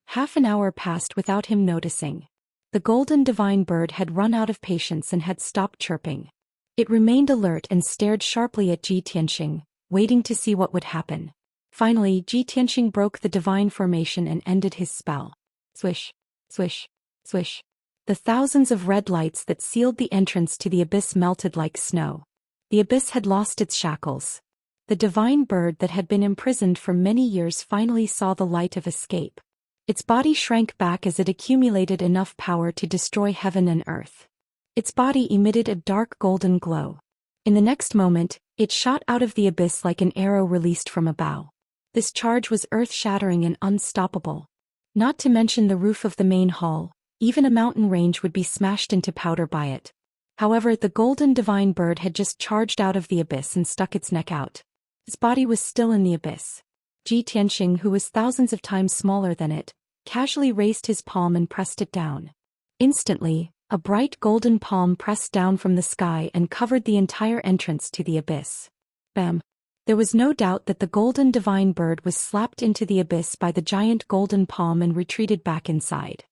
Half an hour passed without him noticing. The golden divine bird had run out of patience and had stopped chirping. It remained alert and stared sharply at Ji Tianxing, waiting to see what would happen. Finally, Ji Tianxing broke the divine formation and ended his spell. Swish, swish, swish. The thousands of red lights that sealed the entrance to the abyss melted like snow. The abyss had lost its shackles. The divine bird that had been imprisoned for many years finally saw the light of escape. Its body shrank back as it accumulated enough power to destroy heaven and earth. Its body emitted a dark golden glow. In the next moment, it shot out of the abyss like an arrow released from a bow. This charge was earth-shattering and unstoppable. Not to mention the roof of the main hall, even a mountain range would be smashed into powder by it. However, the golden divine bird had just charged out of the abyss and stuck its neck out. Its body was still in the abyss. Ji Tianxing, who was thousands of times smaller than it, casually raised his palm and pressed it down. Instantly, a bright golden palm pressed down from the sky and covered the entire entrance to the abyss. Bam! There was no doubt that the golden divine bird was slapped into the abyss by the giant golden palm and retreated back inside.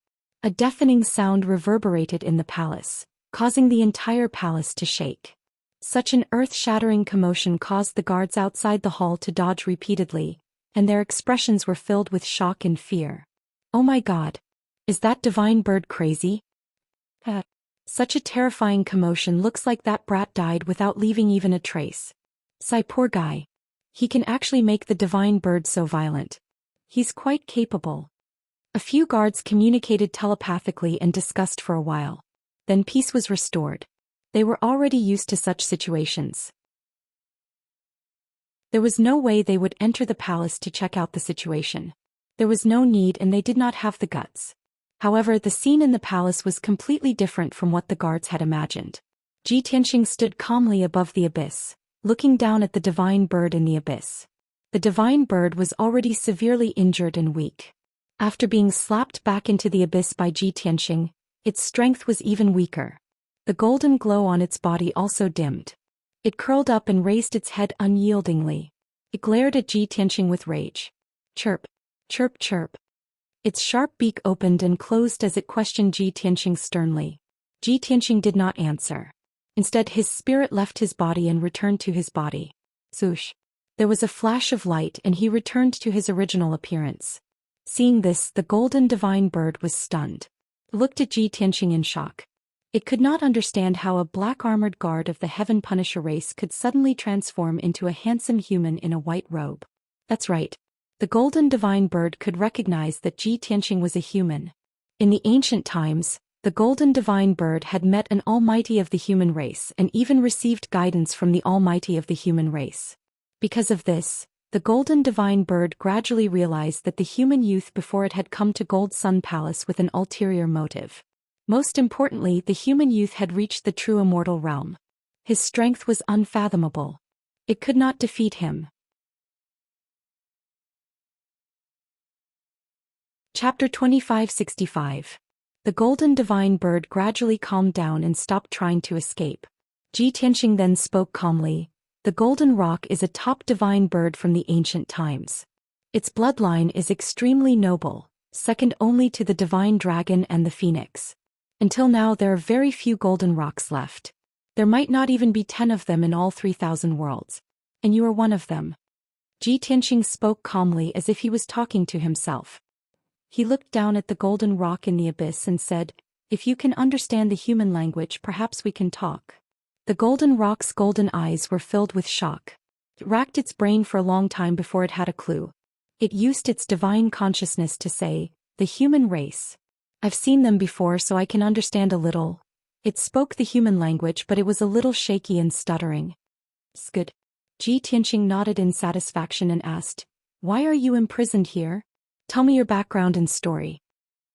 A deafening sound reverberated in the palace, causing the entire palace to shake. Such an earth-shattering commotion caused the guards outside the hall to dodge repeatedly, and their expressions were filled with shock and fear. Oh my God! Is that divine bird crazy? Such a terrifying commotion. Looks like that brat died without leaving even a trace. Sigh, poor guy. He can actually make the divine bird so violent. He's quite capable. A few guards communicated telepathically and discussed for a while. Then peace was restored. They were already used to such situations. There was no way they would enter the palace to check out the situation. There was no need and they did not have the guts. However, the scene in the palace was completely different from what the guards had imagined. Ji Tianxing stood calmly above the abyss, looking down at the divine bird in the abyss. The divine bird was already severely injured and weak. After being slapped back into the abyss by Ji Tianqing, its strength was even weaker. The golden glow on its body also dimmed. It curled up and raised its head unyieldingly. It glared at Ji Tianqing with rage. Chirp, chirp, chirp. Its sharp beak opened and closed as it questioned Ji Tianqing sternly. Ji Tianqing did not answer. Instead, his spirit left his body and returned to his body. Swoosh. There was a flash of light and he returned to his original appearance. Seeing this, the golden divine bird was stunned. It looked at Ji Tianqing in shock. It could not understand how a black-armored guard of the Heaven Punisher race could suddenly transform into a handsome human in a white robe. That's right. The golden divine bird could recognize that Ji Tianqing was a human. In the ancient times, the golden divine bird had met an almighty of the human race and even received guidance from the almighty of the human race. Because of this, the golden divine bird gradually realized that the human youth before it had come to Gold Sun Palace with an ulterior motive. Most importantly, the human youth had reached the true immortal realm. His strength was unfathomable. It could not defeat him. Chapter 2565. The golden divine bird gradually calmed down and stopped trying to escape. Ji Tianqing then spoke calmly. The golden roc is a top divine bird from the ancient times. Its bloodline is extremely noble, second only to the divine dragon and the phoenix. Until now there are very few golden rocs left. There might not even be 10 of them in all 3,000 worlds. And you are one of them. Ji Tianqing spoke calmly as if he was talking to himself. He looked down at the golden roc in the abyss and said, "If you can understand the human language, perhaps we can talk." The golden roc's golden eyes were filled with shock. It racked its brain for a long time before it had a clue. It used its divine consciousness to say, "The human race. I've seen them before so I can understand a little." It spoke the human language but it was a little shaky and stuttering. "Good." Ji Tianqing nodded in satisfaction and asked, "Why are you imprisoned here? Tell me your background and story."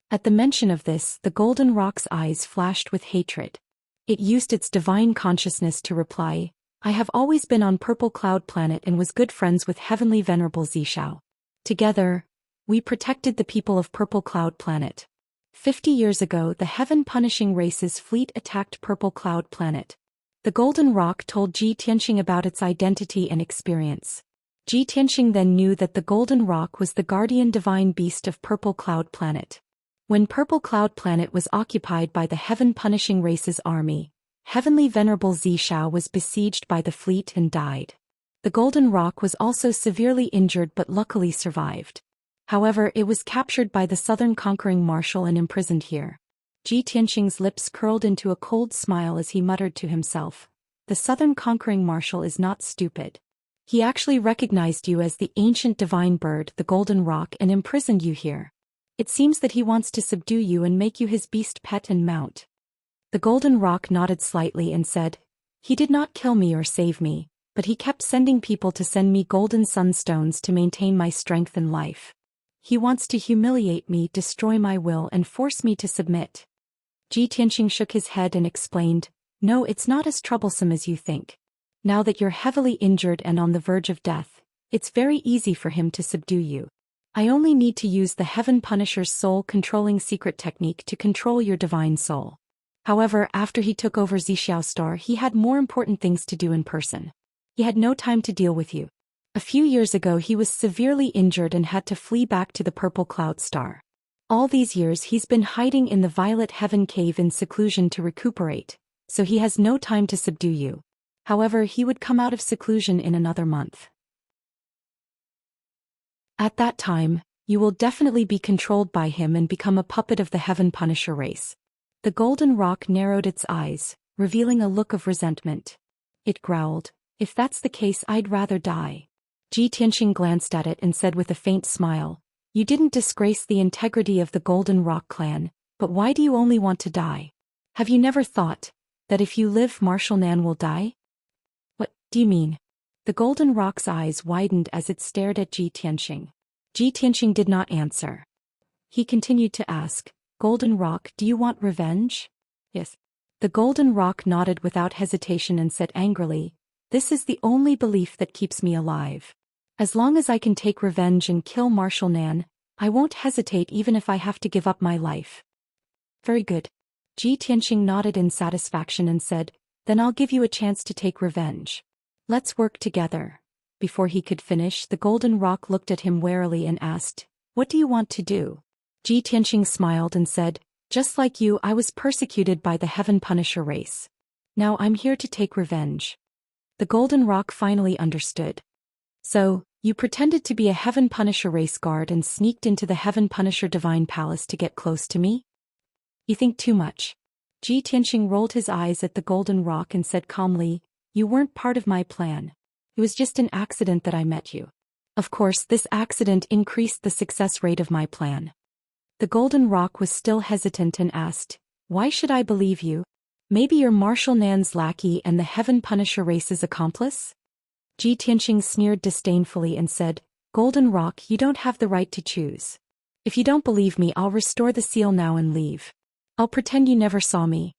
At the mention of this, the golden roc's eyes flashed with hatred. It used its divine consciousness to reply, "I have always been on Purple Cloud Planet and was good friends with Heavenly Venerable Xiao. Together, we protected the people of Purple Cloud Planet. 50 years ago, the heaven-punishing race's fleet attacked Purple Cloud Planet." The golden roc told Ji Tianqing about its identity and experience. Ji Tianqing then knew that the golden roc was the guardian divine beast of Purple Cloud Planet. When Purple Cloud Planet was occupied by the heaven-punishing race's army, Heavenly Venerable Xiao was besieged by the fleet and died. The golden roc was also severely injured but luckily survived. However, it was captured by the Southern Conquering Marshal and imprisoned here. Ji Tianqing's lips curled into a cold smile as he muttered to himself, "The Southern Conquering Marshal is not stupid. He actually recognized you as the ancient divine bird, the golden roc, and imprisoned you here. It seems that he wants to subdue you and make you his beast pet and mount." The golden roc nodded slightly and said, "He did not kill me or save me, but he kept sending people to send me golden sunstones to maintain my strength and life. He wants to humiliate me, destroy my will, and force me to submit." Ji Tianqing shook his head and explained, "No, it's not as troublesome as you think. Now that you're heavily injured and on the verge of death, it's very easy for him to subdue you. I only need to use the Heaven Punisher's soul-controlling secret technique to control your divine soul." However, after he took over Xiao's star, he had more important things to do in person. He had no time to deal with you. A few years ago he was severely injured and had to flee back to the Purple Cloud Star. All these years he's been hiding in the Violet Heaven Cave in seclusion to recuperate, so he has no time to subdue you. However, he would come out of seclusion in another month. At that time, you will definitely be controlled by him and become a puppet of the Heaven Punisher race. The golden roc narrowed its eyes, revealing a look of resentment. It growled, "If that's the case, I'd rather die." Ji Tianqing glanced at it and said with a faint smile, "You didn't disgrace the integrity of the Golden Roc clan, but why do you only want to die? Have you never thought that if you live, Marshal Nan will die?" "What do you mean?" The Golden Roc's eyes widened as it stared at Ji Tianqing. Ji Tianqing did not answer. He continued to ask, "Golden Roc, do you want revenge?" "Yes." The Golden Roc nodded without hesitation and said angrily, This is the only belief that keeps me alive. As long as I can take revenge and kill Marshal Nan, I won't hesitate even if I have to give up my life. Very good. Ji Tianqing nodded in satisfaction and said, then I'll give you a chance to take revenge. Let's work together. Before he could finish, the golden rock looked at him warily and asked, what do you want to do? Ji Tianqing smiled and said, just like you, I was persecuted by the Heaven Punisher race. Now I'm here to take revenge. The golden rock finally understood. So, you pretended to be a Heaven Punisher race guard and sneaked into the Heaven Punisher Divine Palace to get close to me? You think too much. Ji Tianqing rolled his eyes at the golden rock and said calmly, you weren't part of my plan. It was just an accident that I met you. Of course, this accident increased the success rate of my plan. The golden rock was still hesitant and asked, why should I believe you? Maybe you're Marshal Nan's lackey and the Heaven Punisher race's accomplice? Ji Tianqing sneered disdainfully and said, golden rock, you don't have the right to choose. If you don't believe me, I'll restore the seal now and leave. I'll pretend you never saw me.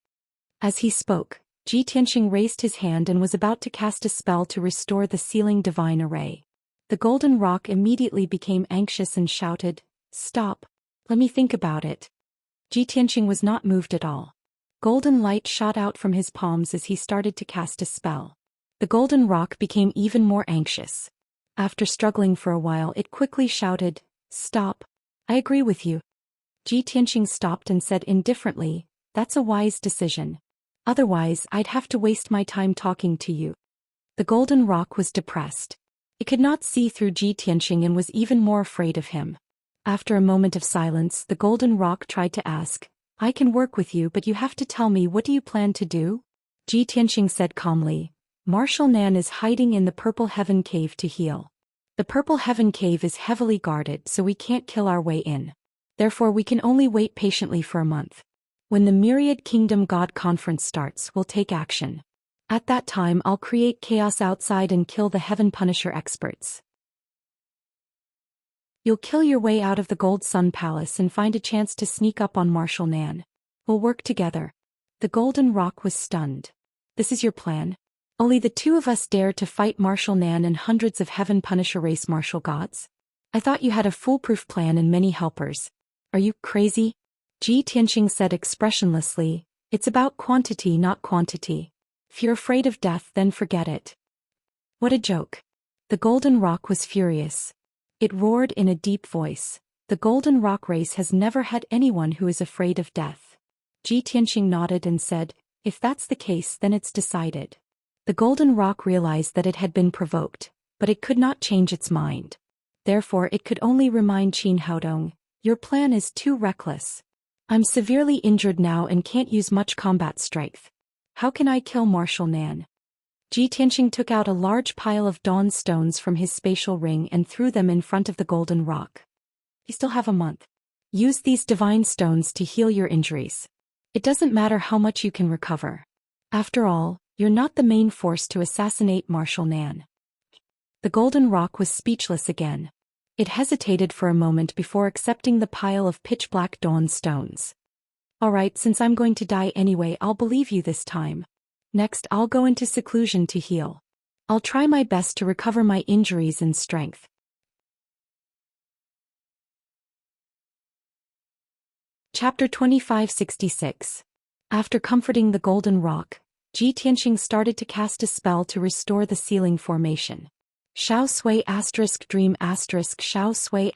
As he spoke, Ji Tianqing raised his hand and was about to cast a spell to restore the sealing divine array. The golden rock immediately became anxious and shouted, stop. Let me think about it. Ji Tianqing was not moved at all. Golden light shot out from his palms as he started to cast a spell. The golden rock became even more anxious. After struggling for a while, it quickly shouted, stop. I agree with you. Ji Tianqing stopped and said indifferently, that's a wise decision. Otherwise, I'd have to waste my time talking to you. The golden rock was depressed. It could not see through Ji Tianqing and was even more afraid of him. After a moment of silence, the golden rock tried to ask, I can work with you, but you have to tell me, what do you plan to do? Ji Tianqing said calmly, Marshal Nan is hiding in the Purple Heaven Cave to heal. The Purple Heaven Cave is heavily guarded, so we can't kill our way in. Therefore we can only wait patiently for a month. When the Myriad Kingdom God Conference starts, we'll take action. At that time I'll create chaos outside and kill the Heaven Punisher experts. You'll kill your way out of the Gold Sun Palace and find a chance to sneak up on Marshal Nan. We'll work together. The golden rock was stunned. This is your plan? Only the two of us dare to fight Marshal Nan and hundreds of Heaven Punisher race martial gods? I thought you had a foolproof plan and many helpers. Are you crazy? Ji Tianqing said expressionlessly, it's about quantity, not quantity. If you're afraid of death, then forget it. What a joke. The golden rock was furious. It roared in a deep voice. The golden rock race has never had anyone who is afraid of death. Ji Tianqing nodded and said, if that's the case, then it's decided. The golden rock realized that it had been provoked, but it could not change its mind. Therefore it could only remind Qin Haodong, your plan is too reckless. I'm severely injured now and can't use much combat strength. How can I kill Marshal Nan? Ji Tianqing took out a large pile of dawn stones from his spatial ring and threw them in front of the golden rock. You still have a month. Use these divine stones to heal your injuries. It doesn't matter how much you can recover. After all, you're not the main force to assassinate Marshal Nan. The golden rock was speechless again. It hesitated for a moment before accepting the pile of pitch-black dawn stones. Alright, since I'm going to die anyway, I'll believe you this time. Next, I'll go into seclusion to heal. I'll try my best to recover my injuries and strength. Chapter 2566. After comforting the golden rock, Ji Tianqing started to cast a spell to restore the sealing formation. Xiao Sui *dream Xiao Sui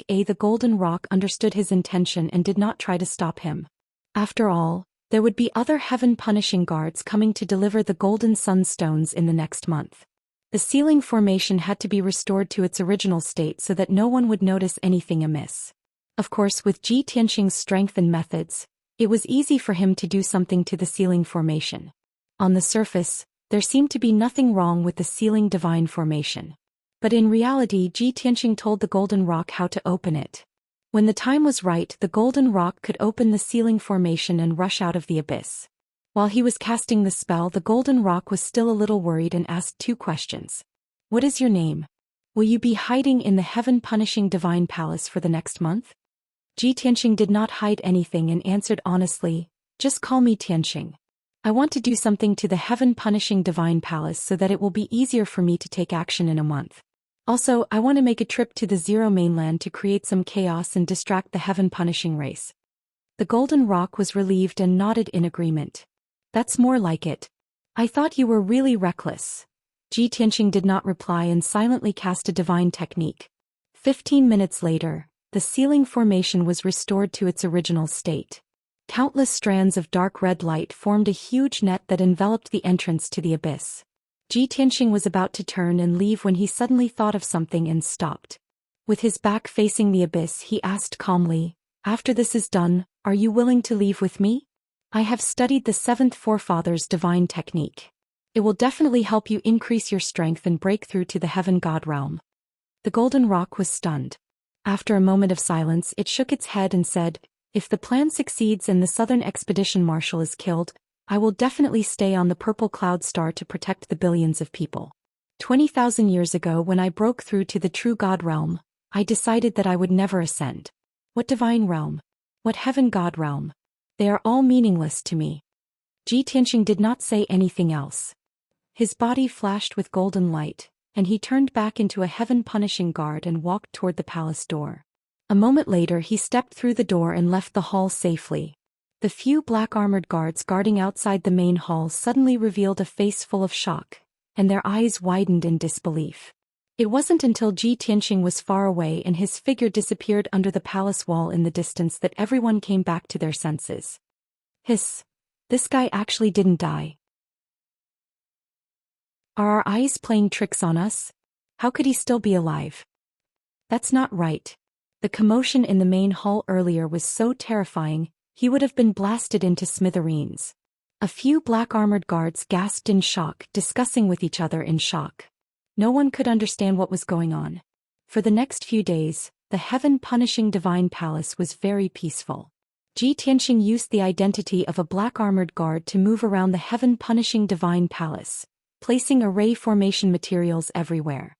*A. The golden rock understood his intention and did not try to stop him. After all, there would be other heaven punishing guards coming to deliver the golden sunstones in the next month. The sealing formation had to be restored to its original state so that no one would notice anything amiss. Of course, with Ji Tianqing's strength and methods, it was easy for him to do something to the sealing formation. On the surface, there seemed to be nothing wrong with the sealing divine formation. But in reality, Ji Tianqing told the golden rock how to open it. When the time was right, the golden rock could open the sealing formation and rush out of the abyss. While he was casting the spell, the golden rock was still a little worried and asked two questions. What is your name? Will you be hiding in the heaven-punishing divine palace for the next month? Ji Tianqing did not hide anything and answered honestly, just call me Tianqing. I want to do something to the heaven-punishing divine palace so that it will be easier for me to take action in a month. Also, I want to make a trip to the Zero mainland to create some chaos and distract the heaven-punishing race. The golden rock was relieved and nodded in agreement. That's more like it. I thought you were really reckless. Ji Tianqing did not reply and silently cast a divine technique. 15 minutes later, the ceiling formation was restored to its original state. Countless strands of dark red light formed a huge net that enveloped the entrance to the abyss. Ji Tianqing was about to turn and leave when he suddenly thought of something and stopped. With his back facing the abyss, he asked calmly, "After this is done, are you willing to leave with me? I have studied the seventh forefather's divine technique. It will definitely help you increase your strength and break through to the heaven god realm." The golden rock was stunned. After a moment of silence, it shook its head and said, "If the plan succeeds and the Southern Expedition Marshal is killed, I will definitely stay on the purple cloud star to protect the billions of people. 20,000 years ago, when I broke through to the true god realm, I decided that I would never ascend. What divine realm? What heaven god realm? They are all meaningless to me." Ji Tianqing did not say anything else. His body flashed with golden light, and he turned back into a heaven-punishing guard and walked toward the palace door. A moment later he stepped through the door and left the hall safely. The few black-armored guards guarding outside the main hall suddenly revealed a face full of shock, and their eyes widened in disbelief. It wasn't until Ji Tianqing was far away and his figure disappeared under the palace wall in the distance that everyone came back to their senses. Hiss! This guy actually didn't die. Are our eyes playing tricks on us? How could he still be alive? That's not right. The commotion in the main hall earlier was so terrifying, he would have been blasted into smithereens. A few black-armored guards gasped in shock, discussing with each other in shock. No one could understand what was going on. For the next few days, the heaven-punishing divine palace was very peaceful. Ji Tianqing used the identity of a black-armored guard to move around the heaven-punishing divine palace, placing array formation materials everywhere.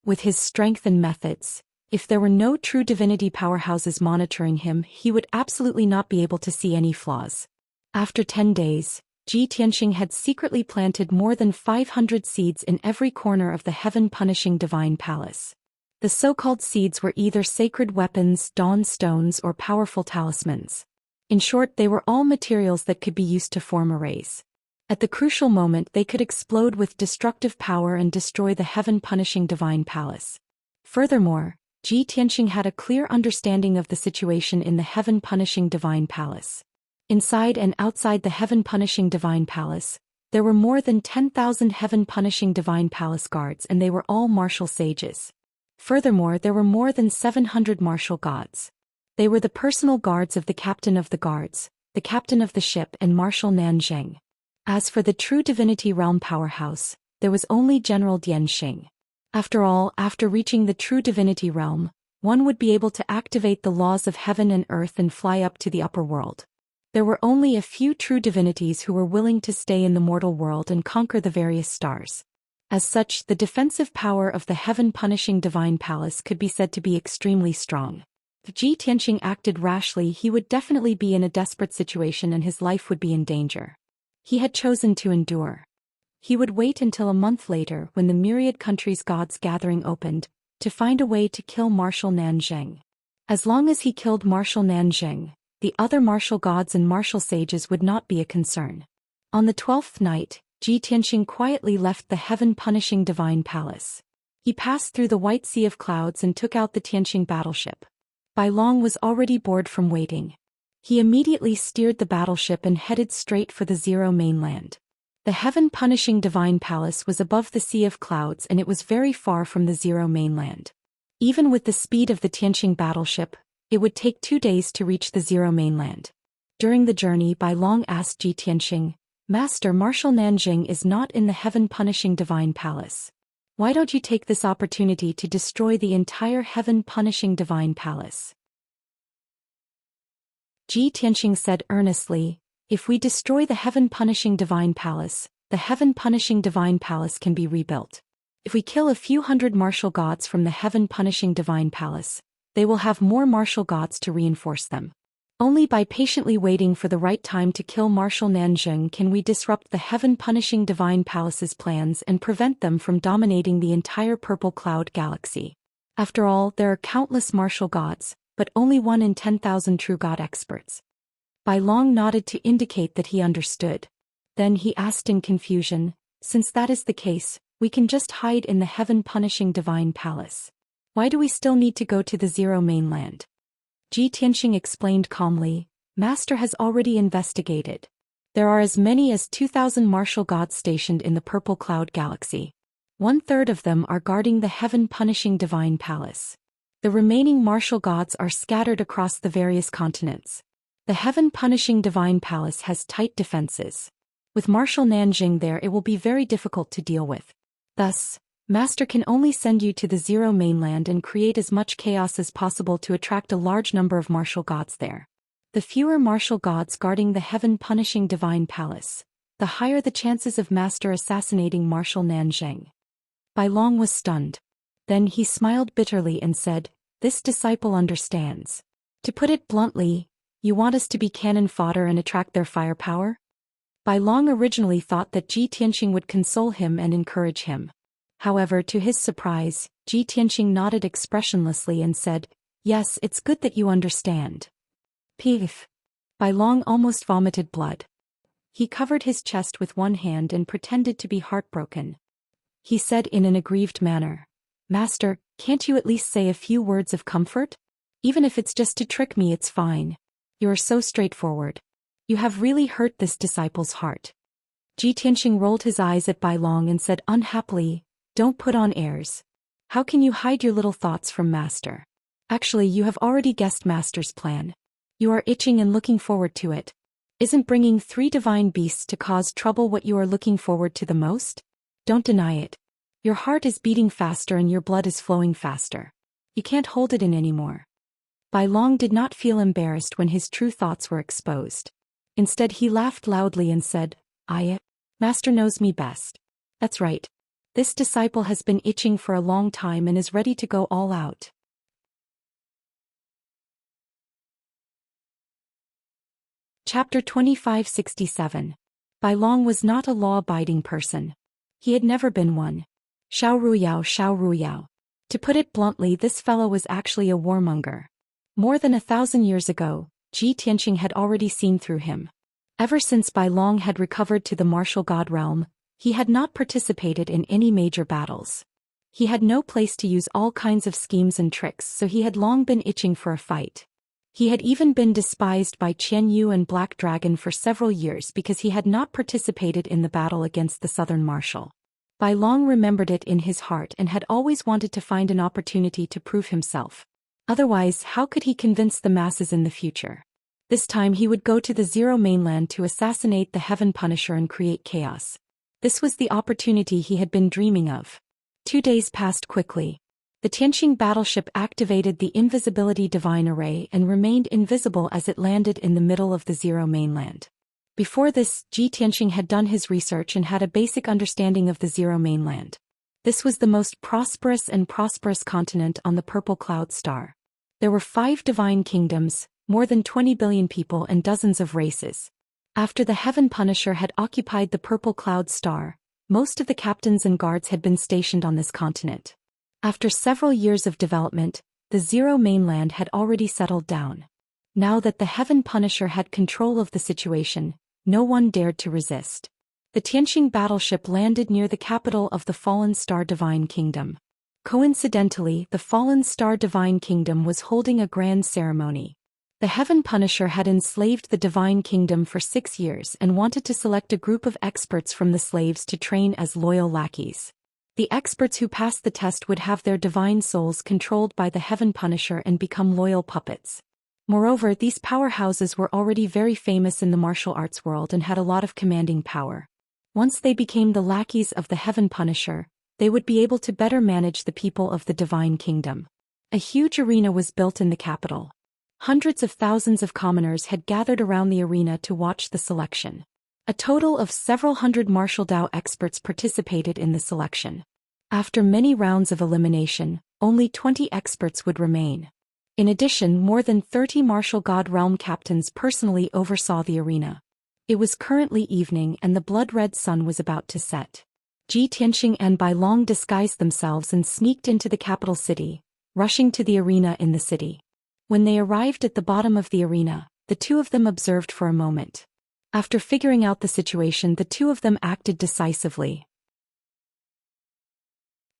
With his strength and methods, if there were no true divinity powerhouses monitoring him, he would absolutely not be able to see any flaws. After 10 days, Ji Tianqing had secretly planted more than 500 seeds in every corner of the heaven-punishing divine palace. The so-called seeds were either sacred weapons, dawn stones, or powerful talismans. In short, they were all materials that could be used to form arrays. At the crucial moment, they could explode with destructive power and destroy the heaven-punishing divine palace. Furthermore, Ji Tianqing had a clear understanding of the situation in the heaven-punishing divine palace. Inside and outside the heaven-punishing divine palace, there were more than 10,000 heaven-punishing divine palace guards, and they were all martial sages. Furthermore, there were more than 700 martial gods. They were the personal guards of the captain of the guards, the captain of the ship, and Marshal Nanzheng. As for the true divinity realm powerhouse, there was only General Dian Xing. After all, after reaching the true divinity realm, one would be able to activate the laws of heaven and earth and fly up to the upper world. There were only a few true divinities who were willing to stay in the mortal world and conquer the various stars. As such, the defensive power of the heaven-punishing divine palace could be said to be extremely strong. If Ji Tianqing acted rashly, he would definitely be in a desperate situation and his life would be in danger. He had chosen to endure. He would wait until a month later, when the myriad countries' gods gathering opened, to find a way to kill Marshal Nanzheng. As long as he killed Marshal Nanzheng, the other martial gods and martial sages would not be a concern. On the 12th night, Ji Tianqing quietly left the heaven-punishing divine palace. He passed through the white sea of clouds and took out the Tianqing battleship. Bai Long was already bored from waiting. He immediately steered the battleship and headed straight for the Zero mainland. The heaven-punishing divine palace was above the sea of clouds and it was very far from the Zero mainland. Even with the speed of the Tianqing battleship, it would take 2 days to reach the Zero mainland. During the journey, Bai Long asked Ji Tianqing, "Master, Marshal Nanjing is not in the heaven-punishing divine palace. Why don't you take this opportunity to destroy the entire heaven-punishing divine palace?" Ji Tianqing said earnestly, "If we destroy the heaven-punishing divine palace, the heaven-punishing divine palace can be rebuilt. If we kill a few hundred martial gods from the heaven-punishing divine palace, they will have more martial gods to reinforce them. Only by patiently waiting for the right time to kill Marshal Nanjing can we disrupt the heaven-punishing Divine Palace's plans and prevent them from dominating the entire Purple Cloud galaxy. After all, there are countless martial gods, but only 1 in 10,000 true god experts. Bai Long nodded to indicate that he understood. Then he asked in confusion, since that is the case, we can just hide in the heaven-punishing Divine Palace. Why do we still need to go to the Zero Mainland? Ji Tianxing explained calmly, Master has already investigated. There are as many as 2,000 martial gods stationed in the Purple Cloud galaxy. 1/3 of them are guarding the heaven-punishing Divine Palace. The remaining martial gods are scattered across the various continents. The heaven-punishing Divine Palace has tight defenses. With Marshal Nanjing there it will be very difficult to deal with. Thus, Master can only send you to the Zero Mainland and create as much chaos as possible to attract a large number of martial gods there. The fewer martial gods guarding the heaven-punishing Divine Palace, the higher the chances of Master assassinating Marshal Nanjing. Bai Long was stunned. Then he smiled bitterly and said, This disciple understands. To put it bluntly, you want us to be cannon fodder and attract their firepower? Bai Long originally thought that Ji Tianxing would console him and encourage him. However, to his surprise, Ji Tianxing nodded expressionlessly and said, Yes, it's good that you understand. Pif. Bai Long almost vomited blood. He covered his chest with one hand and pretended to be heartbroken. He said in an aggrieved manner, Master, can't you at least say a few words of comfort? Even if it's just to trick me, it's fine. You are so straightforward. You have really hurt this disciple's heart. Ji Tianxing rolled his eyes at Bai Long and said unhappily, Don't put on airs. How can you hide your little thoughts from Master? Actually, you have already guessed Master's plan. You are itching and looking forward to it. Isn't bringing 3 divine beasts to cause trouble what you are looking forward to the most? Don't deny it. Your heart is beating faster and your blood is flowing faster. You can't hold it in anymore. Bai Long did not feel embarrassed when his true thoughts were exposed. Instead he laughed loudly and said, Master knows me best. That's right. This disciple has been itching for a long time and is ready to go all out. Chapter 2567. Bai Long was not a law-abiding person. He had never been one. Xiao Ruyao. To put it bluntly, this fellow was actually a warmonger. More than 1,000 years ago, Ji Tianxing had already seen through him. Ever since Bai Long had recovered to the martial god realm, he had not participated in any major battles. He had no place to use all kinds of schemes and tricks, so he had long been itching for a fight. He had even been despised by Qian Yu and Black Dragon for several years because he had not participated in the battle against the Southern Marshal. Bai Long remembered it in his heart and had always wanted to find an opportunity to prove himself. Otherwise, how could he convince the masses in the future? This time he would go to the Zero Mainland to assassinate the Heaven Punisher and create chaos. This was the opportunity he had been dreaming of. 2 days passed quickly. The Tianxing battleship activated the invisibility divine array and remained invisible as it landed in the middle of the Zero Mainland. Before this, Ji Tianxing had done his research and had a basic understanding of the Zero Mainland. This was the most prosperous continent on the Purple Cloud star. There were 5 divine kingdoms, more than 20 billion people and dozens of races. After the Heaven Punisher had occupied the Purple Cloud star, most of the captains and guards had been stationed on this continent. After several years of development, the Zero Mainland had already settled down. Now that the Heaven Punisher had control of the situation, no one dared to resist. The Tianxing battleship landed near the capital of the Fallen Star Divine Kingdom. Coincidentally, the Fallen Star Divine Kingdom was holding a grand ceremony. The Heaven Punisher had enslaved the Divine Kingdom for 6 years and wanted to select a group of experts from the slaves to train as loyal lackeys. The experts who passed the test would have their divine souls controlled by the Heaven Punisher and become loyal puppets. Moreover, these powerhouses were already very famous in the martial arts world and had a lot of commanding power. Once they became the lackeys of the Heaven Punisher, they would be able to better manage the people of the Divine Kingdom. A huge arena was built in the capital. Hundreds of thousands of commoners had gathered around the arena to watch the selection. A total of several hundred martial Dao experts participated in the selection. After many rounds of elimination, only 20 experts would remain. In addition, more than 30 martial god realm captains personally oversaw the arena. It was currently evening and the blood-red sun was about to set. Tianxing and Bai Long disguised themselves and sneaked into the capital city, rushing to the arena in the city. When they arrived at the bottom of the arena, the two of them observed for a moment. After figuring out the situation, the two of them acted decisively.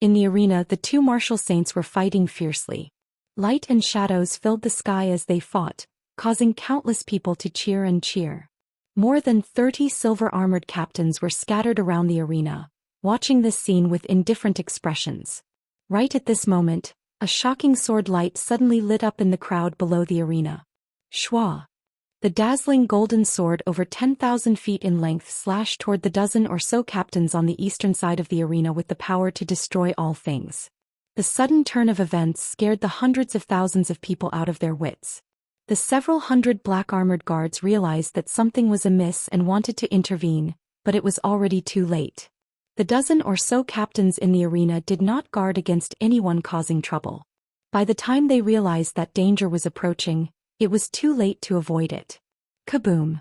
In the arena, the two martial saints were fighting fiercely. Light and shadows filled the sky as they fought, causing countless people to cheer and cheer. More than 30 silver-armored captains were scattered around the arena, watching this scene with indifferent expressions. Right at this moment, a shocking sword light suddenly lit up in the crowd below the arena. Shua! The dazzling golden sword over 10,000 feet in length slashed toward the dozen or so captains on the eastern side of the arena with the power to destroy all things. The sudden turn of events scared the hundreds of thousands of people out of their wits. The several hundred black-armored guards realized that something was amiss and wanted to intervene, but it was already too late. The dozen or so captains in the arena did not guard against anyone causing trouble. By the time they realized that danger was approaching, it was too late to avoid it. Kaboom!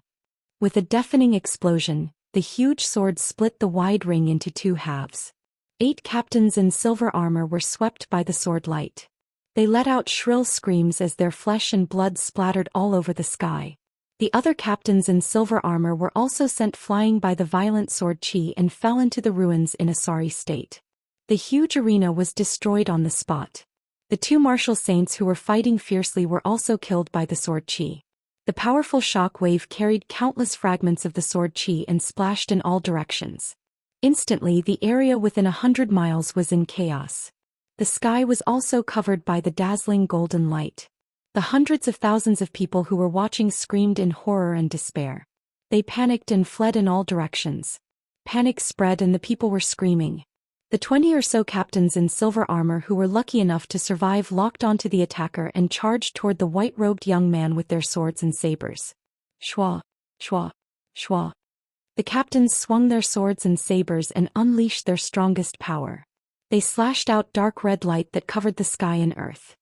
With a deafening explosion, the huge sword split the wide ring into two halves. 8 captains in silver armor were swept by the sword light. They let out shrill screams as their flesh and blood splattered all over the sky. The other captains in silver armor were also sent flying by the violent sword chi and fell into the ruins in a sorry state. The huge arena was destroyed on the spot. The two martial saints who were fighting fiercely were also killed by the sword chi. The powerful shock wave carried countless fragments of the sword chi and splashed in all directions. Instantly, the area within 100 miles was in chaos. The sky was also covered by the dazzling golden light. The hundreds of thousands of people who were watching screamed in horror and despair. They panicked and fled in all directions. Panic spread and the people were screaming. The 20 or so captains in silver armor who were lucky enough to survive locked onto the attacker and charged toward the white-robed young man with their swords and sabers. Shua! Shua! Shua! The captains swung their swords and sabers and unleashed their strongest power. They slashed out dark red light that covered the sky and earth.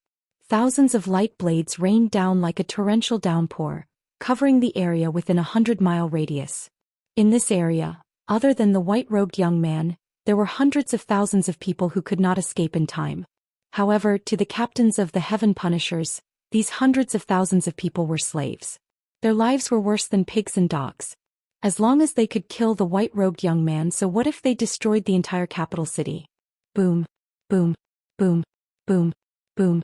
Thousands of light blades rained down like a torrential downpour, covering the area within a 100-mile radius. In this area, other than the white-robed young man, there were hundreds of thousands of people who could not escape in time. However, to the captains of the Heaven Punishers, these hundreds of thousands of people were slaves. Their lives were worse than pigs and dogs. As long as they could kill the white-robed young man, so what if they destroyed the entire capital city? Boom, boom, boom, boom, boom.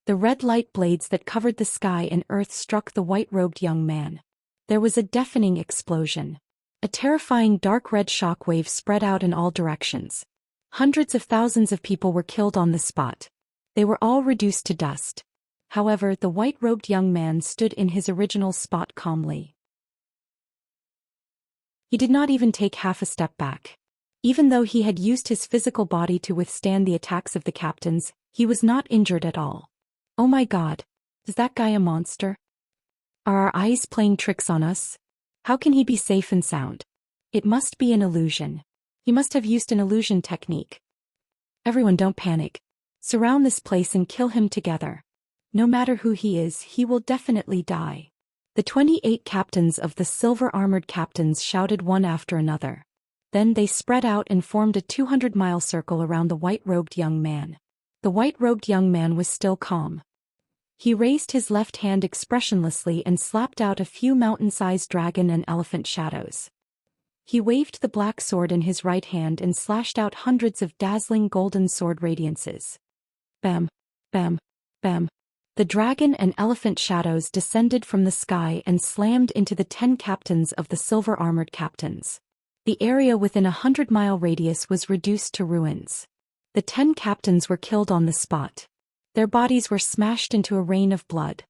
The red light blades that covered the sky and earth struck the white-robed young man. There was a deafening explosion. A terrifying dark red shockwave spread out in all directions. Hundreds of thousands of people were killed on the spot. They were all reduced to dust. However, the white-robed young man stood in his original spot calmly. He did not even take half a step back. Even though he had used his physical body to withstand the attacks of the captains, he was not injured at all. Oh my God! Is that guy a monster? Are our eyes playing tricks on us? How can he be safe and sound? It must be an illusion. He must have used an illusion technique. Everyone, don't panic. Surround this place and kill him together. No matter who he is, he will definitely die. The 28 captains of the silver-armored captains shouted one after another. Then they spread out and formed a 200-mile circle around the white-robed young man. The white-robed young man was still calm. He raised his left hand expressionlessly and slapped out a few mountain-sized dragon and elephant shadows. He waved the black sword in his right hand and slashed out hundreds of dazzling golden sword radiances. Bam, bam, bam. The dragon and elephant shadows descended from the sky and slammed into the 10 captains of the silver-armored captains. The area within a 100-mile radius was reduced to ruins. The 10 captains were killed on the spot. Their bodies were smashed into a rain of blood.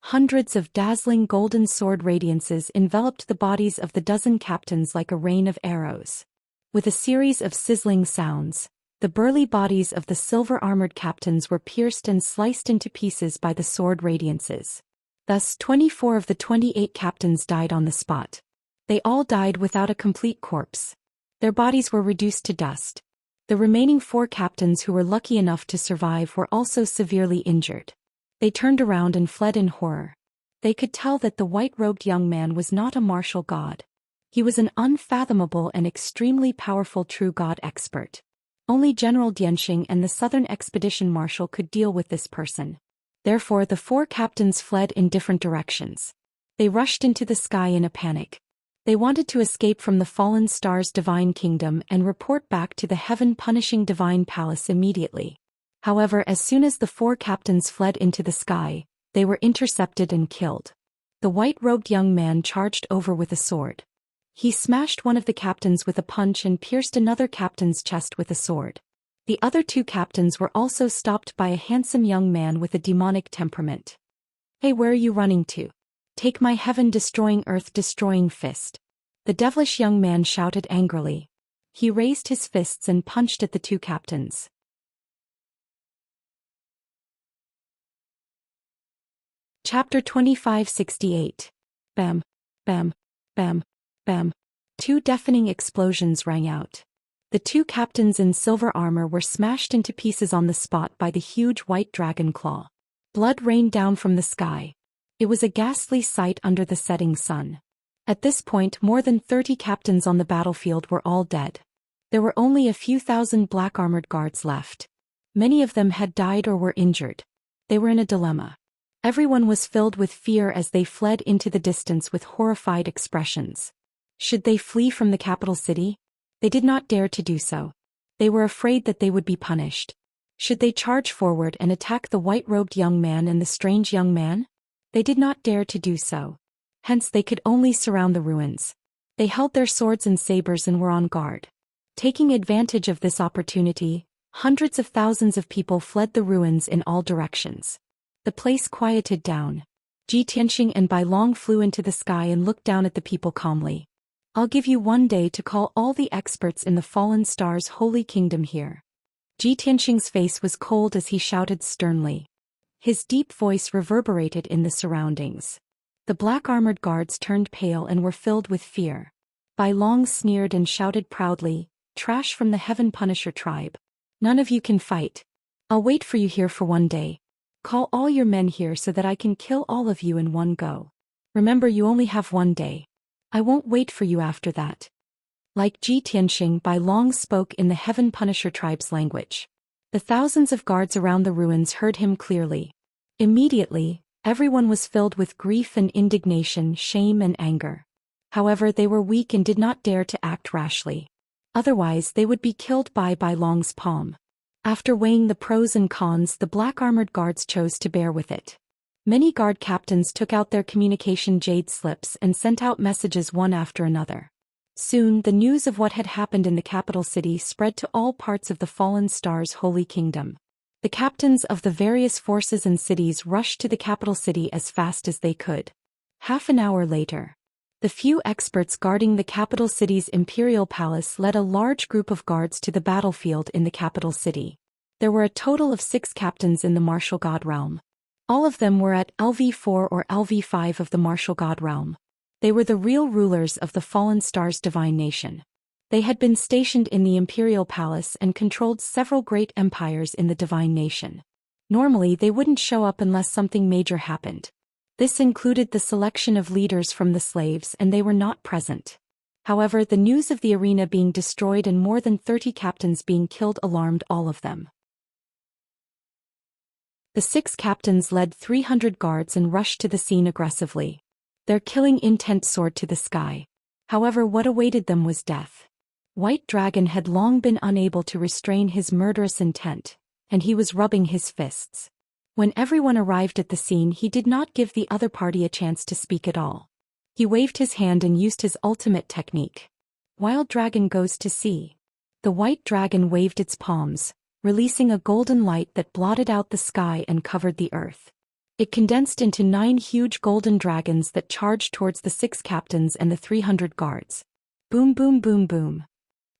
Hundreds of dazzling golden sword radiances enveloped the bodies of the dozen captains like a rain of arrows. With a series of sizzling sounds, the burly bodies of the silver-armored captains were pierced and sliced into pieces by the sword radiances. Thus, 24 of the 28 captains died on the spot. They all died without a complete corpse. Their bodies were reduced to dust. The remaining 4 captains who were lucky enough to survive were also severely injured. They turned around and fled in horror. They could tell that the white-robed young man was not a martial god. He was an unfathomable and extremely powerful true god expert. Only General Dianxing and the Southern Expedition Marshal could deal with this person. Therefore the four captains fled in different directions. They rushed into the sky in a panic. They wanted to escape from the fallen star's divine kingdom and report back to the heaven-punishing divine palace immediately. However, as soon as the four captains fled into the sky, they were intercepted and killed. The white-robed young man charged over with a sword. He smashed one of the captains with a punch and pierced another captain's chest with a sword. The other two captains were also stopped by a handsome young man with a demonic temperament. "Hey, where are you running to? Take my heaven-destroying, earth-destroying fist." The devilish young man shouted angrily. He raised his fists and punched at the two captains. Chapter 2568. Bam, bam, bam, bam. Two deafening explosions rang out. The two captains in silver armor were smashed into pieces on the spot by the huge white dragon claw. Blood rained down from the sky. It was a ghastly sight under the setting sun. At this point, more than 30 captains on the battlefield were all dead. There were only a few thousand black-armored guards left. Many of them had died or were injured. They were in a dilemma. Everyone was filled with fear as they fled into the distance with horrified expressions. Should they flee from the capital city? They did not dare to do so. They were afraid that they would be punished. Should they charge forward and attack the white-robed young man and the strange young man? They did not dare to do so. Hence they could only surround the ruins. They held their swords and sabers and were on guard. Taking advantage of this opportunity, hundreds of thousands of people fled the ruins in all directions. The place quieted down. Ji Tianxing and Bai Long flew into the sky and looked down at the people calmly. "I'll give you one day to call all the experts in the fallen star's holy kingdom here." Ji Tianxing's face was cold as he shouted sternly. His deep voice reverberated in the surroundings. The black-armored guards turned pale and were filled with fear. Bai Long sneered and shouted proudly, "Trash from the Heaven Punisher tribe. None of you can fight. I'll wait for you here for one day. Call all your men here so that I can kill all of you in one go. Remember, you only have one day. I won't wait for you after that." Like Ji Tianxing, Bai Long spoke in the Heaven Punisher tribe's language. The thousands of guards around the ruins heard him clearly. Immediately, everyone was filled with grief and indignation, shame and anger. However, they were weak and did not dare to act rashly. Otherwise, they would be killed by Bai Long's palm. After weighing the pros and cons, the black-armored guards chose to bear with it. Many guard captains took out their communication jade slips and sent out messages one after another. Soon, the news of what had happened in the capital city spread to all parts of the fallen star's holy kingdom. The captains of the various forces and cities rushed to the capital city as fast as they could. Half an hour later, the few experts guarding the capital city's imperial palace led a large group of guards to the battlefield in the capital city. There were a total of 6 captains in the martial god realm. All of them were at LV4 or LV5 of the martial god realm. They were the real rulers of the fallen star's divine nation. They had been stationed in the imperial palace and controlled several great empires in the divine nation. Normally they wouldn't show up unless something major happened. This included the selection of leaders from the slaves, and they were not present. However, the news of the arena being destroyed and more than 30 captains being killed alarmed all of them. The 6 captains led 300 guards and rushed to the scene aggressively. Their killing intent soared to the sky. However, what awaited them was death. White Dragon had long been unable to restrain his murderous intent, and he was rubbing his fists. When everyone arrived at the scene, he did not give the other party a chance to speak at all. He waved his hand and used his ultimate technique. Wild Dragon goes to sea. The White Dragon waved its palms, releasing a golden light that blotted out the sky and covered the earth. It condensed into 9 huge golden dragons that charged towards the 6 captains and the 300 guards. Boom, boom, boom, boom.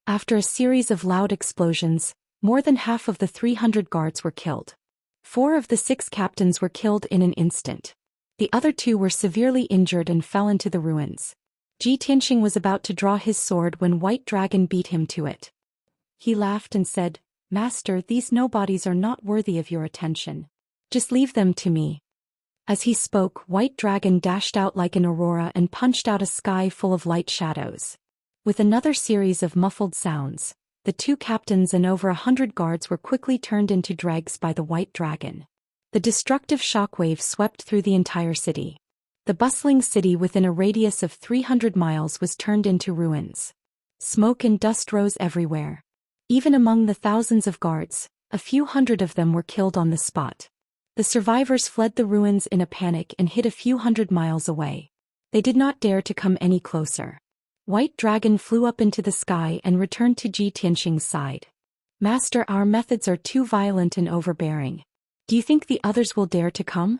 After a series of loud explosions, more than half of the 300 guards were killed. 4 of the 6 captains were killed in an instant. The other 2 were severely injured and fell into the ruins. Ji Tianxing was about to draw his sword when White Dragon beat him to it. He laughed and said, "Master, these nobodies are not worthy of your attention. Just leave them to me. As he spoke, White Dragon dashed out like an aurora and punched out a sky full of light shadows. With another series of muffled sounds, the 2 captains and over 100 guards were quickly turned into dregs by the White Dragon. The destructive shockwave swept through the entire city. The bustling city within a radius of 300 miles was turned into ruins. Smoke and dust rose everywhere. Even among the thousands of guards, a few hundred of them were killed on the spot. The survivors fled the ruins in a panic and hid a few hundred miles away. They did not dare to come any closer. White Dragon flew up into the sky and returned to Ji Tianxing's side. Master, our methods are too violent and overbearing. Do you think the others will dare to come?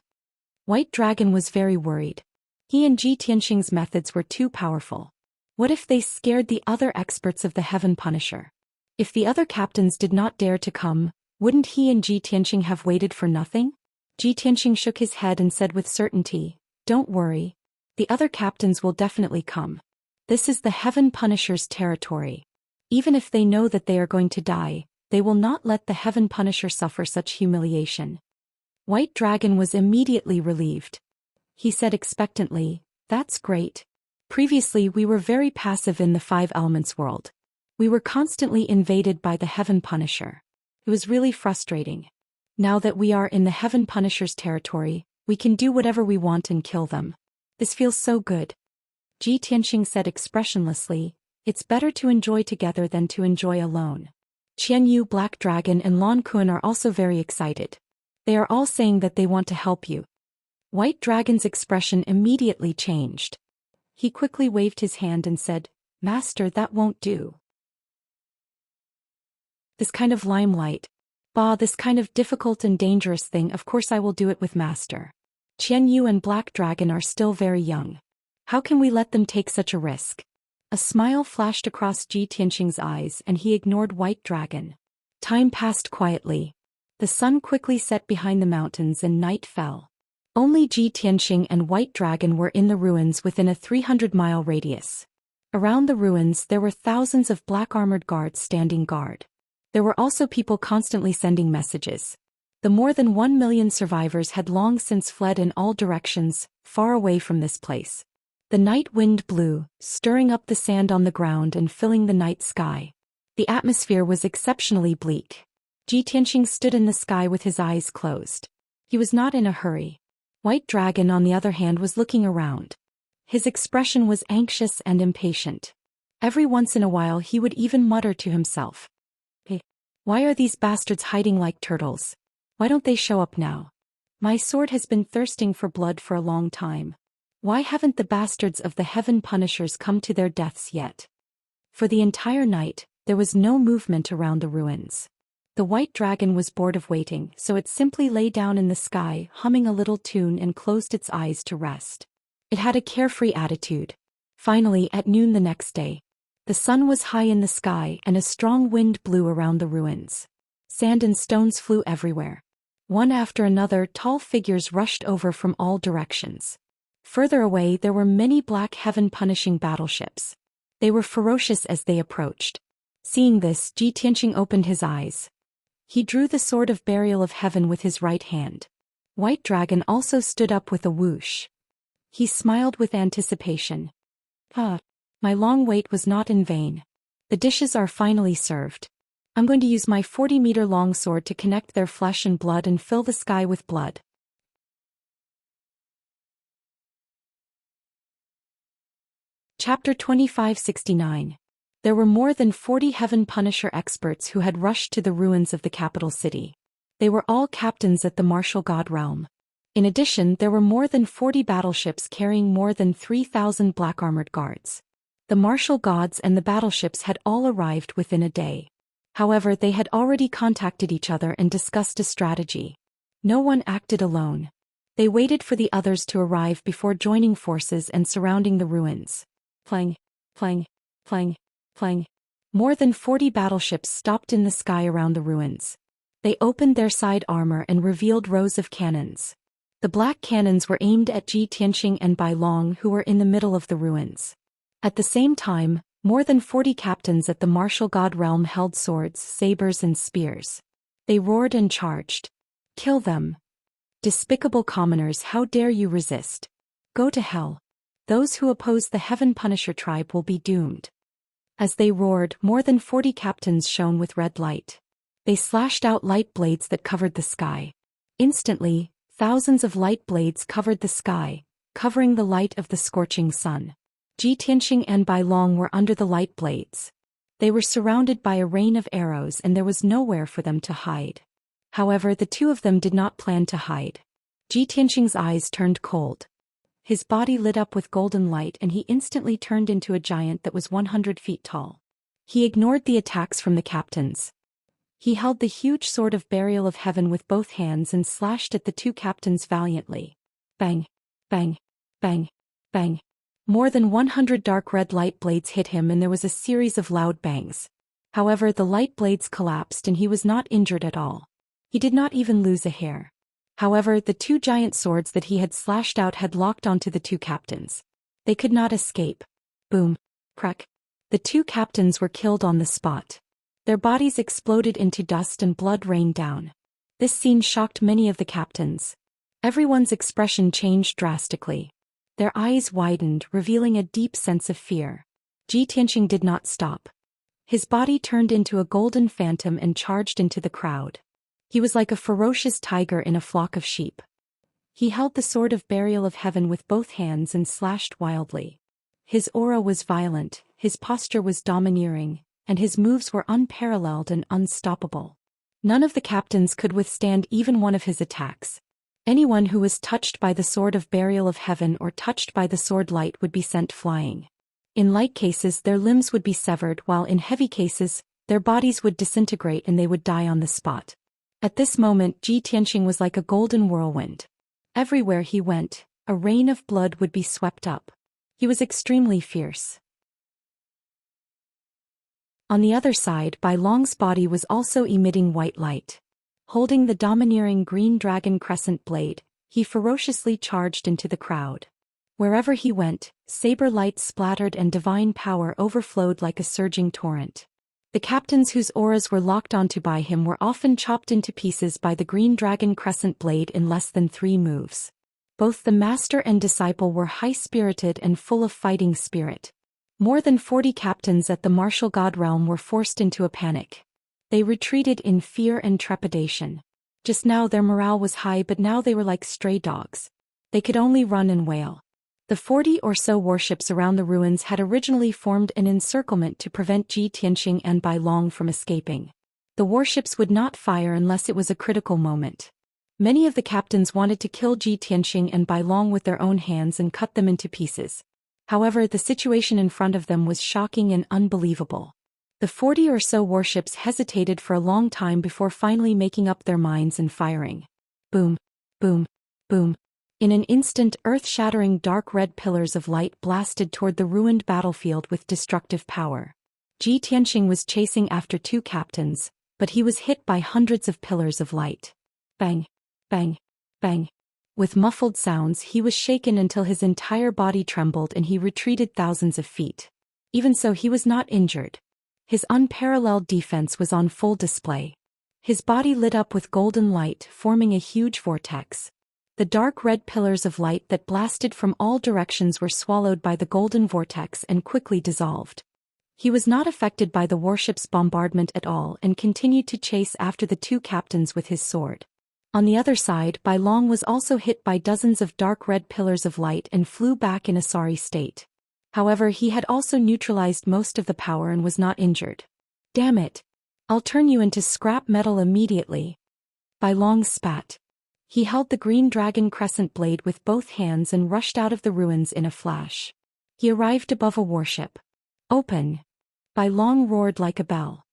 White Dragon was very worried. He and Ji Tianxing's methods were too powerful. What if they scared the other experts of the Heaven Punisher? If the other captains did not dare to come, wouldn't he and Ji Tianxing have waited for nothing? Ji Tianxing shook his head and said with certainty, "Don't worry. The other captains will definitely come. This is the Heaven Punisher's territory. Even if they know that they are going to die, they will not let the Heaven Punisher suffer such humiliation." White Dragon was immediately relieved. He said expectantly, "That's great. Previously we were very passive in the 5 Elements world. We were constantly invaded by the Heaven Punisher. It was really frustrating. Now that we are in the Heaven Punisher's territory, we can do whatever we want and kill them. This feels so good." Ji Tianxing said expressionlessly, "It's better to enjoy together than to enjoy alone." Qian Yu, Black Dragon and Lan Kun are also very excited. They are all saying that they want to help you. White Dragon's expression immediately changed. He quickly waved his hand and said, "Master, that won't do. This kind of limelight. This kind of difficult and dangerous thing, of course I will do it with Master. Qian Yu and Black Dragon are still very young. How can we let them take such a risk?" A smile flashed across Ji Tianxing's eyes and he ignored White Dragon. Time passed quietly. The sun quickly set behind the mountains and night fell. Only Ji Tianxing and White Dragon were in the ruins within a 300-mile radius. Around the ruins there were thousands of black-armored guards standing guard. There were also people constantly sending messages. The more than 1 million survivors had long since fled in all directions, far away from this place. The night wind blew, stirring up the sand on the ground and filling the night sky. The atmosphere was exceptionally bleak. Ji Tianxing stood in the sky with his eyes closed. He was not in a hurry. White Dragon, on the other hand, was looking around. His expression was anxious and impatient. Every once in a while he would even mutter to himself, "Hey, why are these bastards hiding like turtles? Why don't they show up now? My sword has been thirsting for blood for a long time. Why haven't the bastards of the Heaven Punishers come to their deaths yet?" For the entire night, there was no movement around the ruins. The White Dragon was bored of waiting, so it simply lay down in the sky, humming a little tune and closed its eyes to rest. It had a carefree attitude. Finally, at noon the next day, the sun was high in the sky and a strong wind blew around the ruins. Sand and stones flew everywhere. One after another, tall figures rushed over from all directions. Further away there were many black heaven-punishing battleships. They were ferocious as they approached. Seeing this, Ji Tianxing opened his eyes. He drew the sword of burial of heaven with his right hand. White Dragon also stood up with a whoosh. He smiled with anticipation. My long wait was not in vain. The dishes are finally served. I'm going to use my 40-meter-long sword to connect their flesh and blood and fill the sky with blood. Chapter 2569. There were more than 40 Heaven Punisher experts who had rushed to the ruins of the capital city. They were all captains at the martial god realm. In addition, there were more than 40 battleships carrying more than 3,000 black-armored guards. The martial gods and the battleships had all arrived within a day. However, they had already contacted each other and discussed a strategy. No one acted alone. They waited for the others to arrive before joining forces and surrounding the ruins. Clang, clang, clang, clang. More than 40 battleships stopped in the sky around the ruins. They opened their side armor and revealed rows of cannons. The black cannons were aimed at Ji Tianxing and Bai Long, who were in the middle of the ruins. At the same time, more than 40 captains at the martial god realm held swords, sabers and spears. They roared and charged. "Kill them! Despicable commoners, how dare you resist? Go to hell. Those who oppose the Heaven Punisher tribe will be doomed. As they roared, more than 40 captains shone with red light. They slashed out light blades that covered the sky. Instantly, thousands of light blades covered the sky, covering the light of the scorching sun. Xianxia and Bai Long were under the light blades. They were surrounded by a rain of arrows and there was nowhere for them to hide. However, the two of them did not plan to hide. Xianxia's eyes turned cold. His body lit up with golden light and he instantly turned into a giant that was 100 feet tall. He ignored the attacks from the captains. He held the huge sword of burial of heaven with both hands and slashed at the two captains valiantly. Bang! Bang! Bang! Bang! More than 100 dark red light blades hit him and there was a series of loud bangs. However, the light blades collapsed and he was not injured at all. He did not even lose a hair. However, the two giant swords that he had slashed out had locked onto the two captains. They could not escape. Boom! Crack! The two captains were killed on the spot. Their bodies exploded into dust and blood rained down. This scene shocked many of the captains. Everyone's expression changed drastically. Their eyes widened, revealing a deep sense of fear. Xianxia did not stop. His body turned into a golden phantom and charged into the crowd. He was like a ferocious tiger in a flock of sheep. He held the sword of burial of heaven with both hands and slashed wildly. His aura was violent, his posture was domineering, and his moves were unparalleled and unstoppable. None of the captains could withstand even one of his attacks. Anyone who was touched by the sword of burial of heaven or touched by the sword light would be sent flying. In light cases, their limbs would be severed, while in heavy cases, their bodies would disintegrate and they would die on the spot. At this moment, Xianxia was like a golden whirlwind. Everywhere he went, a rain of blood would be swept up. He was extremely fierce. On the other side, Bai Long's body was also emitting white light. Holding the domineering green dragon crescent blade, he ferociously charged into the crowd. Wherever he went, saber light splattered and divine power overflowed like a surging torrent. The captains whose auras were locked onto by him were often chopped into pieces by the green dragon crescent blade in less than 3 moves. Both the master and disciple were high-spirited and full of fighting spirit. More than 40 captains at the martial god realm were forced into a panic. They retreated in fear and trepidation. Just now their morale was high, but now they were like stray dogs. They could only run and wail. The 40 or so warships around the ruins had originally formed an encirclement to prevent Xianxia and Bai Long from escaping. The warships would not fire unless it was a critical moment. Many of the captains wanted to kill Xianxia and Bai Long with their own hands and cut them into pieces. However, the situation in front of them was shocking and unbelievable. The 40 or so warships hesitated for a long time before finally making up their minds and firing. Boom! Boom! Boom! In an instant, earth-shattering dark red pillars of light blasted toward the ruined battlefield with destructive power. Xianxia was chasing after 2 captains, but he was hit by hundreds of pillars of light. Bang! Bang! Bang! With muffled sounds, he was shaken until his entire body trembled and he retreated thousands of feet. Even so, he was not injured. His unparalleled defense was on full display. His body lit up with golden light, forming a huge vortex. The dark red pillars of light that blasted from all directions were swallowed by the golden vortex and quickly dissolved. He was not affected by the warship's bombardment at all and continued to chase after the 2 captains with his sword. On the other side, Bai Long was also hit by dozens of dark red pillars of light and flew back in a sorry state. However, he had also neutralized most of the power and was not injured. Damn it! I'll turn you into scrap metal immediately. Bai Long spat. He held the green dragon crescent blade with both hands and rushed out of the ruins in a flash. He arrived above a warship. Open! Bai Long roared like a bell.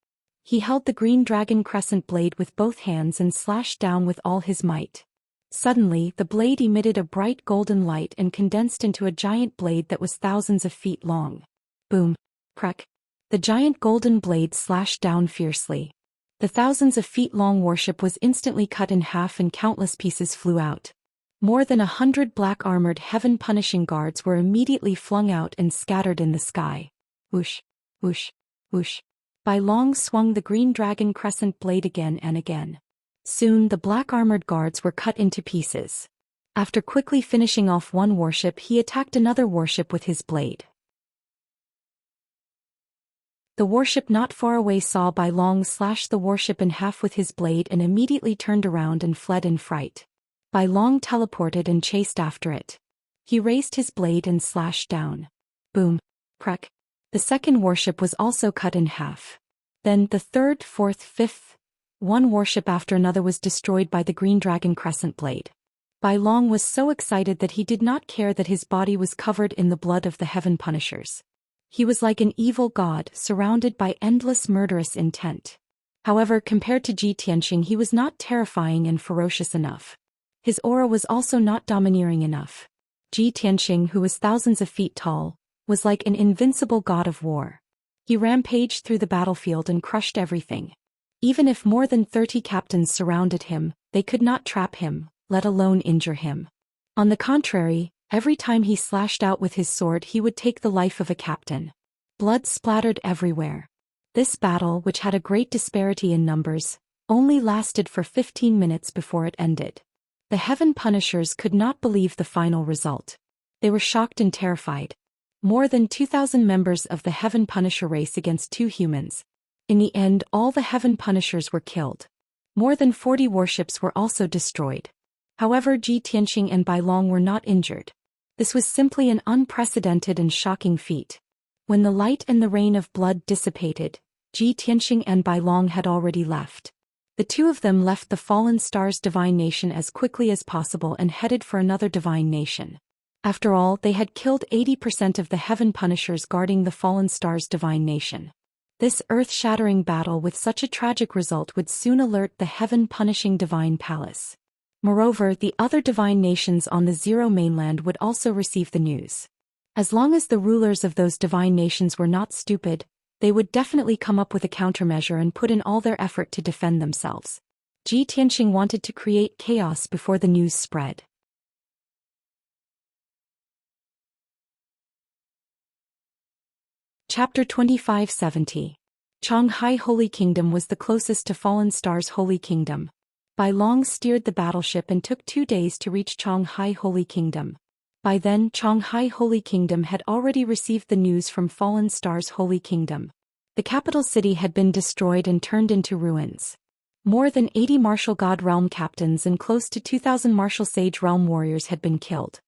He held the green dragon crescent blade with both hands and slashed down with all his might. Suddenly, the blade emitted a bright golden light and condensed into a giant blade that was thousands of feet long. Boom! Crack! The giant golden blade slashed down fiercely. The thousands of feet-long warship was instantly cut in half and countless pieces flew out. More than 100 black-armored heaven-punishing guards were immediately flung out and scattered in the sky. Whoosh! Whoosh! Whoosh! Bai Long swung the green dragon crescent blade again and again. Soon the black armored guards were cut into pieces. After quickly finishing off one warship, he attacked another warship with his blade. The warship not far away saw Bai Long slash the warship in half with his blade and immediately turned around and fled in fright. Bai Long teleported and chased after it. He raised his blade and slashed down. Boom. Crack. The second warship was also cut in half. Then the third, fourth, fifth, one warship after another was destroyed by the Green Dragon Crescent Blade. Bai Long was so excited that he did not care that his body was covered in the blood of the Heaven Punishers. He was like an evil god surrounded by endless murderous intent. However, compared to Ji Tianxing, he was not terrifying and ferocious enough. His aura was also not domineering enough. Ji Tianxing, who was thousands of feet tall, was like an invincible god of war. He rampaged through the battlefield and crushed everything. Even if more than 30 captains surrounded him, they could not trap him, let alone injure him. On the contrary, every time he slashed out with his sword, he would take the life of a captain. Blood splattered everywhere. This battle, which had a great disparity in numbers, only lasted for 15 minutes before it ended. The Heaven Punishers could not believe the final result. They were shocked and terrified. More than 2,000 members of the Heaven Punisher race against 2 humans. In the end, all the Heaven Punishers were killed. More than 40 warships were also destroyed. However, Ji Tianxing and Bai Long were not injured. This was simply an unprecedented and shocking feat. When the light and the rain of blood dissipated, Ji Tianxing and Bai Long had already left. The two of them left the Fallen Star's divine nation as quickly as possible and headed for another divine nation. After all, they had killed 80% of the Heaven Punishers guarding the Fallen Star's divine nation. This earth-shattering battle with such a tragic result would soon alert the heaven-punishing divine palace. Moreover, the other divine nations on the Zero mainland would also receive the news. As long as the rulers of those divine nations were not stupid, they would definitely come up with a countermeasure and put in all their effort to defend themselves. Ji Tianxing wanted to create chaos before the news spread. Chapter 2570. Changhai Holy Kingdom was the closest to Fallen Star's Holy Kingdom. Bai Long steered the battleship and took 2 days to reach Changhai Holy Kingdom. By then, Changhai Holy Kingdom had already received the news from Fallen Star's Holy Kingdom. The capital city had been destroyed and turned into ruins. More than 80 Martial God Realm captains and close to 2,000 Martial Sage Realm warriors had been killed.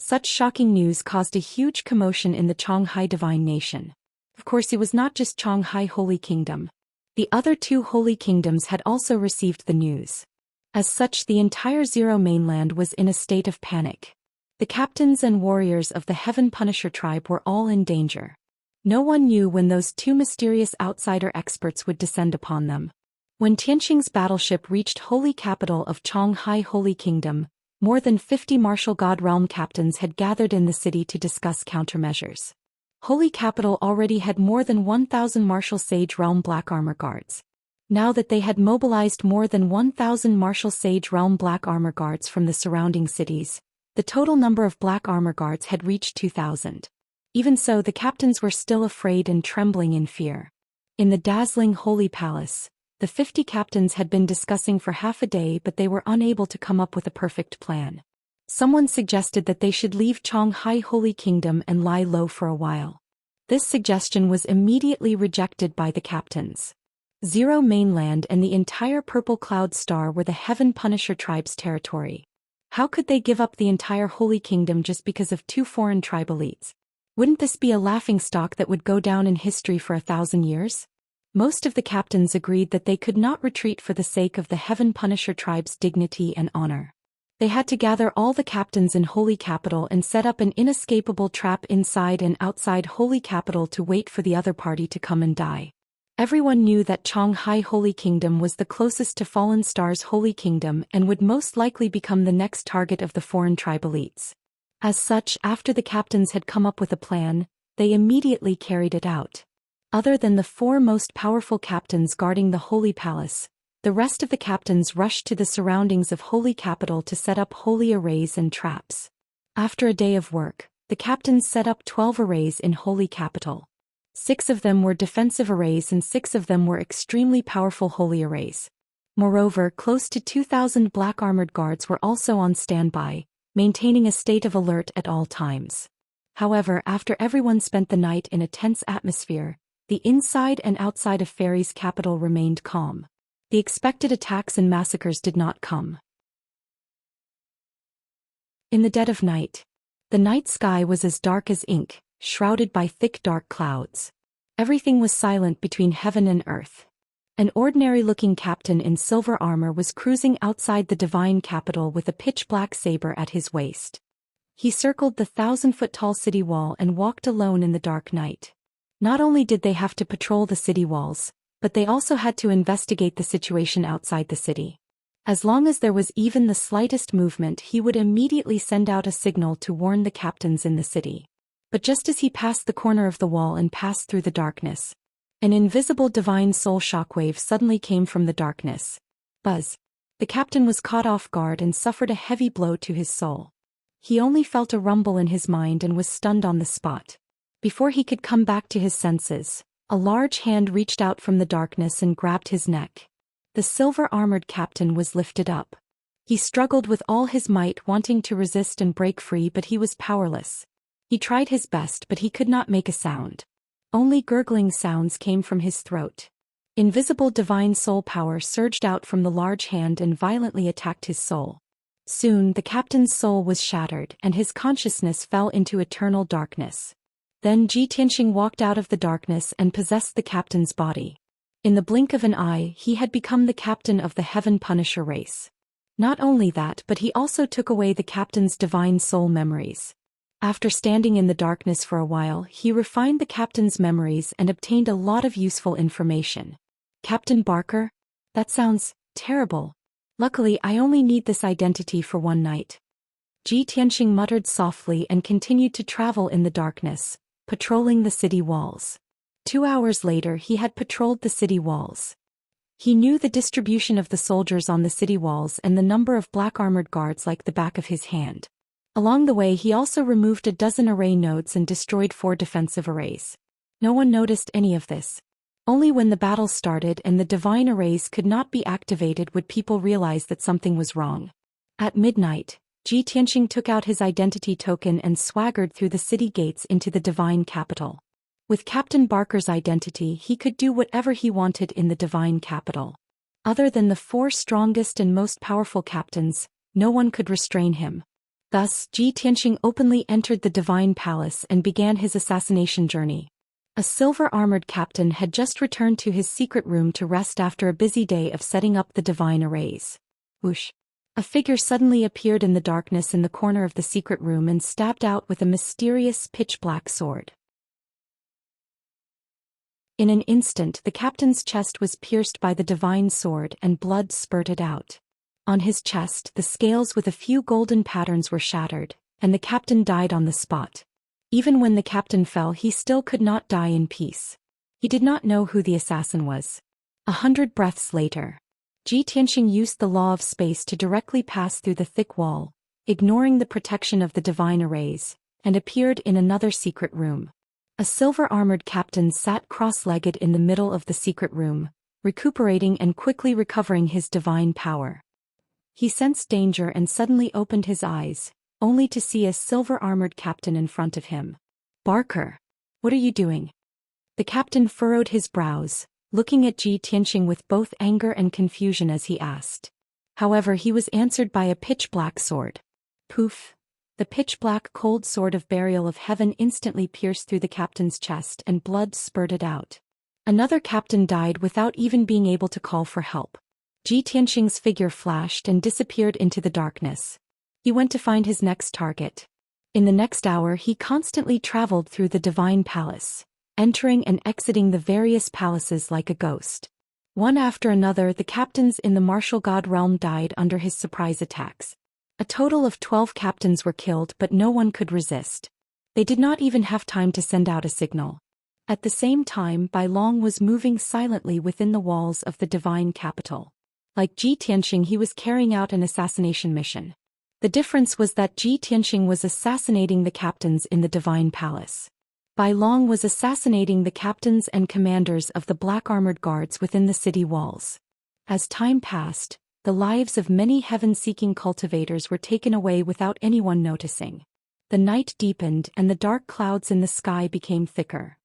Such shocking news caused a huge commotion in the Changhai Divine Nation. Of course, it was not just Changhai Holy Kingdom. The other 2 holy kingdoms had also received the news. As such, the entire Zero mainland was in a state of panic. The captains and warriors of the Heaven Punisher tribe were all in danger. No one knew when those 2 mysterious outsider experts would descend upon them. When Tianxing's battleship reached holy capital of Changhai Holy Kingdom, more than 50 Martial God Realm captains had gathered in the city to discuss countermeasures. Holy Capital already had more than 1,000 Martial Sage Realm Black Armor Guards. Now that they had mobilized more than 1,000 Martial Sage Realm Black Armor Guards from the surrounding cities, the total number of Black Armor Guards had reached 2,000. Even so, the captains were still afraid and trembling in fear. In the dazzling Holy Palace, the 50 captains had been discussing for half a day, but they were unable to come up with a perfect plan. Someone suggested that they should leave Changhai Holy Kingdom and lie low for a while. This suggestion was immediately rejected by the captains. Zero mainland and the entire Purple Cloud Star were the Heaven Punisher tribe's territory. How could they give up the entire Holy Kingdom just because of 2 foreign tribe elites? Wouldn't this be a laughingstock that would go down in history for 1,000 years? Most of the captains agreed that they could not retreat for the sake of the Heaven Punisher tribe's dignity and honor. They had to gather all the captains in Holy Capital and set up an inescapable trap inside and outside Holy Capital to wait for the other party to come and die. Everyone knew that Changhai Holy Kingdom was the closest to Fallen Star's Holy Kingdom and would most likely become the next target of the foreign tribe elites. As such, after the captains had come up with a plan, they immediately carried it out. Other than the 4 most powerful captains guarding the Holy Palace, the rest of the captains rushed to the surroundings of Holy Capital to set up holy arrays and traps. After a day of work, the captains set up 12 arrays in Holy Capital. 6 of them were defensive arrays and 6 of them were extremely powerful holy arrays. Moreover, close to 2,000 black armored guards were also on standby, maintaining a state of alert at all times. However, after everyone spent the night in a tense atmosphere, the inside and outside of Fairy's capital remained calm. The expected attacks and massacres did not come. In the dead of night, the night sky was as dark as ink, shrouded by thick dark clouds. Everything was silent between heaven and earth. An ordinary-looking captain in silver armor was cruising outside the divine capital with a pitch-black saber at his waist. He circled the 1,000-foot-tall city wall and walked alone in the dark night. Not only did they have to patrol the city walls, but they also had to investigate the situation outside the city. As long as there was even the slightest movement, he would immediately send out a signal to warn the captains in the city. But just as he passed the corner of the wall and passed through the darkness, an invisible divine soul shockwave suddenly came from the darkness. Buzz! The captain was caught off guard and suffered a heavy blow to his soul. He only felt a rumble in his mind and was stunned on the spot. Before he could come back to his senses, a large hand reached out from the darkness and grabbed his neck. The silver-armored captain was lifted up. He struggled with all his might, wanting to resist and break free, but he was powerless. He tried his best, but he could not make a sound. Only gurgling sounds came from his throat. Invisible divine soul power surged out from the large hand and violently attacked his soul. Soon, the captain's soul was shattered, and his consciousness fell into eternal darkness. Then Ji Tianxing walked out of the darkness and possessed the captain's body. In the blink of an eye, he had become the captain of the Heaven Punisher race. Not only that, but he also took away the captain's divine soul memories. After standing in the darkness for a while, he refined the captain's memories and obtained a lot of useful information. Captain Barker? That sounds terrible. Luckily, I only need this identity for one night. Ji Tianxing muttered softly and continued to travel in the darkness, patrolling the city walls. 2 hours later, he had patrolled the city walls. He knew the distribution of the soldiers on the city walls and the number of black armored guards like the back of his hand. Along the way, he also removed a dozen array nodes and destroyed 4 defensive arrays. No one noticed any of this. Only when the battle started and the divine arrays could not be activated would people realize that something was wrong. At midnight, Ji Tianxing took out his identity token and swaggered through the city gates into the divine capital. With Captain Barker's identity, he could do whatever he wanted in the divine capital. Other than the 4 strongest and most powerful captains, no one could restrain him. Thus, Ji Tianxing openly entered the divine palace and began his assassination journey. A silver-armored captain had just returned to his secret room to rest after a busy day of setting up the divine arrays. Whoosh! A figure suddenly appeared in the darkness in the corner of the secret room and stabbed out with a mysterious pitch-black sword. In an instant, the captain's chest was pierced by the divine sword and blood spurted out. On his chest, the scales with a few golden patterns were shattered, and the captain died on the spot. Even when the captain fell, he still could not die in peace. He did not know who the assassin was. 100 breaths later, Ji Tianxing used the law of space to directly pass through the thick wall, ignoring the protection of the divine arrays, and appeared in another secret room. A silver-armored captain sat cross-legged in the middle of the secret room, recuperating and quickly recovering his divine power. He sensed danger and suddenly opened his eyes, only to see a silver-armored captain in front of him. "Barker, what are you doing?" The captain furrowed his brows, looking at Ji Tianxing with both anger and confusion as he asked. However, he was answered by a pitch-black sword. Poof! The pitch-black cold sword of burial of heaven instantly pierced through the captain's chest and blood spurted out. Another captain died without even being able to call for help. Ji Tianxing's figure flashed and disappeared into the darkness. He went to find his next target. In the next hour, he constantly traveled through the divine palace, entering and exiting the various palaces like a ghost. One after another, the captains in the martial god realm died under his surprise attacks. A total of 12 captains were killed, but no one could resist. They did not even have time to send out a signal. At the same time, Bai Long was moving silently within the walls of the divine capital. Like Ji Tianxing, he was carrying out an assassination mission. The difference was that Ji Tianxing was assassinating the captains in the divine palace. Bai Long was assassinating the captains and commanders of the black armored guards within the city walls. As time passed, the lives of many heaven-seeking cultivators were taken away without anyone noticing. The night deepened and the dark clouds in the sky became thicker.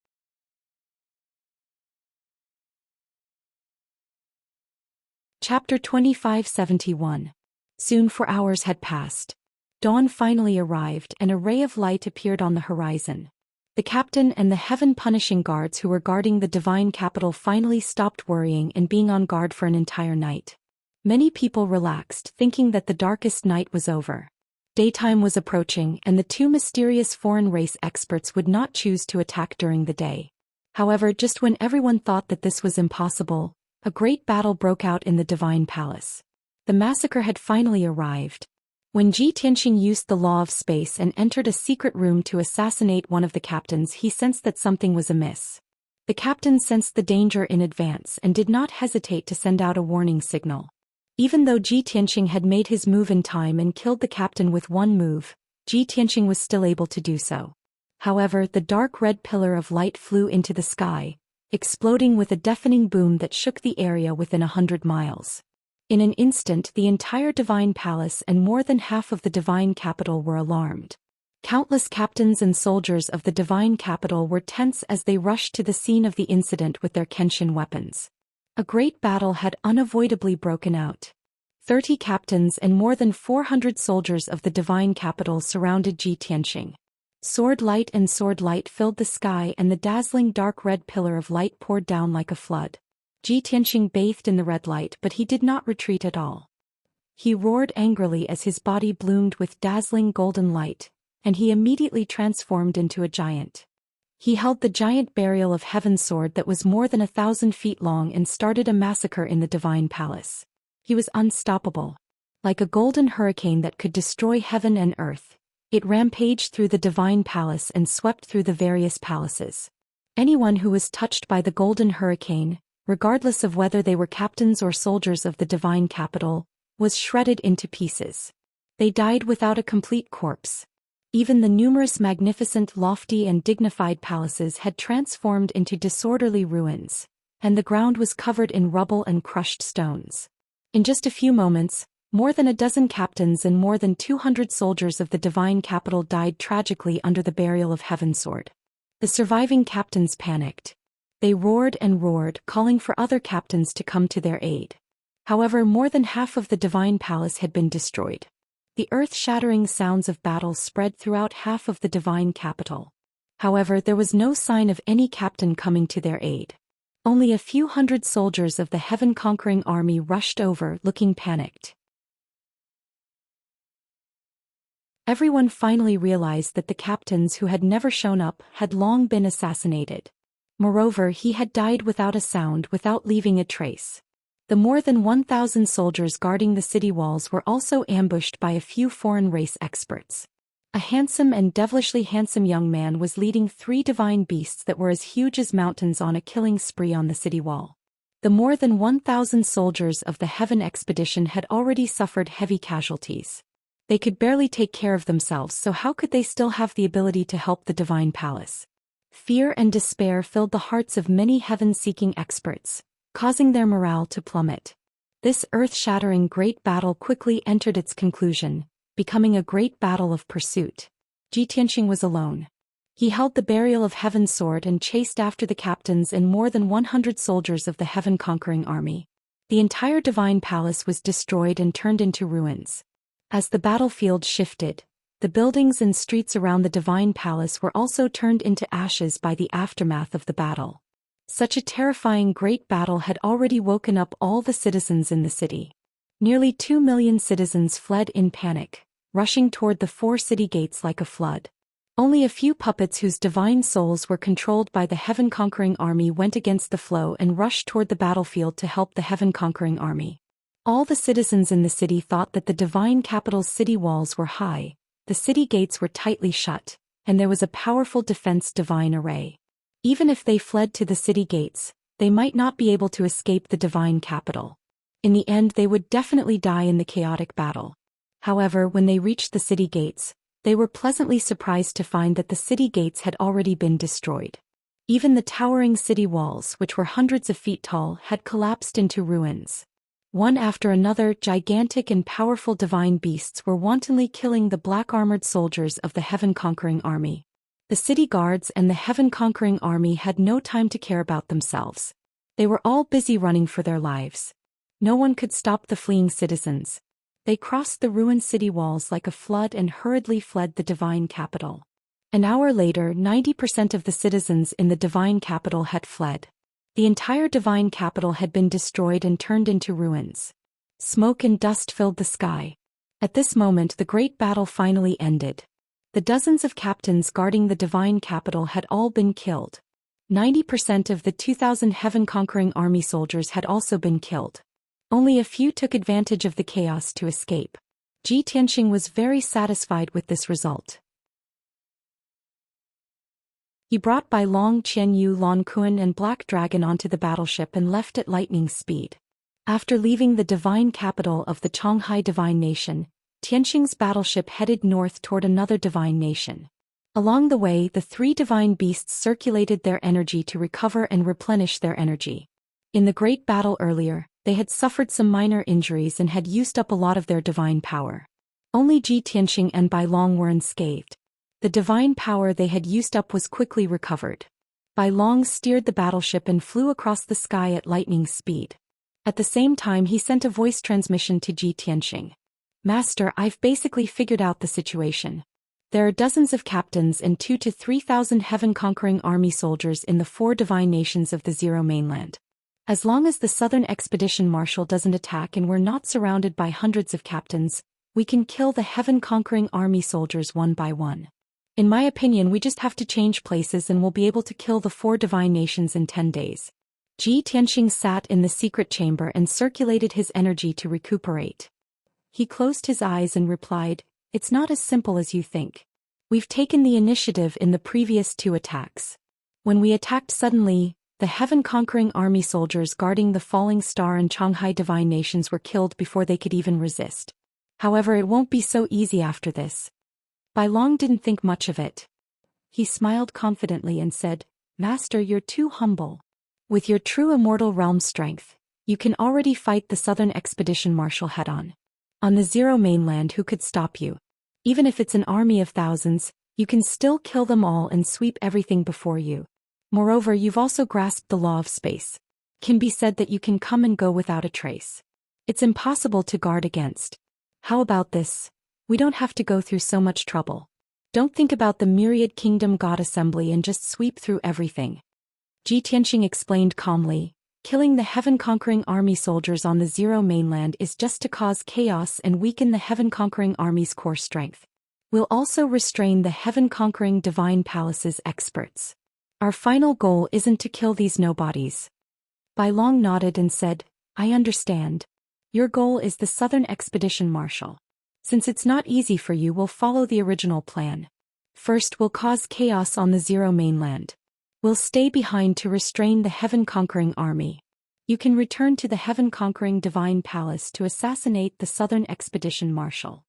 Chapter 2571. Soon 4 hours had passed. Dawn finally arrived and a ray of light appeared on the horizon. The captain and the heaven-punishing guards who were guarding the divine capital finally stopped worrying and being on guard for an entire night. Many people relaxed, thinking that the darkest night was over. Daytime was approaching and the two mysterious foreign race experts would not choose to attack during the day. However, just when everyone thought that this was impossible, a great battle broke out in the divine palace. The massacre had finally arrived. When Xianxia used the law of space and entered a secret room to assassinate one of the captains, he sensed that something was amiss. The captain sensed the danger in advance and did not hesitate to send out a warning signal. Even though Xianxia had made his move in time and killed the captain with one move, Xianxia was still able to do so. However, the dark red pillar of light flew into the sky, exploding with a deafening boom that shook the area within 100 miles. In an instant, the entire divine palace and more than half of the divine capital were alarmed. Countless captains and soldiers of the divine capital were tense as they rushed to the scene of the incident with their Kenshin weapons. A great battle had unavoidably broken out. 30 captains and more than 400 soldiers of the divine capital surrounded Xianxia. Sword light filled the sky and the dazzling dark red pillar of light poured down like a flood. Xianxia bathed in the red light, but he did not retreat at all. He roared angrily as his body bloomed with dazzling golden light, and he immediately transformed into a giant. He held the giant burial of heaven sword that was more than 1,000 feet long and started a massacre in the divine palace. He was unstoppable. Like a golden hurricane that could destroy heaven and earth, it rampaged through the divine palace and swept through the various palaces. Anyone who was touched by the golden hurricane, regardless of whether they were captains or soldiers of the divine capital, was shredded into pieces. They died without a complete corpse. Even the numerous magnificent, lofty and dignified palaces had transformed into disorderly ruins, and the ground was covered in rubble and crushed stones. In just a few moments, more than a dozen captains and more than 200 soldiers of the divine capital died tragically under the burial of Heaven Sword. The surviving captains panicked. They roared and roared, calling for other captains to come to their aid. However, more than half of the divine palace had been destroyed. The earth-shattering sounds of battle spread throughout half of the divine capital. However, there was no sign of any captain coming to their aid. Only a few hundred soldiers of the heaven-conquering army rushed over, looking panicked. Everyone finally realized that the captains who had never shown up had long been assassinated. Moreover, he had died without a sound, without leaving a trace. The more than 1,000 soldiers guarding the city walls were also ambushed by a few foreign race experts. A handsome and devilishly handsome young man was leading 3 divine beasts that were as huge as mountains on a killing spree on the city wall. The more than 1,000 soldiers of the Heaven Expedition had already suffered heavy casualties. They could barely take care of themselves, so how could they still have the ability to help the divine palace? Fear and despair filled the hearts of many heaven-seeking experts, causing their morale to plummet. This earth-shattering great battle quickly entered its conclusion, becoming a great battle of pursuit. Xianxia was alone. He held the burial of Heaven's sword and chased after the captains and more than 100 soldiers of the heaven-conquering army. The entire divine palace was destroyed and turned into ruins. As the battlefield shifted, the buildings and streets around the divine palace were also turned into ashes by the aftermath of the battle. Such a terrifying great battle had already woken up all the citizens in the city. Nearly 2 million citizens fled in panic, rushing toward the 4 city gates like a flood. Only a few puppets whose divine souls were controlled by the heaven-conquering army went against the flow and rushed toward the battlefield to help the heaven-conquering army. All the citizens in the city thought that the divine capital's city walls were high, the city gates were tightly shut, and there was a powerful defense divine array. Even if they fled to the city gates, they might not be able to escape the divine capital. In the end, they would definitely die in the chaotic battle. However, when they reached the city gates, they were pleasantly surprised to find that the city gates had already been destroyed. Even the towering city walls, which were hundreds of feet tall, had collapsed into ruins. One after another, gigantic and powerful divine beasts were wantonly killing the black-armored soldiers of the heaven-conquering army. The city guards and the heaven-conquering army had no time to care about themselves. They were all busy running for their lives. No one could stop the fleeing citizens. They crossed the ruined city walls like a flood and hurriedly fled the divine capital. An hour later, 90% of the citizens in the divine capital had fled. The entire divine capital had been destroyed and turned into ruins. Smoke and dust filled the sky. At this moment, the great battle finally ended. The dozens of captains guarding the divine capital had all been killed. 90% of the 2,000 heaven-conquering army soldiers had also been killed. Only a few took advantage of the chaos to escape. Ji Tianxing was very satisfied with this result. He brought Bai Long, Qian Yu, Lan Kuan and Black Dragon onto the battleship and left at lightning speed. After leaving the divine capital of the Changhai Divine Nation, Tianxing's battleship headed north toward another divine nation. Along the way, the three divine beasts circulated their energy to recover and replenish their energy. In the great battle earlier, they had suffered some minor injuries and had used up a lot of their divine power. Only Ji Tianxing and Bai Long were unscathed. The divine power they had used up was quickly recovered. Bai Long steered the battleship and flew across the sky at lightning speed. At the same time, he sent a voice transmission to Ji Tianxing. "Master, I've basically figured out the situation. There are dozens of captains and 2,000 to 3,000 heaven-conquering army soldiers in the 4 divine nations of the Zero Mainland. As long as the Southern Expedition Marshal doesn't attack and we're not surrounded by hundreds of captains, we can kill the heaven-conquering army soldiers one by one. In my opinion, we just have to change places and we'll be able to kill the 4 divine nations in 10 days. Ji Tianxing sat in the secret chamber and circulated his energy to recuperate. He closed his eyes and replied, "It's not as simple as you think. We've taken the initiative in the previous 2 attacks. When we attacked suddenly, the heaven-conquering army soldiers guarding the Falling Star and Changhai Divine Nations were killed before they could even resist. However, it won't be so easy after this." Bai Long didn't think much of it. He smiled confidently and said, "Master, you're too humble. With your true immortal realm strength, you can already fight the Southern Expedition Marshal head-on. On the Zero Mainland, who could stop you? Even if it's an army of thousands, you can still kill them all and sweep everything before you. Moreover, you've also grasped the law of space. Can be said that you can come and go without a trace. It's impossible to guard against. How about this? We don't have to go through so much trouble. Don't think about the myriad kingdom god assembly and just sweep through everything." Ji Tianxing explained calmly, "Killing the heaven-conquering army soldiers on the Zero Mainland is just to cause chaos and weaken the heaven-conquering army's core strength. We'll also restrain the heaven-conquering divine palace's experts. Our final goal isn't to kill these nobodies." Bai Long nodded and said, "I understand. Your goal is the Southern Expedition Marshal. Since it's not easy for you, we'll follow the original plan. First, we'll cause chaos on the Zero Mainland. We'll stay behind to restrain the heaven-conquering army. You can return to the heaven-conquering divine palace to assassinate the Southern Expedition Marshal."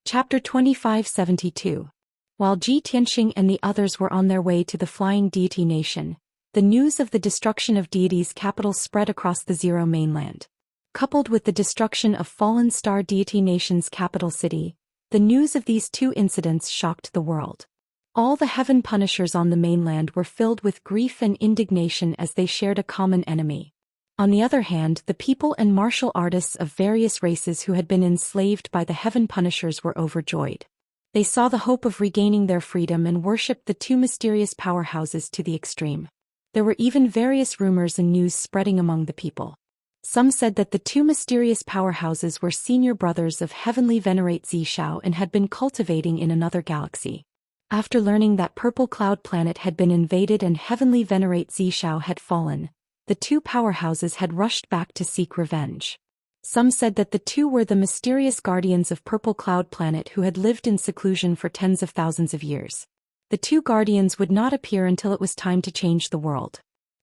Chapter 2572. While Ji Tianxing and the others were on their way to the Flying Deity Nation, the news of the destruction of Deity's capital spread across the Zero Mainland. Coupled with the destruction of Fallen Star Deity Nation's capital city, the news of these 2 incidents shocked the world. All the heaven punishers on the mainland were filled with grief and indignation as they shared a common enemy. On the other hand, the people and martial artists of various races who had been enslaved by the heaven punishers were overjoyed. They saw the hope of regaining their freedom and worshipped the 2 mysterious powerhouses to the extreme. There were even various rumors and news spreading among the people. Some said that the 2 mysterious powerhouses were senior brothers of Heavenly Venerate Zishao and had been cultivating in another galaxy. After learning that Purple Cloud Planet had been invaded and Heavenly Venerate Zishao had fallen, the 2 powerhouses had rushed back to seek revenge. Some said that the 2 were the mysterious guardians of Purple Cloud Planet who had lived in seclusion for tens of thousands of years. The 2 guardians would not appear until it was time to change the world.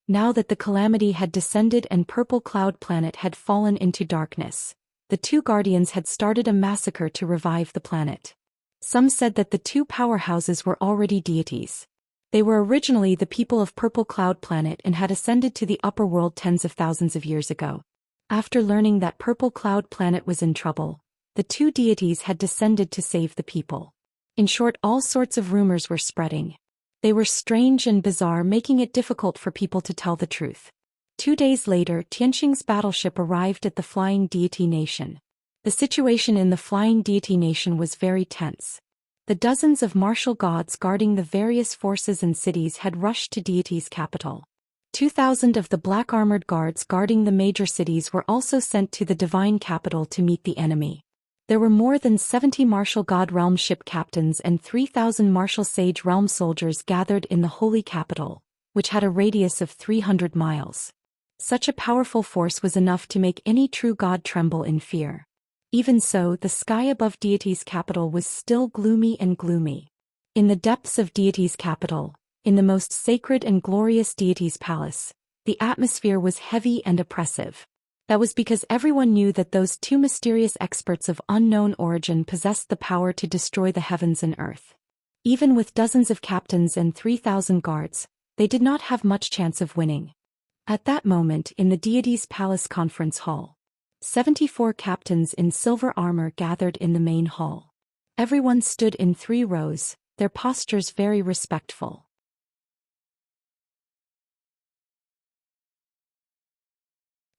Now that the calamity had descended and Purple Cloud Planet had fallen into darkness, the 2 guardians had started a massacre to revive the planet. Some said that the 2 powerhouses were already deities. They were originally the people of Purple Cloud Planet and had ascended to the upper world tens of thousands of years ago. After learning that Purple Cloud Planet was in trouble, the two deities had descended to save the people. In short, all sorts of rumors were spreading. They were strange and bizarre, making it difficult for people to tell the truth. 2 days later, Tianxing's battleship arrived at the Flying Deity Nation. The situation in the Flying Deity Nation was very tense. The dozens of martial gods guarding the various forces and cities had rushed to deity's capital. 2,000 of the black-armored guards guarding the major cities were also sent to the divine capital to meet the enemy. There were more than 70 martial god realm ship captains and 3,000 martial sage realm soldiers gathered in the holy capital, which had a radius of 300 miles. Such a powerful force was enough to make any true god tremble in fear. Even so, the sky above deity's capital was still gloomy and gloomy. In the depths of deity's capital, in the most sacred and glorious deity's palace, the atmosphere was heavy and oppressive. That was because everyone knew that those two mysterious experts of unknown origin possessed the power to destroy the heavens and earth. Even with dozens of captains and 3,000 guards, they did not have much chance of winning. At that moment, in the deity's palace conference hall, 74 captains in silver armor gathered in the main hall. Everyone stood in 3 rows, their postures very respectful.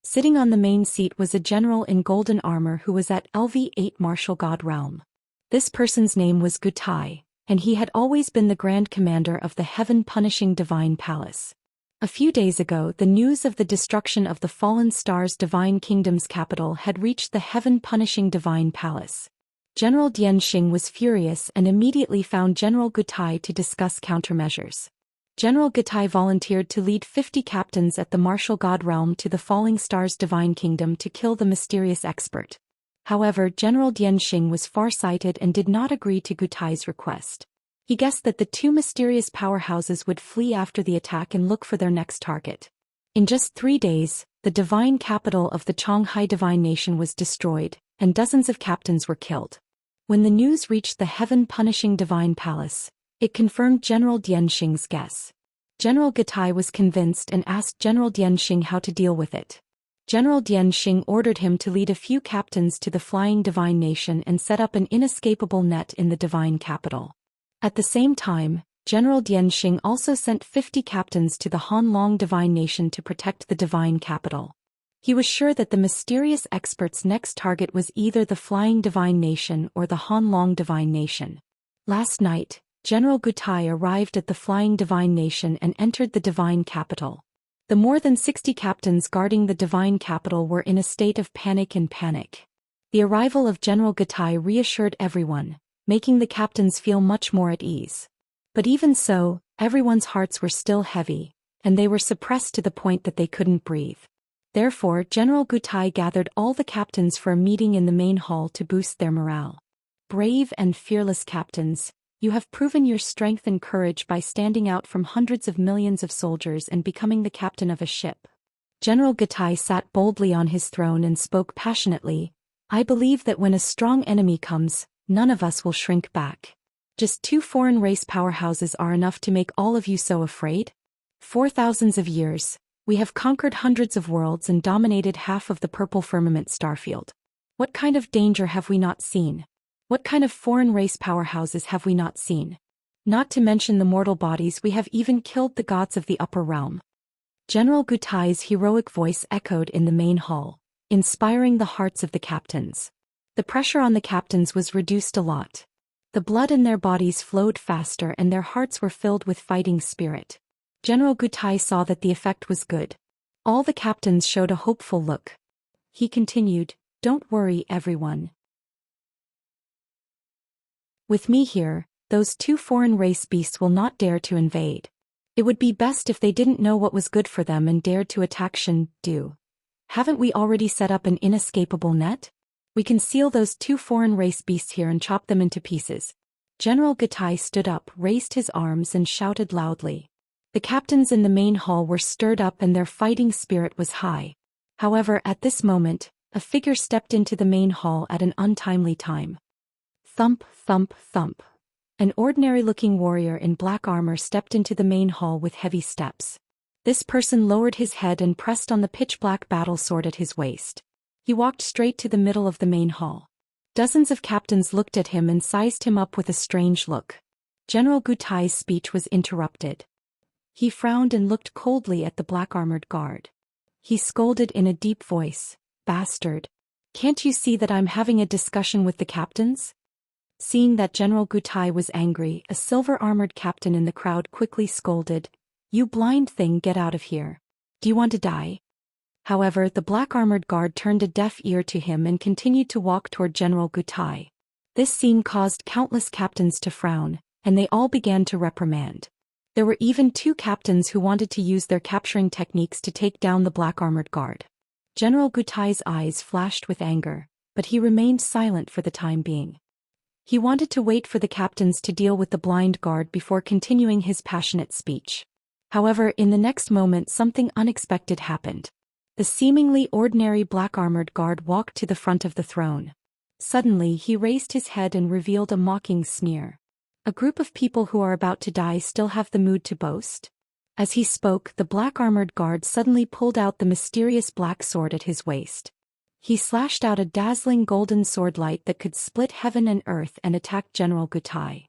Sitting on the main seat was a general in golden armor who was at LV8 martial god realm. This person's name was Gutai, and he had always been the grand commander of the heaven-punishing divine palace. A few days ago, the news of the destruction of the fallen star's divine kingdom's capital had reached the heaven-punishing divine palace. General Dianxing was furious and immediately found General Gutai to discuss countermeasures. General Gutai volunteered to lead 50 captains at the martial god realm to the falling star's divine kingdom to kill the mysterious expert. However, General Dianxing was far-sighted and did not agree to Gutai's request. He guessed that the two mysterious powerhouses would flee after the attack and look for their next target. In just 3 days, the divine capital of the Xianxia divine nation was destroyed, and dozens of captains were killed. When the news reached the heaven-punishing divine palace, it confirmed General Dianxing's guess. General Gutai was convinced and asked General Dianxing how to deal with it. General Dianxing ordered him to lead a few captains to the flying divine nation and set up an inescapable net in the divine capital. At the same time, General Dianxing also sent 50 captains to the Hanlong divine nation to protect the divine capital. He was sure that the mysterious expert's next target was either the flying divine nation or the Hanlong divine nation. Last night, General Gutai arrived at the flying divine nation and entered the divine capital. The more than 60 captains guarding the divine capital were in a state of panic. The arrival of General Gutai reassured everyone, making the captains feel much more at ease. But even so, everyone's hearts were still heavy, and they were suppressed to the point that they couldn't breathe. Therefore, General Gutai gathered all the captains for a meeting in the main hall to boost their morale. Brave and fearless captains, you have proven your strength and courage by standing out from hundreds of millions of soldiers and becoming the captain of a ship. General Gutai sat boldly on his throne and spoke passionately. I believe that when a strong enemy comes, none of us will shrink back. Just 2 foreign race powerhouses are enough to make all of you so afraid? For thousands of years, we have conquered hundreds of worlds and dominated half of the purple firmament starfield. What kind of danger have we not seen? What kind of foreign race powerhouses have we not seen? Not to mention the mortal bodies, we have even killed the gods of the upper realm. General Gutai's heroic voice echoed in the main hall, inspiring the hearts of the captains. The pressure on the captains was reduced a lot. The blood in their bodies flowed faster and their hearts were filled with fighting spirit. General Gutai saw that the effect was good. All the captains showed a hopeful look. He continued, "Don't worry, everyone. With me here, those 2 foreign race beasts will not dare to invade. It would be best if they didn't know what was good for them and dared to attack Xianxia. Haven't we already set up an inescapable net? We can seal those 2 foreign race beasts here and chop them into pieces." General Gutai stood up, raised his arms and shouted loudly. The captains in the main hall were stirred up and their fighting spirit was high. However, at this moment, a figure stepped into the main hall at an untimely time. Thump, thump, thump. An ordinary-looking warrior in black armor stepped into the main hall with heavy steps. This person lowered his head and pressed on the pitch-black battle sword at his waist. He walked straight to the middle of the main hall. Dozens of captains looked at him and sized him up with a strange look. General Gutai's speech was interrupted. He frowned and looked coldly at the black-armored guard. He scolded in a deep voice, "Bastard! Can't you see that I'm having a discussion with the captains?" Seeing that General Gutai was angry, a silver-armored captain in the crowd quickly scolded, "You blind thing, get out of here. Do you want to die?" However, the black-armored guard turned a deaf ear to him and continued to walk toward General Gutai. This scene caused countless captains to frown, and they all began to reprimand. There were even 2 captains who wanted to use their capturing techniques to take down the black-armored guard. General Gutai's eyes flashed with anger, but he remained silent for the time being. He wanted to wait for the captains to deal with the blind guard before continuing his passionate speech. However, in the next moment something unexpected happened. The seemingly ordinary black-armored guard walked to the front of the throne. Suddenly he raised his head and revealed a mocking sneer. "A group of people who are about to die still have the mood to boast?" As he spoke, the black-armored guard suddenly pulled out the mysterious black sword at his waist. He slashed out a dazzling golden sword light that could split heaven and earth and attacked General Gutai.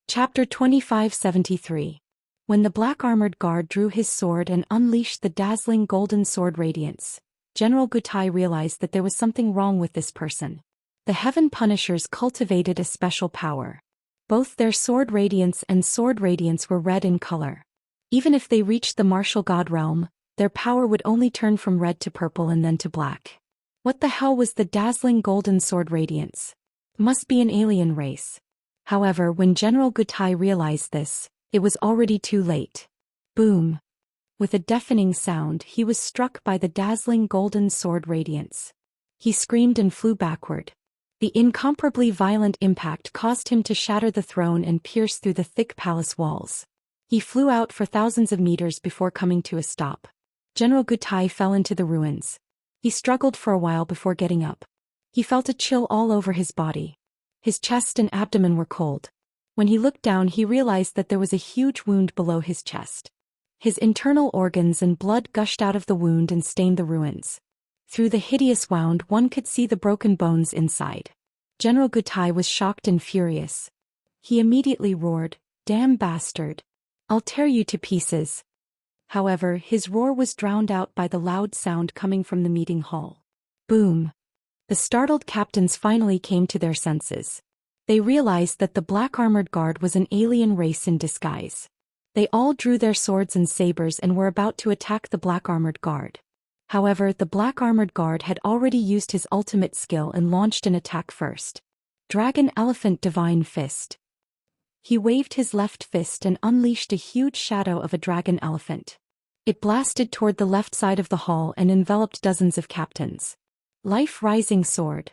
Chapter 2573. When the black-armored guard drew his sword and unleashed the dazzling golden sword radiance, General Gutai realized that there was something wrong with this person. The Heaven Punishers cultivated a special power. Both their sword radiance and sword radiance were red in color. Even if they reached the martial god realm, their power would only turn from red to purple and then to black. What the hell was the dazzling golden sword radiance? Must be an alien race. However, when General Gutai realized this, it was already too late. Boom! With a deafening sound, he was struck by the dazzling golden sword radiance. He screamed and flew backward. The incomparably violent impact caused him to shatter the throne and pierce through the thick palace walls. He flew out for thousands of meters before coming to a stop. General Gutai fell into the ruins. He struggled for a while before getting up. He felt a chill all over his body. His chest and abdomen were cold. When he looked down, he realized that there was a huge wound below his chest. His internal organs and blood gushed out of the wound and stained the ruins. Through the hideous wound, one could see the broken bones inside. General Gutai was shocked and furious. He immediately roared, "Damn bastard! I'll tear you to pieces." However, his roar was drowned out by the loud sound coming from the meeting hall. Boom! The startled captains finally came to their senses. They realized that the black-armored guard was an alien race in disguise. They all drew their swords and sabers and were about to attack the black-armored guard. However, the black-armored guard had already used his ultimate skill and launched an attack first. Dragon Elephant Divine Fist. He waved his left fist and unleashed a huge shadow of a dragon elephant. It blasted toward the left side of the hall and enveloped dozens of captains. Life Rising Sword.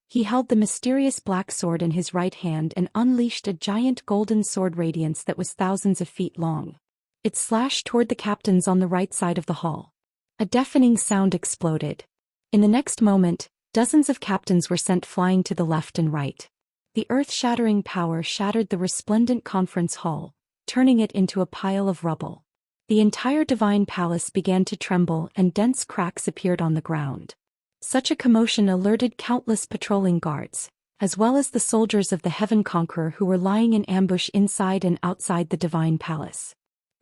He held the mysterious black sword in his right hand and unleashed a giant golden sword radiance that was thousands of feet long. It slashed toward the captains on the right side of the hall. A deafening sound exploded. In the next moment, dozens of captains were sent flying to the left and right. The earth-shattering power shattered the resplendent conference hall, turning it into a pile of rubble. The entire divine palace began to tremble and dense cracks appeared on the ground. Such a commotion alerted countless patrolling guards, as well as the soldiers of the Heaven Conqueror who were lying in ambush inside and outside the divine palace.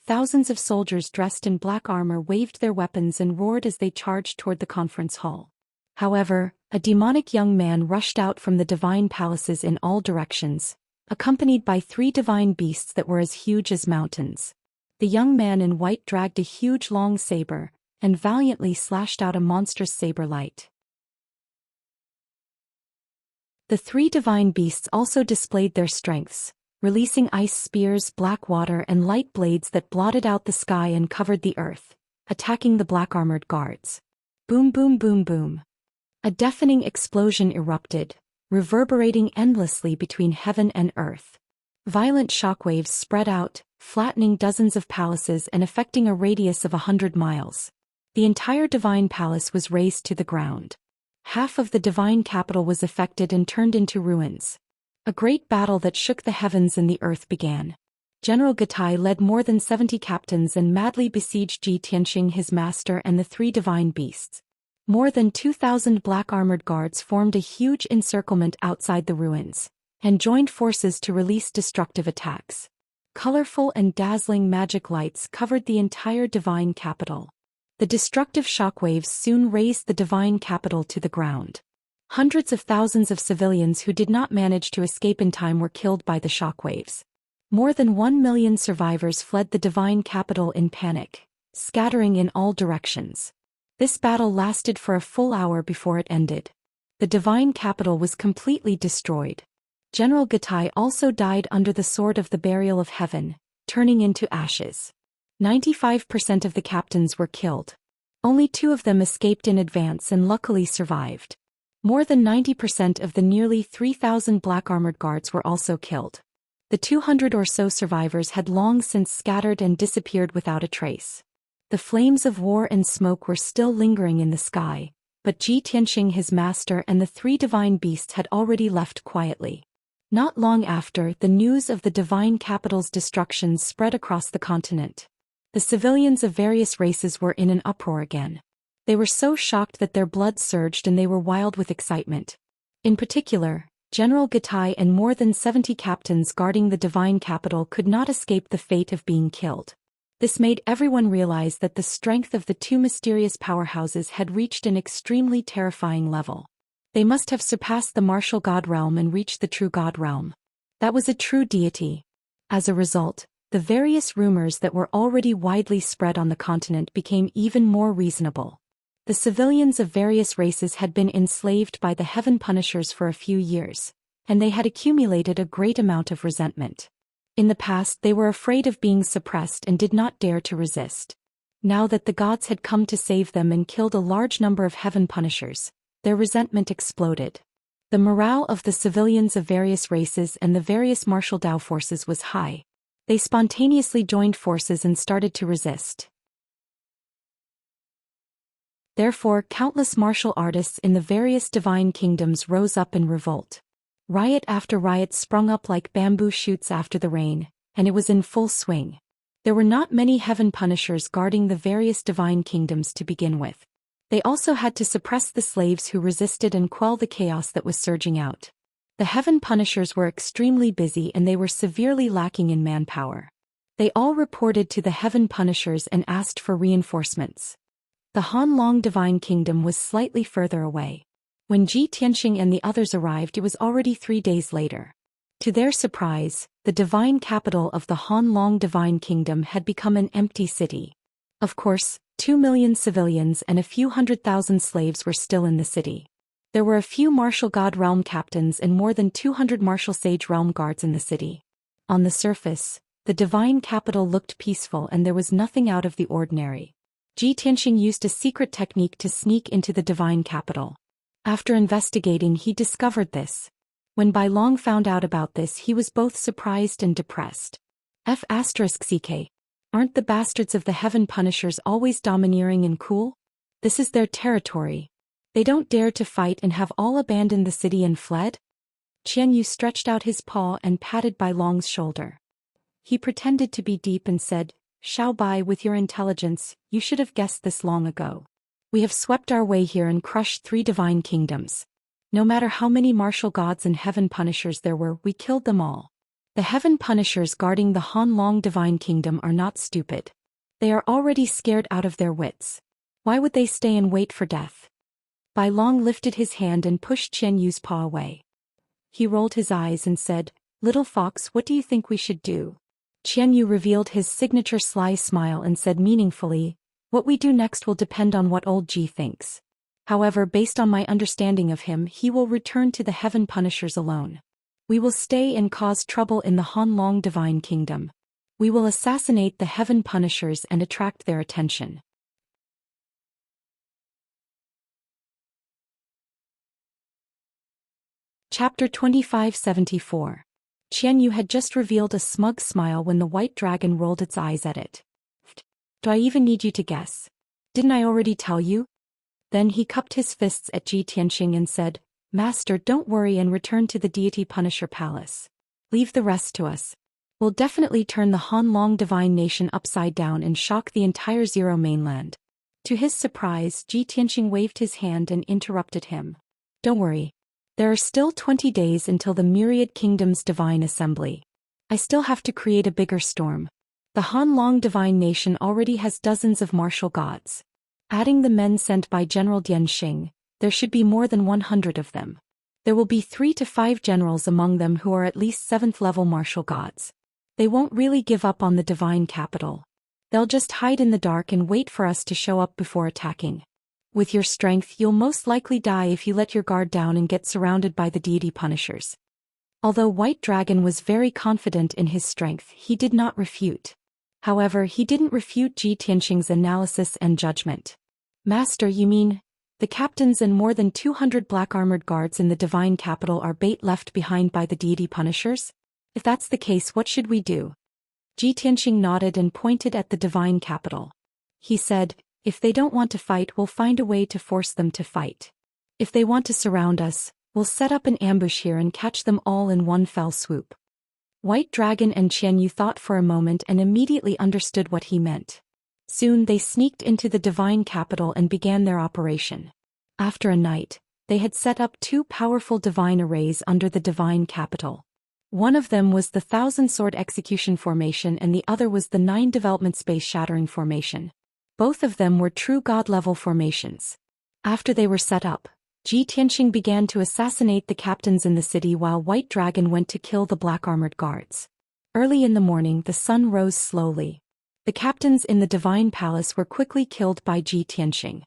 Thousands of soldiers dressed in black armor waved their weapons and roared as they charged toward the conference hall. However, a demonic young man rushed out from the divine palaces in all directions, accompanied by 3 divine beasts that were as huge as mountains. The young man in white dragged a huge long saber, and valiantly slashed out a monstrous saber light. The 3 divine beasts also displayed their strengths, releasing ice spears, black water and light blades that blotted out the sky and covered the earth, attacking the black-armored guards. Boom boom boom boom. A deafening explosion erupted, reverberating endlessly between heaven and earth. Violent shockwaves spread out, flattening dozens of palaces and affecting a radius of 100 miles. The entire divine palace was razed to the ground. Half of the divine capital was affected and turned into ruins. A great battle that shook the heavens and the earth began. General Gatai led more than 70 captains and madly besieged Ji Tianxing, his master, and the 3 divine beasts. More than 2,000 black-armored guards formed a huge encirclement outside the ruins, and joined forces to release destructive attacks. Colorful and dazzling magic lights covered the entire divine capital. The destructive shockwaves soon razed the divine capital to the ground. Hundreds of thousands of civilians who did not manage to escape in time were killed by the shockwaves. More than 1 million survivors fled the divine capital in panic, scattering in all directions. This battle lasted for a full hour before it ended. The divine capital was completely destroyed. General Gatai also died under the sword of the burial of heaven, turning into ashes. 95% of the captains were killed. Only 2 of them escaped in advance and luckily survived. More than 90% of the nearly 3,000 black-armored guards were also killed. The 200 or so survivors had long since scattered and disappeared without a trace. The flames of war and smoke were still lingering in the sky, but Ji Tianxing, his master, and the 3 divine beasts had already left quietly. Not long after, the news of the divine capital's destruction spread across the continent. The civilians of various races were in an uproar again. They were so shocked that their blood surged and they were wild with excitement. In particular, General Gatai and more than 70 captains guarding the divine capital could not escape the fate of being killed. This made everyone realize that the strength of the 2 mysterious powerhouses had reached an extremely terrifying level. They must have surpassed the martial god realm and reached the true god realm. That was a true deity. As a result, the various rumors that were already widely spread on the continent became even more reasonable. The civilians of various races had been enslaved by the Heaven Punishers for a few years, and they had accumulated a great amount of resentment. In the past, they were afraid of being suppressed and did not dare to resist. Now that the gods had come to save them and killed a large number of Heaven Punishers, their resentment exploded. The morale of the civilians of various races and the various martial Dao forces was high. They spontaneously joined forces and started to resist. Therefore, countless martial artists in the various divine kingdoms rose up in revolt. Riot after riot sprung up like bamboo shoots after the rain, and it was in full swing. There were not many Heaven Punishers guarding the various divine kingdoms to begin with. They also had to suppress the slaves who resisted and quell the chaos that was surging out. The Heaven Punishers were extremely busy and they were severely lacking in manpower. They all reported to the Heaven Punishers and asked for reinforcements. The Han Long Divine Kingdom was slightly further away. When Ji Tianxing and the others arrived, it was already 3 days later. To their surprise, the divine capital of the Han Long Divine Kingdom had become an empty city. Of course, 2 million civilians and a few 100,000 slaves were still in the city. There were a few martial god realm captains and more than 200 martial sage realm guards in the city. On the surface, the divine capital looked peaceful and there was nothing out of the ordinary. Ji Tianxing used a secret technique to sneak into the divine capital. After investigating, he discovered this. When Bai Long found out about this, he was both surprised and depressed. F***ck. Aren't the bastards of the Heaven Punishers always domineering and cool? This is their territory. They don't dare to fight and have all abandoned the city and fled? Qian Yu stretched out his paw and patted Bai Long's shoulder. He pretended to be deep and said, "Xiao Bai, with your intelligence, you should have guessed this long ago. We have swept our way here and crushed 3 divine kingdoms. No matter how many martial gods and Heaven Punishers there were, we killed them all. The Heaven Punishers guarding the Han Long Divine Kingdom are not stupid. They are already scared out of their wits. Why would they stay and wait for death?" Bai Long lifted his hand and pushed Qian Yu's paw away. He rolled his eyes and said, "Little fox, what do you think we should do?" Qian Yu revealed his signature sly smile and said meaningfully, "What we do next will depend on what old Ji thinks. However, based on my understanding of him, he will return to the Heaven Punishers alone. We will stay and cause trouble in the Han Long Divine Kingdom. We will assassinate the Heaven Punishers and attract their attention." Chapter 2574. Qian Yu had just revealed a smug smile when the white dragon rolled its eyes at it. "Do I even need you to guess? Didn't I already tell you?" Then he cupped his fists at Ji Tianxing and said, "Master, don't worry and return to the deity Punisher Palace. Leave the rest to us. We'll definitely turn the Han divine nation upside down and shock the entire Zero mainland." To his surprise, Ji Tianxing waved his hand and interrupted him. "Don't worry. There are still 20 days until the Myriad Kingdom's divine assembly. I still have to create a bigger storm. The Han divine nation already has dozens of martial gods. Adding the men sent by General Dian Xing, there should be more than 100 of them. There will be 3 to 5 generals among them who are at least 7th-level martial gods. They won't really give up on the divine capital. They'll just hide in the dark and wait for us to show up before attacking. With your strength, you'll most likely die if you let your guard down and get surrounded by the deity punishers." Although White Dragon was very confident in his strength, he did not refute. However, he didn't refute Ji Tianxing's analysis and judgment. "Master, you mean, the captains and more than 200 black-armored guards in the divine capital are bait left behind by the deity punishers? If that's the case, what should we do?" Ji Tianxing nodded and pointed at the divine capital. He said, "If they don't want to fight, we'll find a way to force them to fight. If they want to surround us, we'll set up an ambush here and catch them all in one fell swoop." White Dragon and Qianyu thought for a moment and immediately understood what he meant. Soon they sneaked into the divine capital and began their operation. After a night, they had set up 2 powerful divine arrays under the divine capital. One of them was the 1,000-sword execution formation and the other was the 9 development space shattering formation. Both of them were true god-level formations. After they were set up, Ji Tianxing began to assassinate the captains in the city while White Dragon went to kill the black-armored guards. Early in the morning, the sun rose slowly. The captains in the divine palace were quickly killed by Ji Tianxing.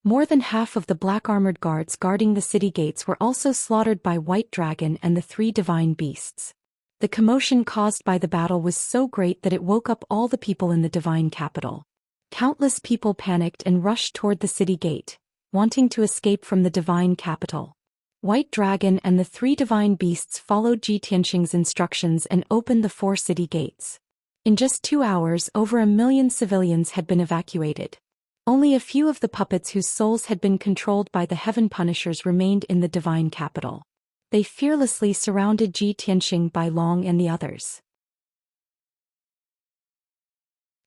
More than half of the black-armored guards guarding the city gates were also slaughtered by White Dragon and the 3 divine beasts. The commotion caused by the battle was so great that it woke up all the people in the divine capital. Countless people panicked and rushed toward the city gate, wanting to escape from the divine capital. White Dragon and the 3 divine beasts followed Ji Tianxing's instructions and opened the 4 city gates. In just 2 hours, over 1 million civilians had been evacuated. Only a few of the puppets whose souls had been controlled by the Heaven Punishers remained in the divine capital. They fearlessly surrounded Ji Tianxing, Bai Long and the others.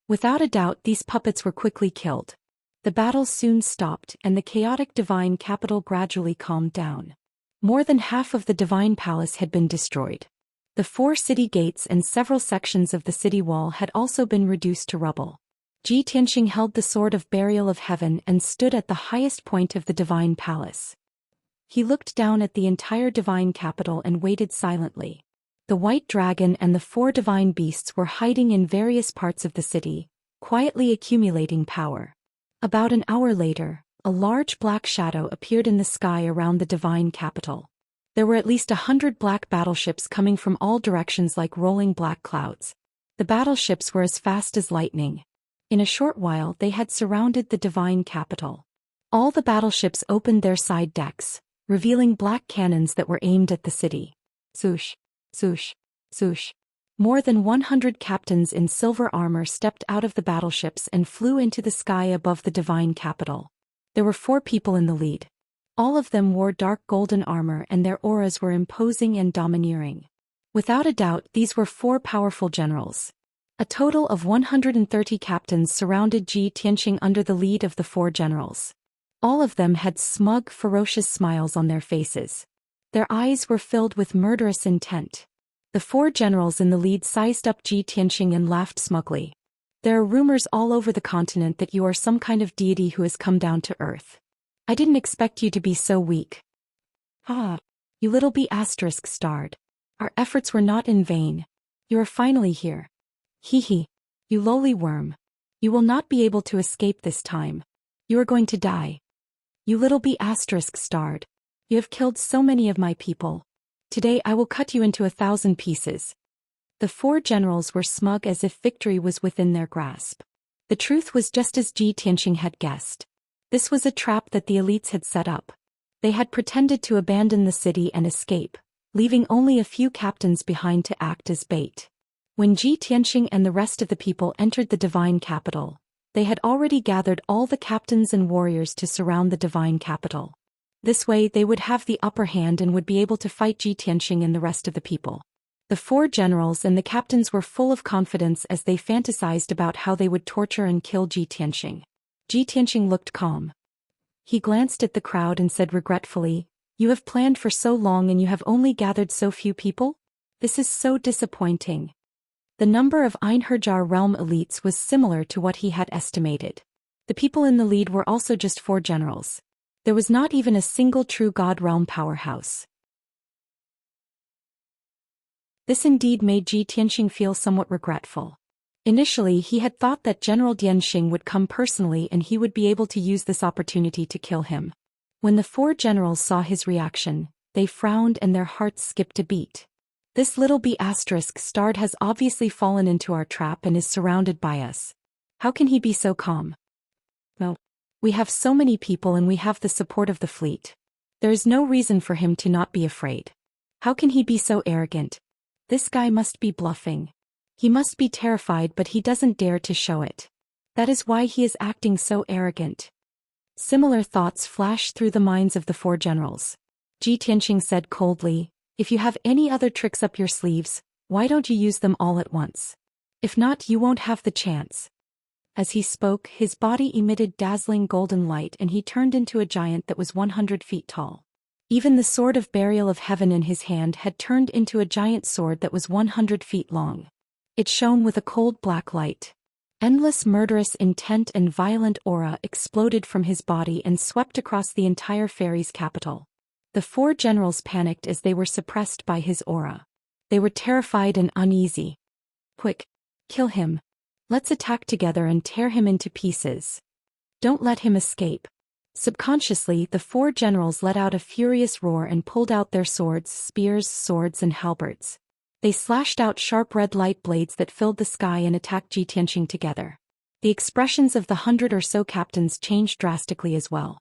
Without a doubt, these puppets were quickly killed. The battle soon stopped and the chaotic divine capital gradually calmed down. More than half of the divine palace had been destroyed. The 4 city gates and several sections of the city wall had also been reduced to rubble. Ji Tianxing held the sword of burial of heaven and stood at the highest point of the divine palace. He looked down at the entire divine capital and waited silently. The White Dragon and the 4 divine beasts were hiding in various parts of the city, quietly accumulating power. About an hour later, a large black shadow appeared in the sky around the divine capital. There were at least 100 black battleships coming from all directions like rolling black clouds. The battleships were as fast as lightning. In a short while they had surrounded the divine capital. All the battleships opened their side decks, revealing black cannons that were aimed at the city. Swoosh, swoosh, swoosh. More than 100 captains in silver armor stepped out of the battleships and flew into the sky above the divine capital. There were 4 people in the lead. All of them wore dark golden armor and their auras were imposing and domineering. Without a doubt, these were 4 powerful generals. A total of 130 captains surrounded Ji Tianxing under the lead of the 4 generals. All of them had smug, ferocious smiles on their faces. Their eyes were filled with murderous intent. The 4 generals in the lead sized up Ji Tianxing and laughed smugly. "There are rumors all over the continent that you are some kind of deity who has come down to earth. I didn't expect you to be so weak. Ah, you little B*****. Our efforts were not in vain. You are finally here. Hee hee. You lowly worm. You will not be able to escape this time. You are going to die. You little B*****. You have killed so many of my people. Today I will cut you into 1,000 pieces." The 4 generals were smug as if victory was within their grasp. The truth was just as Ji Tianxing had guessed. This was a trap that the elites had set up. They had pretended to abandon the city and escape, leaving only a few captains behind to act as bait. When Ji Tianxing and the rest of the people entered the divine capital, they had already gathered all the captains and warriors to surround the divine capital. This way they would have the upper hand and would be able to fight Ji Tianxing and the rest of the people. The 4 generals and the captains were full of confidence as they fantasized about how they would torture and kill Ji Tianxing. Ji Tianxing looked calm. He glanced at the crowd and said regretfully, "You have planned for so long and you have only gathered so few people? This is so disappointing." The number of Einherjar realm elites was similar to what he had estimated. The people in the lead were also just 4 generals. There was not even a single true god realm powerhouse. This indeed made Ji Tianxing feel somewhat regretful. Initially he had thought that General Dianxing would come personally and he would be able to use this opportunity to kill him. When the 4 generals saw his reaction, they frowned and their hearts skipped a beat. This little B** starred has obviously fallen into our trap and is surrounded by us. How can he be so calm? Well, we have so many people and we have the support of the fleet. There is no reason for him to not be afraid. How can he be so arrogant? This guy must be bluffing. He must be terrified but he doesn't dare to show it. That is why he is acting so arrogant. Similar thoughts flashed through the minds of the 4 generals. Ji Tianxing said coldly, "If you have any other tricks up your sleeves, why don't you use them all at once? If not, you won't have the chance." As he spoke, his body emitted dazzling golden light and he turned into a giant that was 100 feet tall. Even the sword of burial of heaven in his hand had turned into a giant sword that was 100 feet long. It shone with a cold black light. Endless murderous intent and violent aura exploded from his body and swept across the entire fairy's capital. The 4 generals panicked as they were suppressed by his aura. They were terrified and uneasy. "Quick! Kill him! Let's attack together and tear him into pieces. Don't let him escape." Subconsciously, the 4 generals let out a furious roar and pulled out their swords, spears, swords and halberds. They slashed out sharp red light blades that filled the sky and attacked Ji Tianxing together. The expressions of the 100 or so captains changed drastically as well.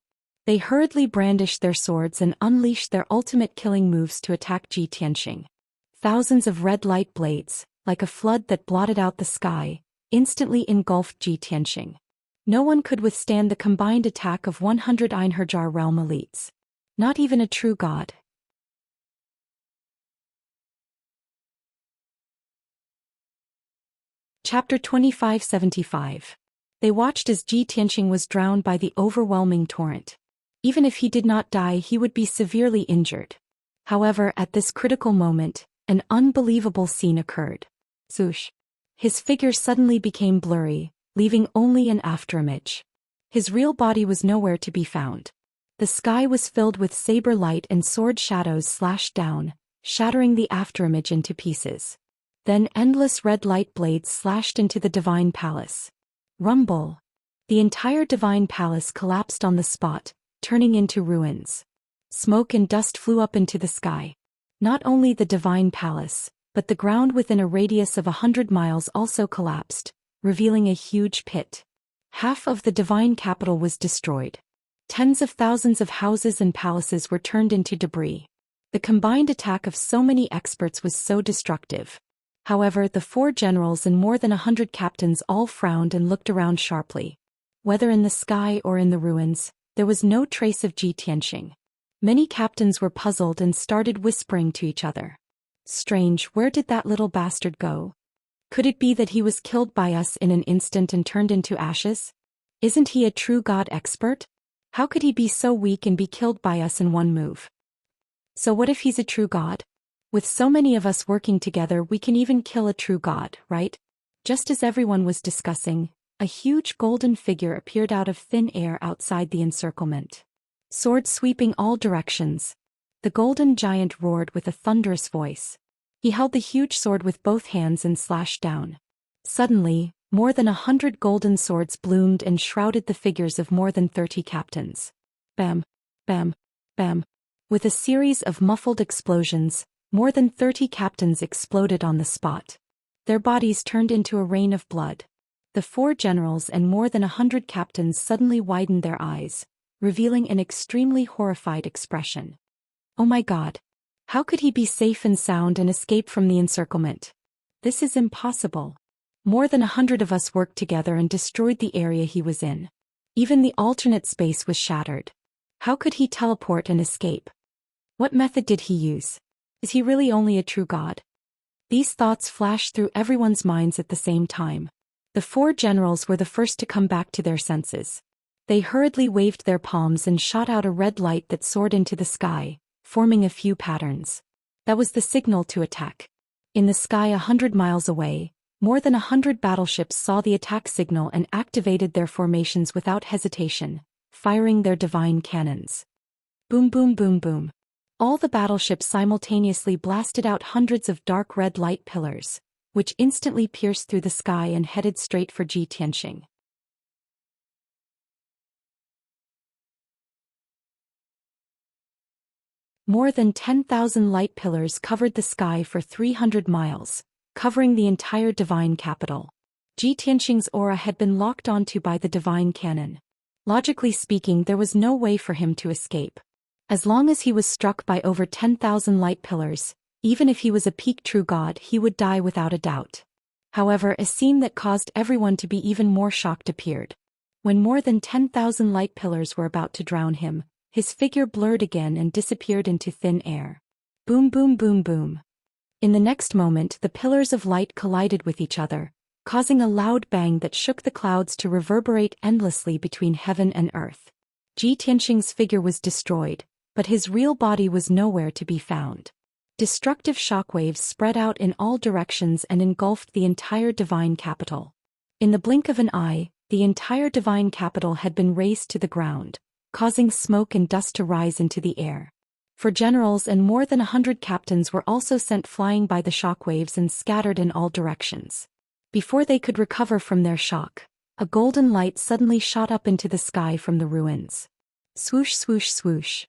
They hurriedly brandished their swords and unleashed their ultimate killing moves to attack Ji Tianxing. Thousands of red light blades, like a flood that blotted out the sky, instantly engulfed Ji Tianxing. No one could withstand the combined attack of 100 Einherjar realm elites. Not even a true god. Chapter 2575. They watched as Ji Tianxing was drowned by the overwhelming torrent. Even if he did not die, he would be severely injured. However, at this critical moment, an unbelievable scene occurred. Zhoush. His figure suddenly became blurry, leaving only an afterimage. His real body was nowhere to be found. The sky was filled with saber light and sword shadows slashed down, shattering the afterimage into pieces. Then endless red light blades slashed into the divine palace. Rumble. The entire divine palace collapsed on the spot, turning into ruins. Smoke and dust flew up into the sky. Not only the divine palace, but the ground within a radius of 100 miles also collapsed, revealing a huge pit. Half of the divine capital was destroyed. Tens of thousands of houses and palaces were turned into debris. The combined attack of so many experts was so destructive. However, the 4 generals and more than 100 captains all frowned and looked around sharply. Whether in the sky or in the ruins, there was no trace of Ji Tianxing. Many captains were puzzled and started whispering to each other. "Strange, where did that little bastard go? Could it be that he was killed by us in an instant and turned into ashes? Isn't he a true god expert? How could he be so weak and be killed by us in one move? So what if he's a true god? With so many of us working together, we can even kill a true god, right?" Just as everyone was discussing, a huge golden figure appeared out of thin air outside the encirclement. Sword sweeping all directions. The golden giant roared with a thunderous voice. He held the huge sword with both hands and slashed down. Suddenly, more than 100 golden swords bloomed and shrouded the figures of more than 30 captains. Bam, bam, bam. With a series of muffled explosions, more than 30 captains exploded on the spot. Their bodies turned into a rain of blood. The 4 generals and more than 100 captains suddenly widened their eyes, revealing an extremely horrified expression. Oh my god! How could he be safe and sound and escape from the encirclement? This is impossible. More than 100 of us worked together and destroyed the area he was in. Even the alternate space was shattered. How could he teleport and escape? What method did he use? Is he really only a true god? These thoughts flashed through everyone's minds at the same time. The four generals were the first to come back to their senses. They hurriedly waved their palms and shot out a red light that soared into the sky, forming a few patterns. That was the signal to attack. In the sky 100 miles away, more than 100 battleships saw the attack signal and activated their formations without hesitation, firing their divine cannons. Boom boom boom boom. All the battleships simultaneously blasted out hundreds of dark red light pillars, which instantly pierced through the sky and headed straight for Xianxia. More than 10,000 light pillars covered the sky for 300 miles, covering the entire divine capital. Xianxia's aura had been locked onto by the divine cannon. Logically speaking, there was no way for him to escape. As long as he was struck by over 10,000 light pillars, even if he was a peak true god, he would die without a doubt. However, a scene that caused everyone to be even more shocked appeared. When more than 10,000 light pillars were about to drown him, his figure blurred again and disappeared into thin air. Boom boom boom boom. In the next moment, the pillars of light collided with each other, causing a loud bang that shook the clouds to reverberate endlessly between heaven and earth. Xianxia's figure was destroyed, but his real body was nowhere to be found. Destructive shockwaves spread out in all directions and engulfed the entire divine capital. In the blink of an eye, the entire divine capital had been razed to the ground, causing smoke and dust to rise into the air. For generals and more than 100 captains were also sent flying by the shockwaves and scattered in all directions. Before they could recover from their shock, a golden light suddenly shot up into the sky from the ruins. Swoosh swoosh swoosh.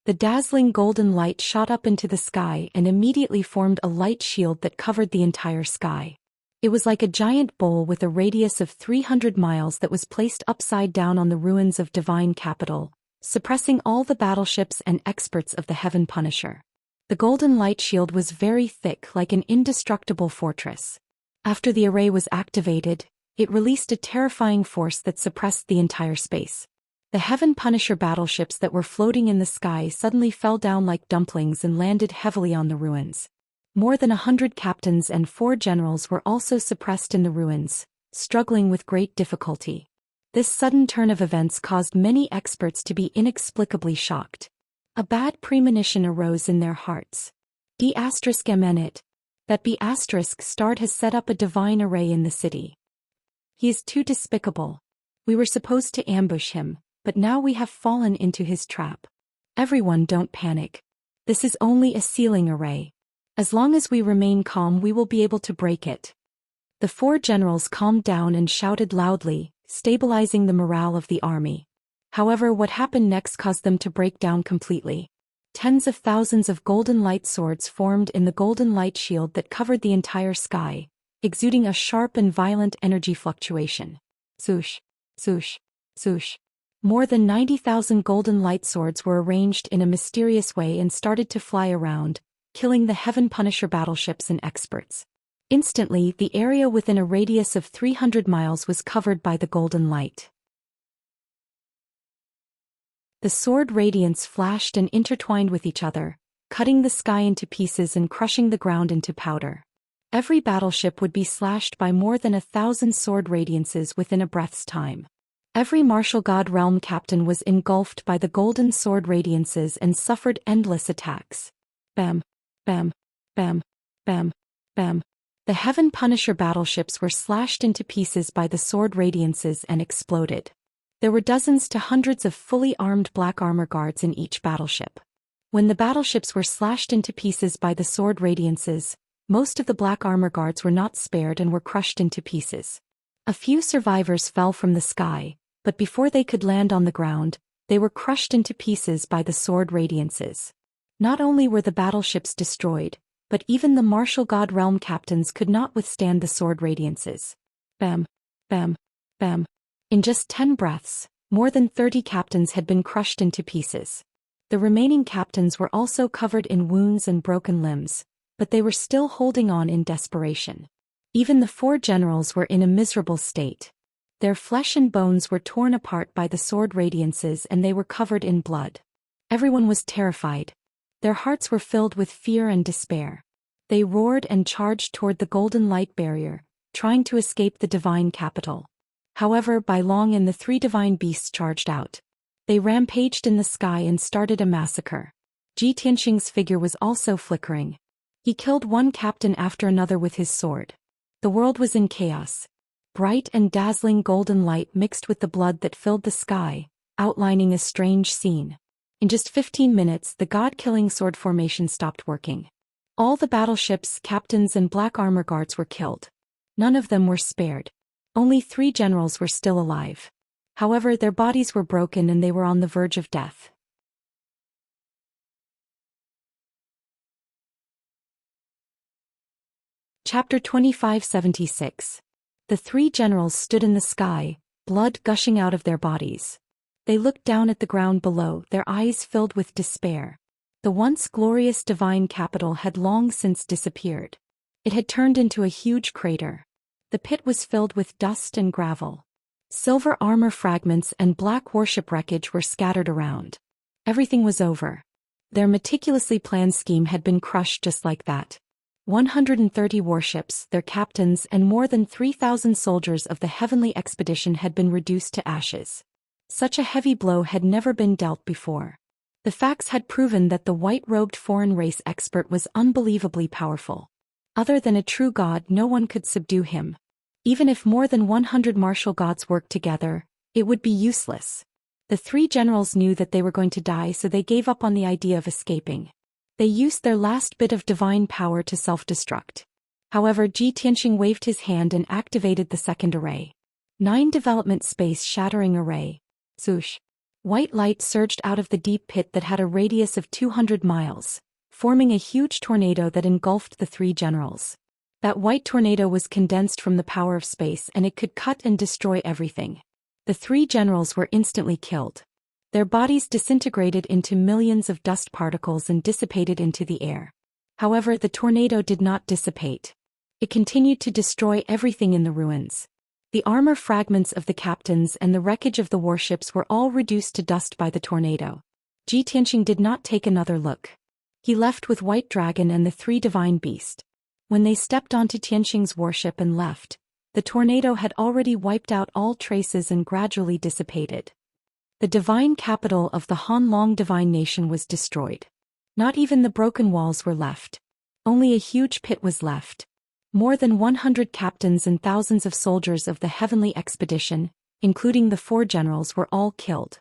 The dazzling golden light shot up into the sky and immediately formed a light shield that covered the entire sky. It was like a giant bowl with a radius of 300 miles that was placed upside down on the ruins of divine capital, suppressing all the battleships and experts of the Heaven Punisher. The golden light shield was very thick, like an indestructible fortress. After the array was activated, it released a terrifying force that suppressed the entire space. The Heaven Punisher battleships that were floating in the sky suddenly fell down like dumplings and landed heavily on the ruins. More than 100 captains and 4 generals were also suppressed in the ruins, struggling with great difficulty. This sudden turn of events caused many experts to be inexplicably shocked. A bad premonition arose in their hearts. D***it. That B***Stard has set up a divine array in the city. He is too despicable. We were supposed to ambush him, but now we have fallen into his trap. Everyone, don't panic. This is only a sealing array. As long as we remain calm, we will be able to break it. The 4 generals calmed down and shouted loudly, stabilizing the morale of the army. However, what happened next caused them to break down completely. Tens of thousands of golden light swords formed in the golden light shield that covered the entire sky, exuding a sharp and violent energy fluctuation. Swoosh, swoosh, swoosh. More than 90,000 golden light swords were arranged in a mysterious way and started to fly around, killing the Heaven Punisher battleships and experts. Instantly, the area within a radius of 300 miles was covered by the golden light. The sword radiance flashed and intertwined with each other, cutting the sky into pieces and crushing the ground into powder. Every battleship would be slashed by more than 1,000 sword radiances within a breath's time. Every martial god realm captain was engulfed by the golden sword radiances and suffered endless attacks. Bam, bam, bam, bam, bam. The Heaven Punisher battleships were slashed into pieces by the sword radiances and exploded. There were dozens to hundreds of fully armed black armor guards in each battleship. When the battleships were slashed into pieces by the sword radiances, most of the black armor guards were not spared and were crushed into pieces. A few survivors fell from the sky, but before they could land on the ground, they were crushed into pieces by the sword radiances. Not only were the battleships destroyed, but even the martial god realm captains could not withstand the sword radiances. Bam, bam, bam. In just 10 breaths, more than 30 captains had been crushed into pieces. The remaining captains were also covered in wounds and broken limbs, but they were still holding on in desperation. Even the 4 generals were in a miserable state. Their flesh and bones were torn apart by the sword radiances and they were covered in blood. Everyone was terrified. Their hearts were filled with fear and despair. They roared and charged toward the golden light barrier, trying to escape the divine capital. However, Bai Long and the 3 divine beasts charged out. They rampaged in the sky and started a massacre. Ji Tianxing's figure was also flickering. He killed one captain after another with his sword. The world was in chaos. Bright and dazzling golden light mixed with the blood that filled the sky, outlining a strange scene. In just 15 minutes, the god-killing sword formation stopped working. All the battleships, captains and black armor guards were killed. None of them were spared. Only 3 generals were still alive. However, their bodies were broken and they were on the verge of death. Chapter 2576. The 3 generals stood in the sky, blood gushing out of their bodies. They looked down at the ground below, their eyes filled with despair. The once glorious divine capital had long since disappeared. It had turned into a huge crater. The pit was filled with dust and gravel. Silver armor fragments and black warship wreckage were scattered around. Everything was over. Their meticulously planned scheme had been crushed just like that. 130 warships, their captains and more than 3,000 soldiers of the heavenly expedition had been reduced to ashes. Such a heavy blow had never been dealt before. The facts had proven that the white-robed foreign race expert was unbelievably powerful. Other than a true god, no one could subdue him. Even if more than 100 martial gods worked together, it would be useless. The 3 generals knew that they were going to die, so they gave up on the idea of escaping. They used their last bit of divine power to self-destruct. However, Ji Tianxing waved his hand and activated the second array. 9 development space shattering array. Swoosh. White light surged out of the deep pit that had a radius of 200 miles, forming a huge tornado that engulfed the 3 generals. That white tornado was condensed from the power of space and it could cut and destroy everything. The 3 generals were instantly killed. Their bodies disintegrated into millions of dust particles and dissipated into the air. However, the tornado did not dissipate. It continued to destroy everything in the ruins. The armor fragments of the captains and the wreckage of the warships were all reduced to dust by the tornado. Ji Tianxing did not take another look. He left with White Dragon and the 3 divine beasts. When they stepped onto Tianxing's warship and left, the tornado had already wiped out all traces and gradually dissipated. The divine capital of the Han-Long divine nation was destroyed. Not even the broken walls were left. Only a huge pit was left. More than 100 captains and thousands of soldiers of the heavenly expedition, including the 4 generals, were all killed.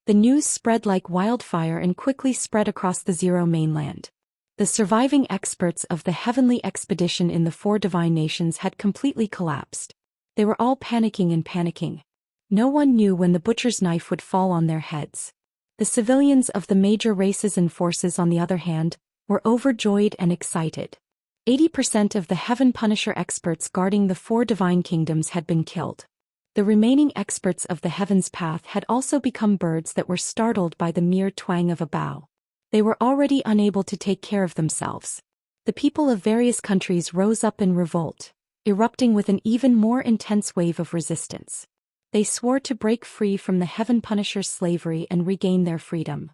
The news spread like wildfire and quickly spread across the Zero mainland. The surviving experts of the heavenly expedition in the 4 divine nations had completely collapsed. They were all panicking and panicking. No one knew when the butcher's knife would fall on their heads. The civilians of the major races and forces, on the other hand, were overjoyed and excited. 80% of the Heaven Punisher experts guarding the 4 divine kingdoms had been killed. The remaining experts of the Heaven's Path had also become birds that were startled by the mere twang of a bow. They were already unable to take care of themselves. The people of various countries rose up in revolt, erupting with an even more intense wave of resistance. They swore to break free from the Heaven Punisher's slavery and regain their freedom.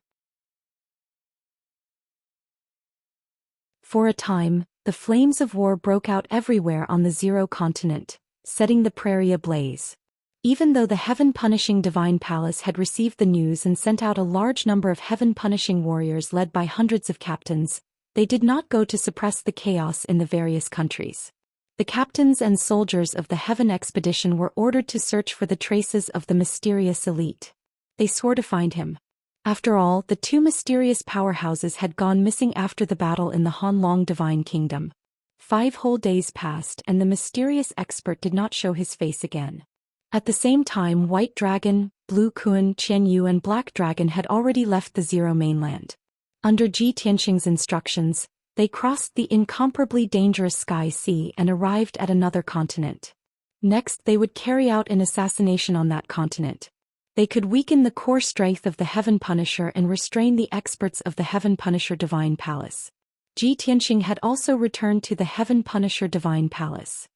For a time, the flames of war broke out everywhere on the Zero continent, setting the prairie ablaze. Even though the heaven-punishing divine palace had received the news and sent out a large number of heaven-punishing warriors led by hundreds of captains, they did not go to suppress the chaos in the various countries. The captains and soldiers of the Heaven expedition were ordered to search for the traces of the mysterious elite. They swore to find him. After all, the 2 mysterious powerhouses had gone missing after the battle in the Han-Long divine kingdom. 5 whole days passed and the mysterious expert did not show his face again. At the same time, White Dragon, Blue Kun, Qian Yu and Black Dragon had already left the Zero mainland. Under Ji Tianxing's instructions, they crossed the incomparably dangerous Sky Sea and arrived at another continent. Next, they would carry out an assassination on that continent. They could weaken the core strength of the Heaven Punisher and restrain the experts of the Heaven Punisher Divine Palace. Ji Tianxing had also returned to the Heaven Punisher Divine Palace.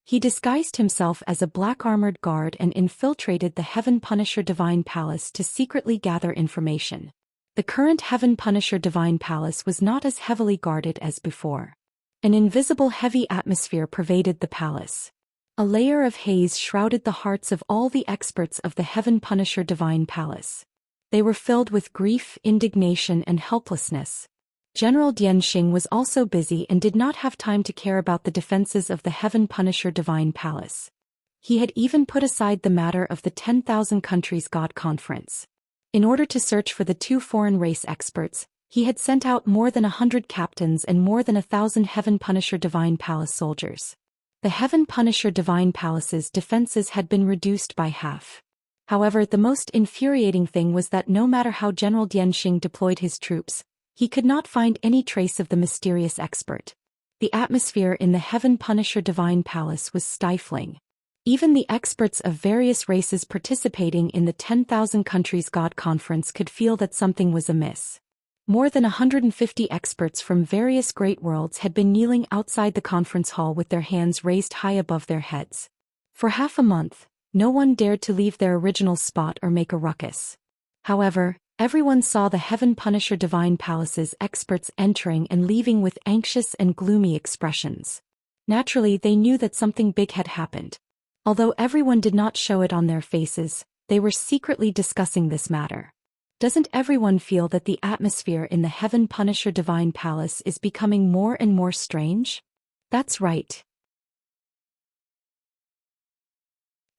He disguised himself as a black-armored guard and infiltrated the Heaven Punisher Divine Palace to secretly gather information. The current Heaven Punisher Divine Palace was not as heavily guarded as before. An invisible heavy atmosphere pervaded the palace. A layer of haze shrouded the hearts of all the experts of the Heaven Punisher Divine Palace. They were filled with grief, indignation, and helplessness. General Dianxing was also busy and did not have time to care about the defenses of the Heaven Punisher Divine Palace. He had even put aside the matter of the 10,000 Countries God Conference. In order to search for the 2 foreign race experts, he had sent out more than 100 captains and more than 1,000 Heaven Punisher Divine Palace soldiers. The Heaven Punisher Divine Palace's defenses had been reduced by half. However, the most infuriating thing was that no matter how General Dianxing deployed his troops, he could not find any trace of the mysterious expert. The atmosphere in the Heaven Punisher Divine Palace was stifling. Even the experts of various races participating in the 10,000 Countries God Conference could feel that something was amiss. More than 150 experts from various great worlds had been kneeling outside the conference hall with their hands raised high above their heads. For half a month, no one dared to leave their original spot or make a ruckus. However, everyone saw the Heaven Punisher Divine Palace's experts entering and leaving with anxious and gloomy expressions. Naturally, they knew that something big had happened. Although everyone did not show it on their faces, they were secretly discussing this matter. Doesn't everyone feel that the atmosphere in the Heaven Punisher Divine Palace is becoming more and more strange? That's right.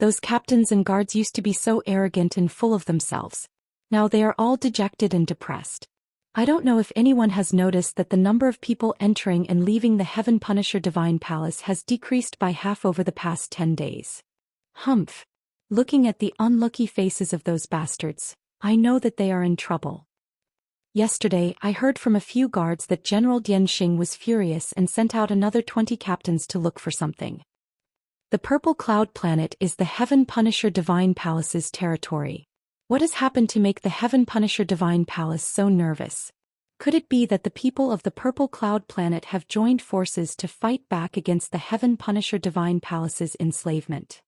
Those captains and guards used to be so arrogant and full of themselves. Now they are all dejected and depressed. I don't know if anyone has noticed that the number of people entering and leaving the Heaven Punisher Divine Palace has decreased by half over the past 10 days. Humph. Looking at the unlucky faces of those bastards, I know that they are in trouble. Yesterday, I heard from a few guards that General Dianxing was furious and sent out another 20 captains to look for something. The Purple Cloud Planet is the Heaven Punisher Divine Palace's territory. What has happened to make the Heaven Punisher Divine Palace so nervous? Could it be that the people of the Purple Cloud Planet have joined forces to fight back against the Heaven Punisher Divine Palace's enslavement?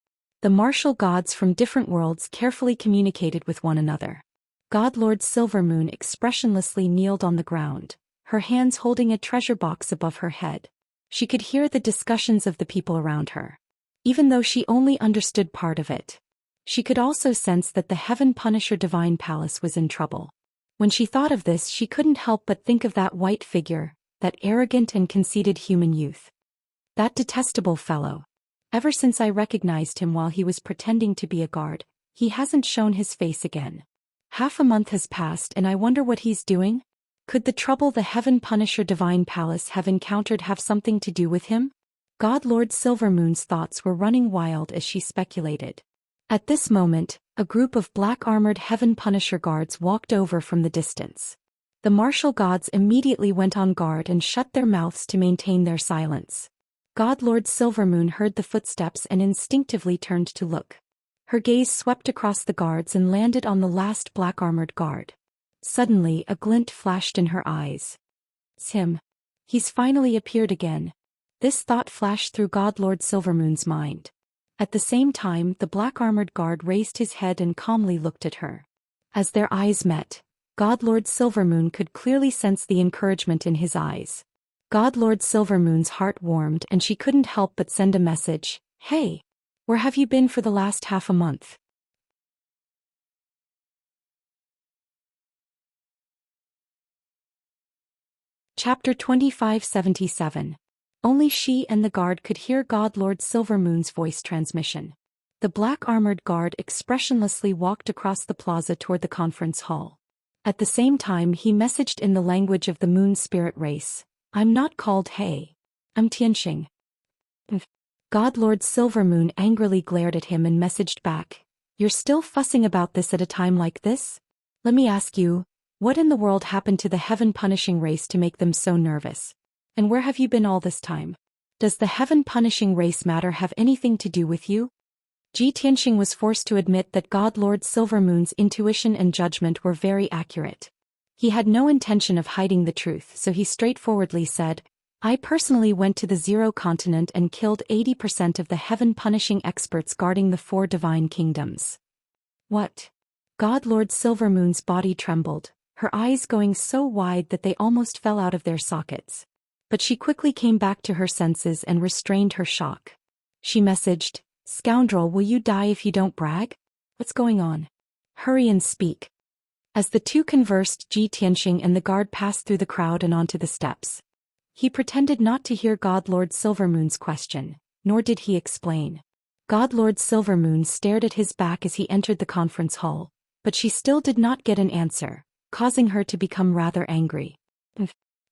The martial gods from different worlds carefully communicated with one another. God Lord Silvermoon expressionlessly kneeled on the ground, her hands holding a treasure box above her head. She could hear the discussions of the people around her. Even though she only understood part of it, she could also sense that the Heaven Punisher Divine Palace was in trouble. When she thought of this, she couldn't help but think of that white figure, that arrogant and conceited human youth. That detestable fellow. Ever since I recognized him while he was pretending to be a guard, he hasn't shown his face again. Half a month has passed and I wonder what he's doing? Could the trouble the Heaven Punisher Divine Palace have encountered have something to do with him? God Lord Silvermoon's thoughts were running wild as she speculated. At this moment, a group of black-armored Heaven Punisher guards walked over from the distance. The martial gods immediately went on guard and shut their mouths to maintain their silence. God Lord Silvermoon heard the footsteps and instinctively turned to look. Her gaze swept across the guards and landed on the last black-armored guard. Suddenly, a glint flashed in her eyes. It's him. He's finally appeared again. This thought flashed through God Lord Silvermoon's mind. At the same time, the black-armored guard raised his head and calmly looked at her. As their eyes met, God Lord Silvermoon could clearly sense the encouragement in his eyes. God Lord Silvermoon's heart warmed and she couldn't help but send a message. Hey! Where have you been for the last half a month? Chapter 2577. Only she and the guard could hear God Lord Silvermoon's voice transmission. The black-armored guard expressionlessly walked across the plaza toward the conference hall. At the same time, he messaged in the language of the moon spirit race. I'm not called Hey. I'm Tianxing. God Lord Silvermoon angrily glared at him and messaged back. You're still fussing about this at a time like this? Let me ask you, what in the world happened to the Heaven Punishing race to make them so nervous? And where have you been all this time? Does the Heaven Punishing race matter have anything to do with you? Tianxing was forced to admit that God Lord Silvermoon's intuition and judgment were very accurate. He had no intention of hiding the truth, so he straightforwardly said, I personally went to the Zero Continent and killed 80% of the heaven-punishing experts guarding the 4 divine kingdoms. What? God Lord Silvermoon's body trembled, her eyes going so wide that they almost fell out of their sockets. But she quickly came back to her senses and restrained her shock. She messaged, "Scoundrel, will you die if you don't brag? What's going on? Hurry and speak." As the two conversed, Ji Tianxing and the guard passed through the crowd and onto the steps. He pretended not to hear God Lord Silvermoon's question, nor did he explain. God Lord Silvermoon stared at his back as he entered the conference hall, but she still did not get an answer, causing her to become rather angry.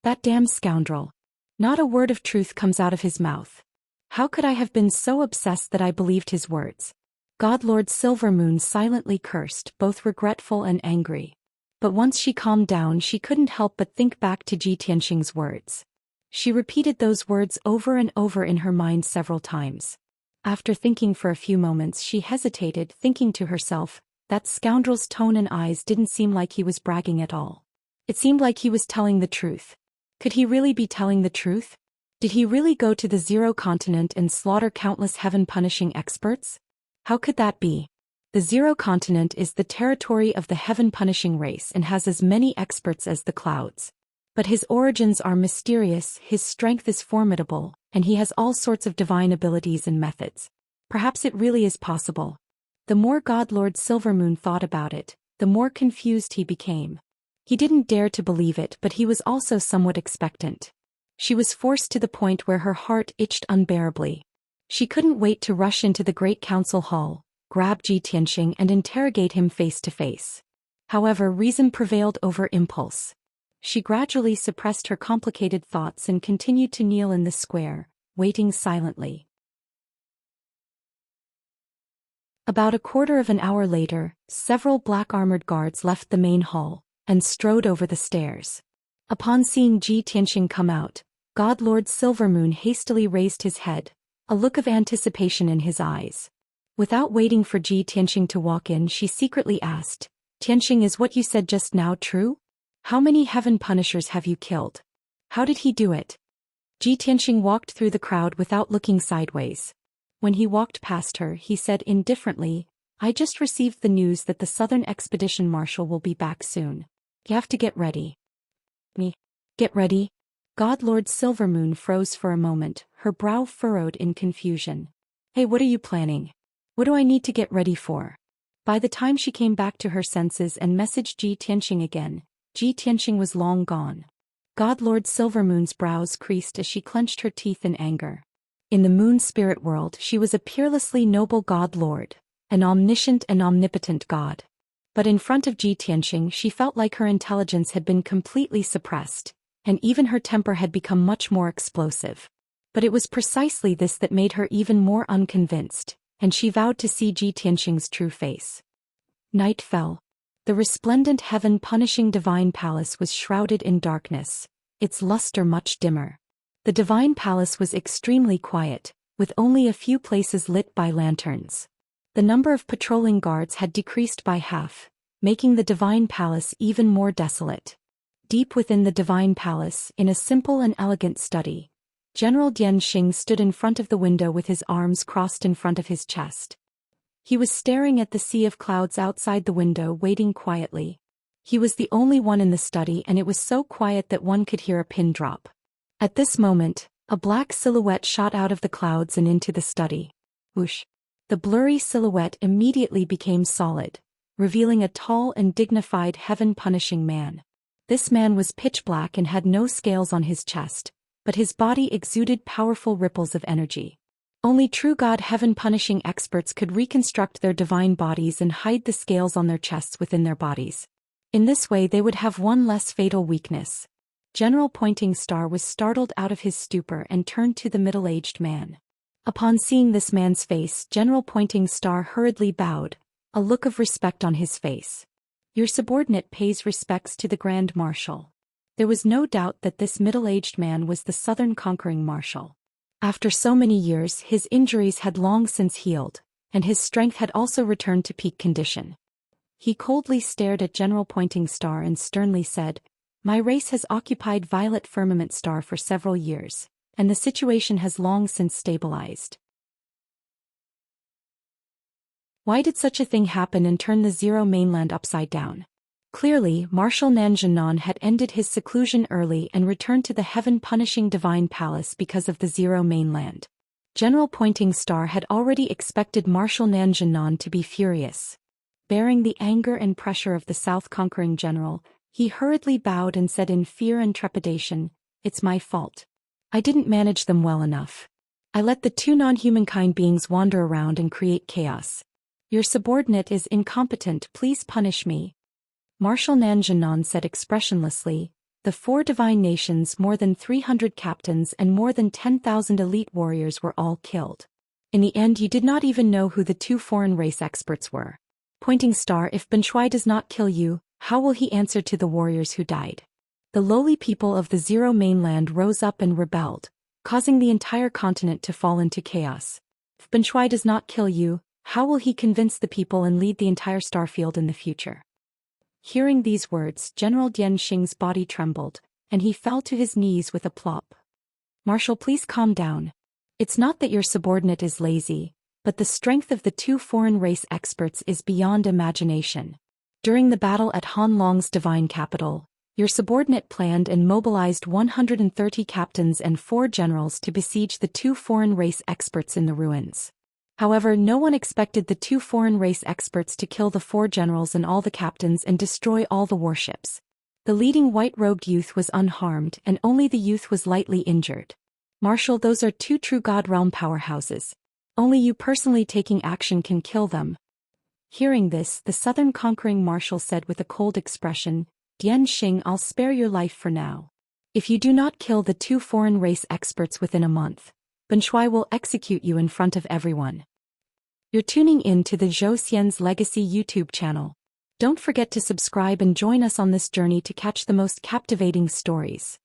That damn scoundrel. Not a word of truth comes out of his mouth. How could I have been so obsessed that I believed his words? God Lord Silvermoon silently cursed, both regretful and angry. But once she calmed down, she couldn't help but think back to Ji Tianxing's words. She repeated those words over and over in her mind several times. After thinking for a few moments, she hesitated, thinking to herself, that scoundrel's tone and eyes didn't seem like he was bragging at all. It seemed like he was telling the truth. Could he really be telling the truth? Did he really go to the Zero Continent and slaughter countless heaven-punishing experts? How could that be? The Zero Continent is the territory of the heaven-punishing race and has as many experts as the clouds. But his origins are mysterious, his strength is formidable, and he has all sorts of divine abilities and methods. Perhaps it really is possible. The more God Lord Silvermoon thought about it, the more confused he became. He didn't dare to believe it, but he was also somewhat expectant. She was forced to the point where her heart itched unbearably. She couldn't wait to rush into the great council hall, grab Ji Tianxing and interrogate him face to face. However, reason prevailed over impulse. She gradually suppressed her complicated thoughts and continued to kneel in the square, waiting silently. About a quarter of an hour later, several black-armored guards left the main hall and strode over the stairs. Upon seeing Ji Tianxing come out, God Lord Silvermoon hastily raised his head, a look of anticipation in his eyes. Without waiting for Ji Tianxing to walk in, she secretly asked, "Tianxing, is what you said just now true? How many heaven punishers have you killed? How did he do it?" Ji Tianxing walked through the crowd without looking sideways. When he walked past her, he said indifferently, "I just received the news that the Southern Expedition Marshal will be back soon. You have to get ready." "Me? Get ready?" God Lord Silvermoon froze for a moment, her brow furrowed in confusion. "Hey, what are you planning? What do I need to get ready for?" By the time she came back to her senses and messaged Ji Tianxing again, Ji Tianxing was long gone. God Lord Silvermoon's brows creased as she clenched her teeth in anger. In the moon spirit world, she was a peerlessly noble God Lord, an omniscient and omnipotent God. But in front of Ji Tianxing, she felt like her intelligence had been completely suppressed, and even her temper had become much more explosive. But it was precisely this that made her even more unconvinced, and she vowed to see Ji Tianxing's true face. Night fell. The resplendent heaven-punishing divine palace was shrouded in darkness, its luster much dimmer. The divine palace was extremely quiet, with only a few places lit by lanterns. The number of patrolling guards had decreased by half, making the divine palace even more desolate. Deep within the divine palace, in a simple and elegant study, General Dian Xing stood in front of the window with his arms crossed in front of his chest. He was staring at the sea of clouds outside the window, waiting quietly. He was the only one in the study, and it was so quiet that one could hear a pin drop. At this moment, a black silhouette shot out of the clouds and into the study. Whoosh! The blurry silhouette immediately became solid, revealing a tall and dignified heaven-punishing man. This man was pitch black and had no scales on his chest, but his body exuded powerful ripples of energy. Only true God heaven-punishing experts could reconstruct their divine bodies and hide the scales on their chests within their bodies. In this way they would have one less fatal weakness. General Pointing Star was startled out of his stupor and turned to the middle-aged man. Upon seeing this man's face, General Pointing Star hurriedly bowed, a look of respect on his face. "Your subordinate pays respects to the Grand Marshal." There was no doubt that this middle-aged man was the Southern Conquering Marshal. After so many years, his injuries had long since healed, and his strength had also returned to peak condition. He coldly stared at General Pointing Star and sternly said, My race has occupied Violet Firmament Star for several years, and the situation has long since stabilized. Why did such a thing happen and turn the Zero mainland upside down? Clearly, Marshal Nanjianan had ended his seclusion early and returned to the heaven-punishing divine palace because of the Zero mainland. General Pointing Star had already expected Marshal Nanjianan to be furious. Bearing the anger and pressure of the South-conquering general, he hurriedly bowed and said in fear and trepidation, "It's my fault. I didn't manage them well enough. I let the two non-humankind beings wander around and create chaos. Your subordinate is incompetent, please punish me." Marshal Nanjianan said expressionlessly, "The four divine nations, more than 300 captains and more than 10,000 elite warriors were all killed. In the end you did not even know who the two foreign race experts were. Pointing Star, if Ben Shui does not kill you, how will he answer to the warriors who died?" The lowly people of the Zero mainland rose up and rebelled, causing the entire continent to fall into chaos. If Ben Shui does not kill you, how will he convince the people and lead the entire starfield in the future? Hearing these words, General Dian Xing's body trembled, and he fell to his knees with a plop. "Marshal, please calm down. It's not that your subordinate is lazy, but the strength of the two foreign race experts is beyond imagination. During the battle at Han Long's divine capital, your subordinate planned and mobilized 130 captains and 4 generals to besiege the two foreign race experts in the ruins. However, no one expected the two foreign race experts to kill the 4 generals and all the captains and destroy all the warships. The leading white-robed youth was unharmed and only the youth was lightly injured. Marshal, those are 2 true God Realm powerhouses. Only you personally taking action can kill them." Hearing this, the southern conquering marshal said with a cold expression, "Dian Xing, I'll spare your life for now. If you do not kill the 2 foreign race experts within a month, Ben Shui will execute you in front of everyone." You're tuning in to the Zhou Xian's Legacy YouTube channel. Don't forget to subscribe and join us on this journey to catch the most captivating stories.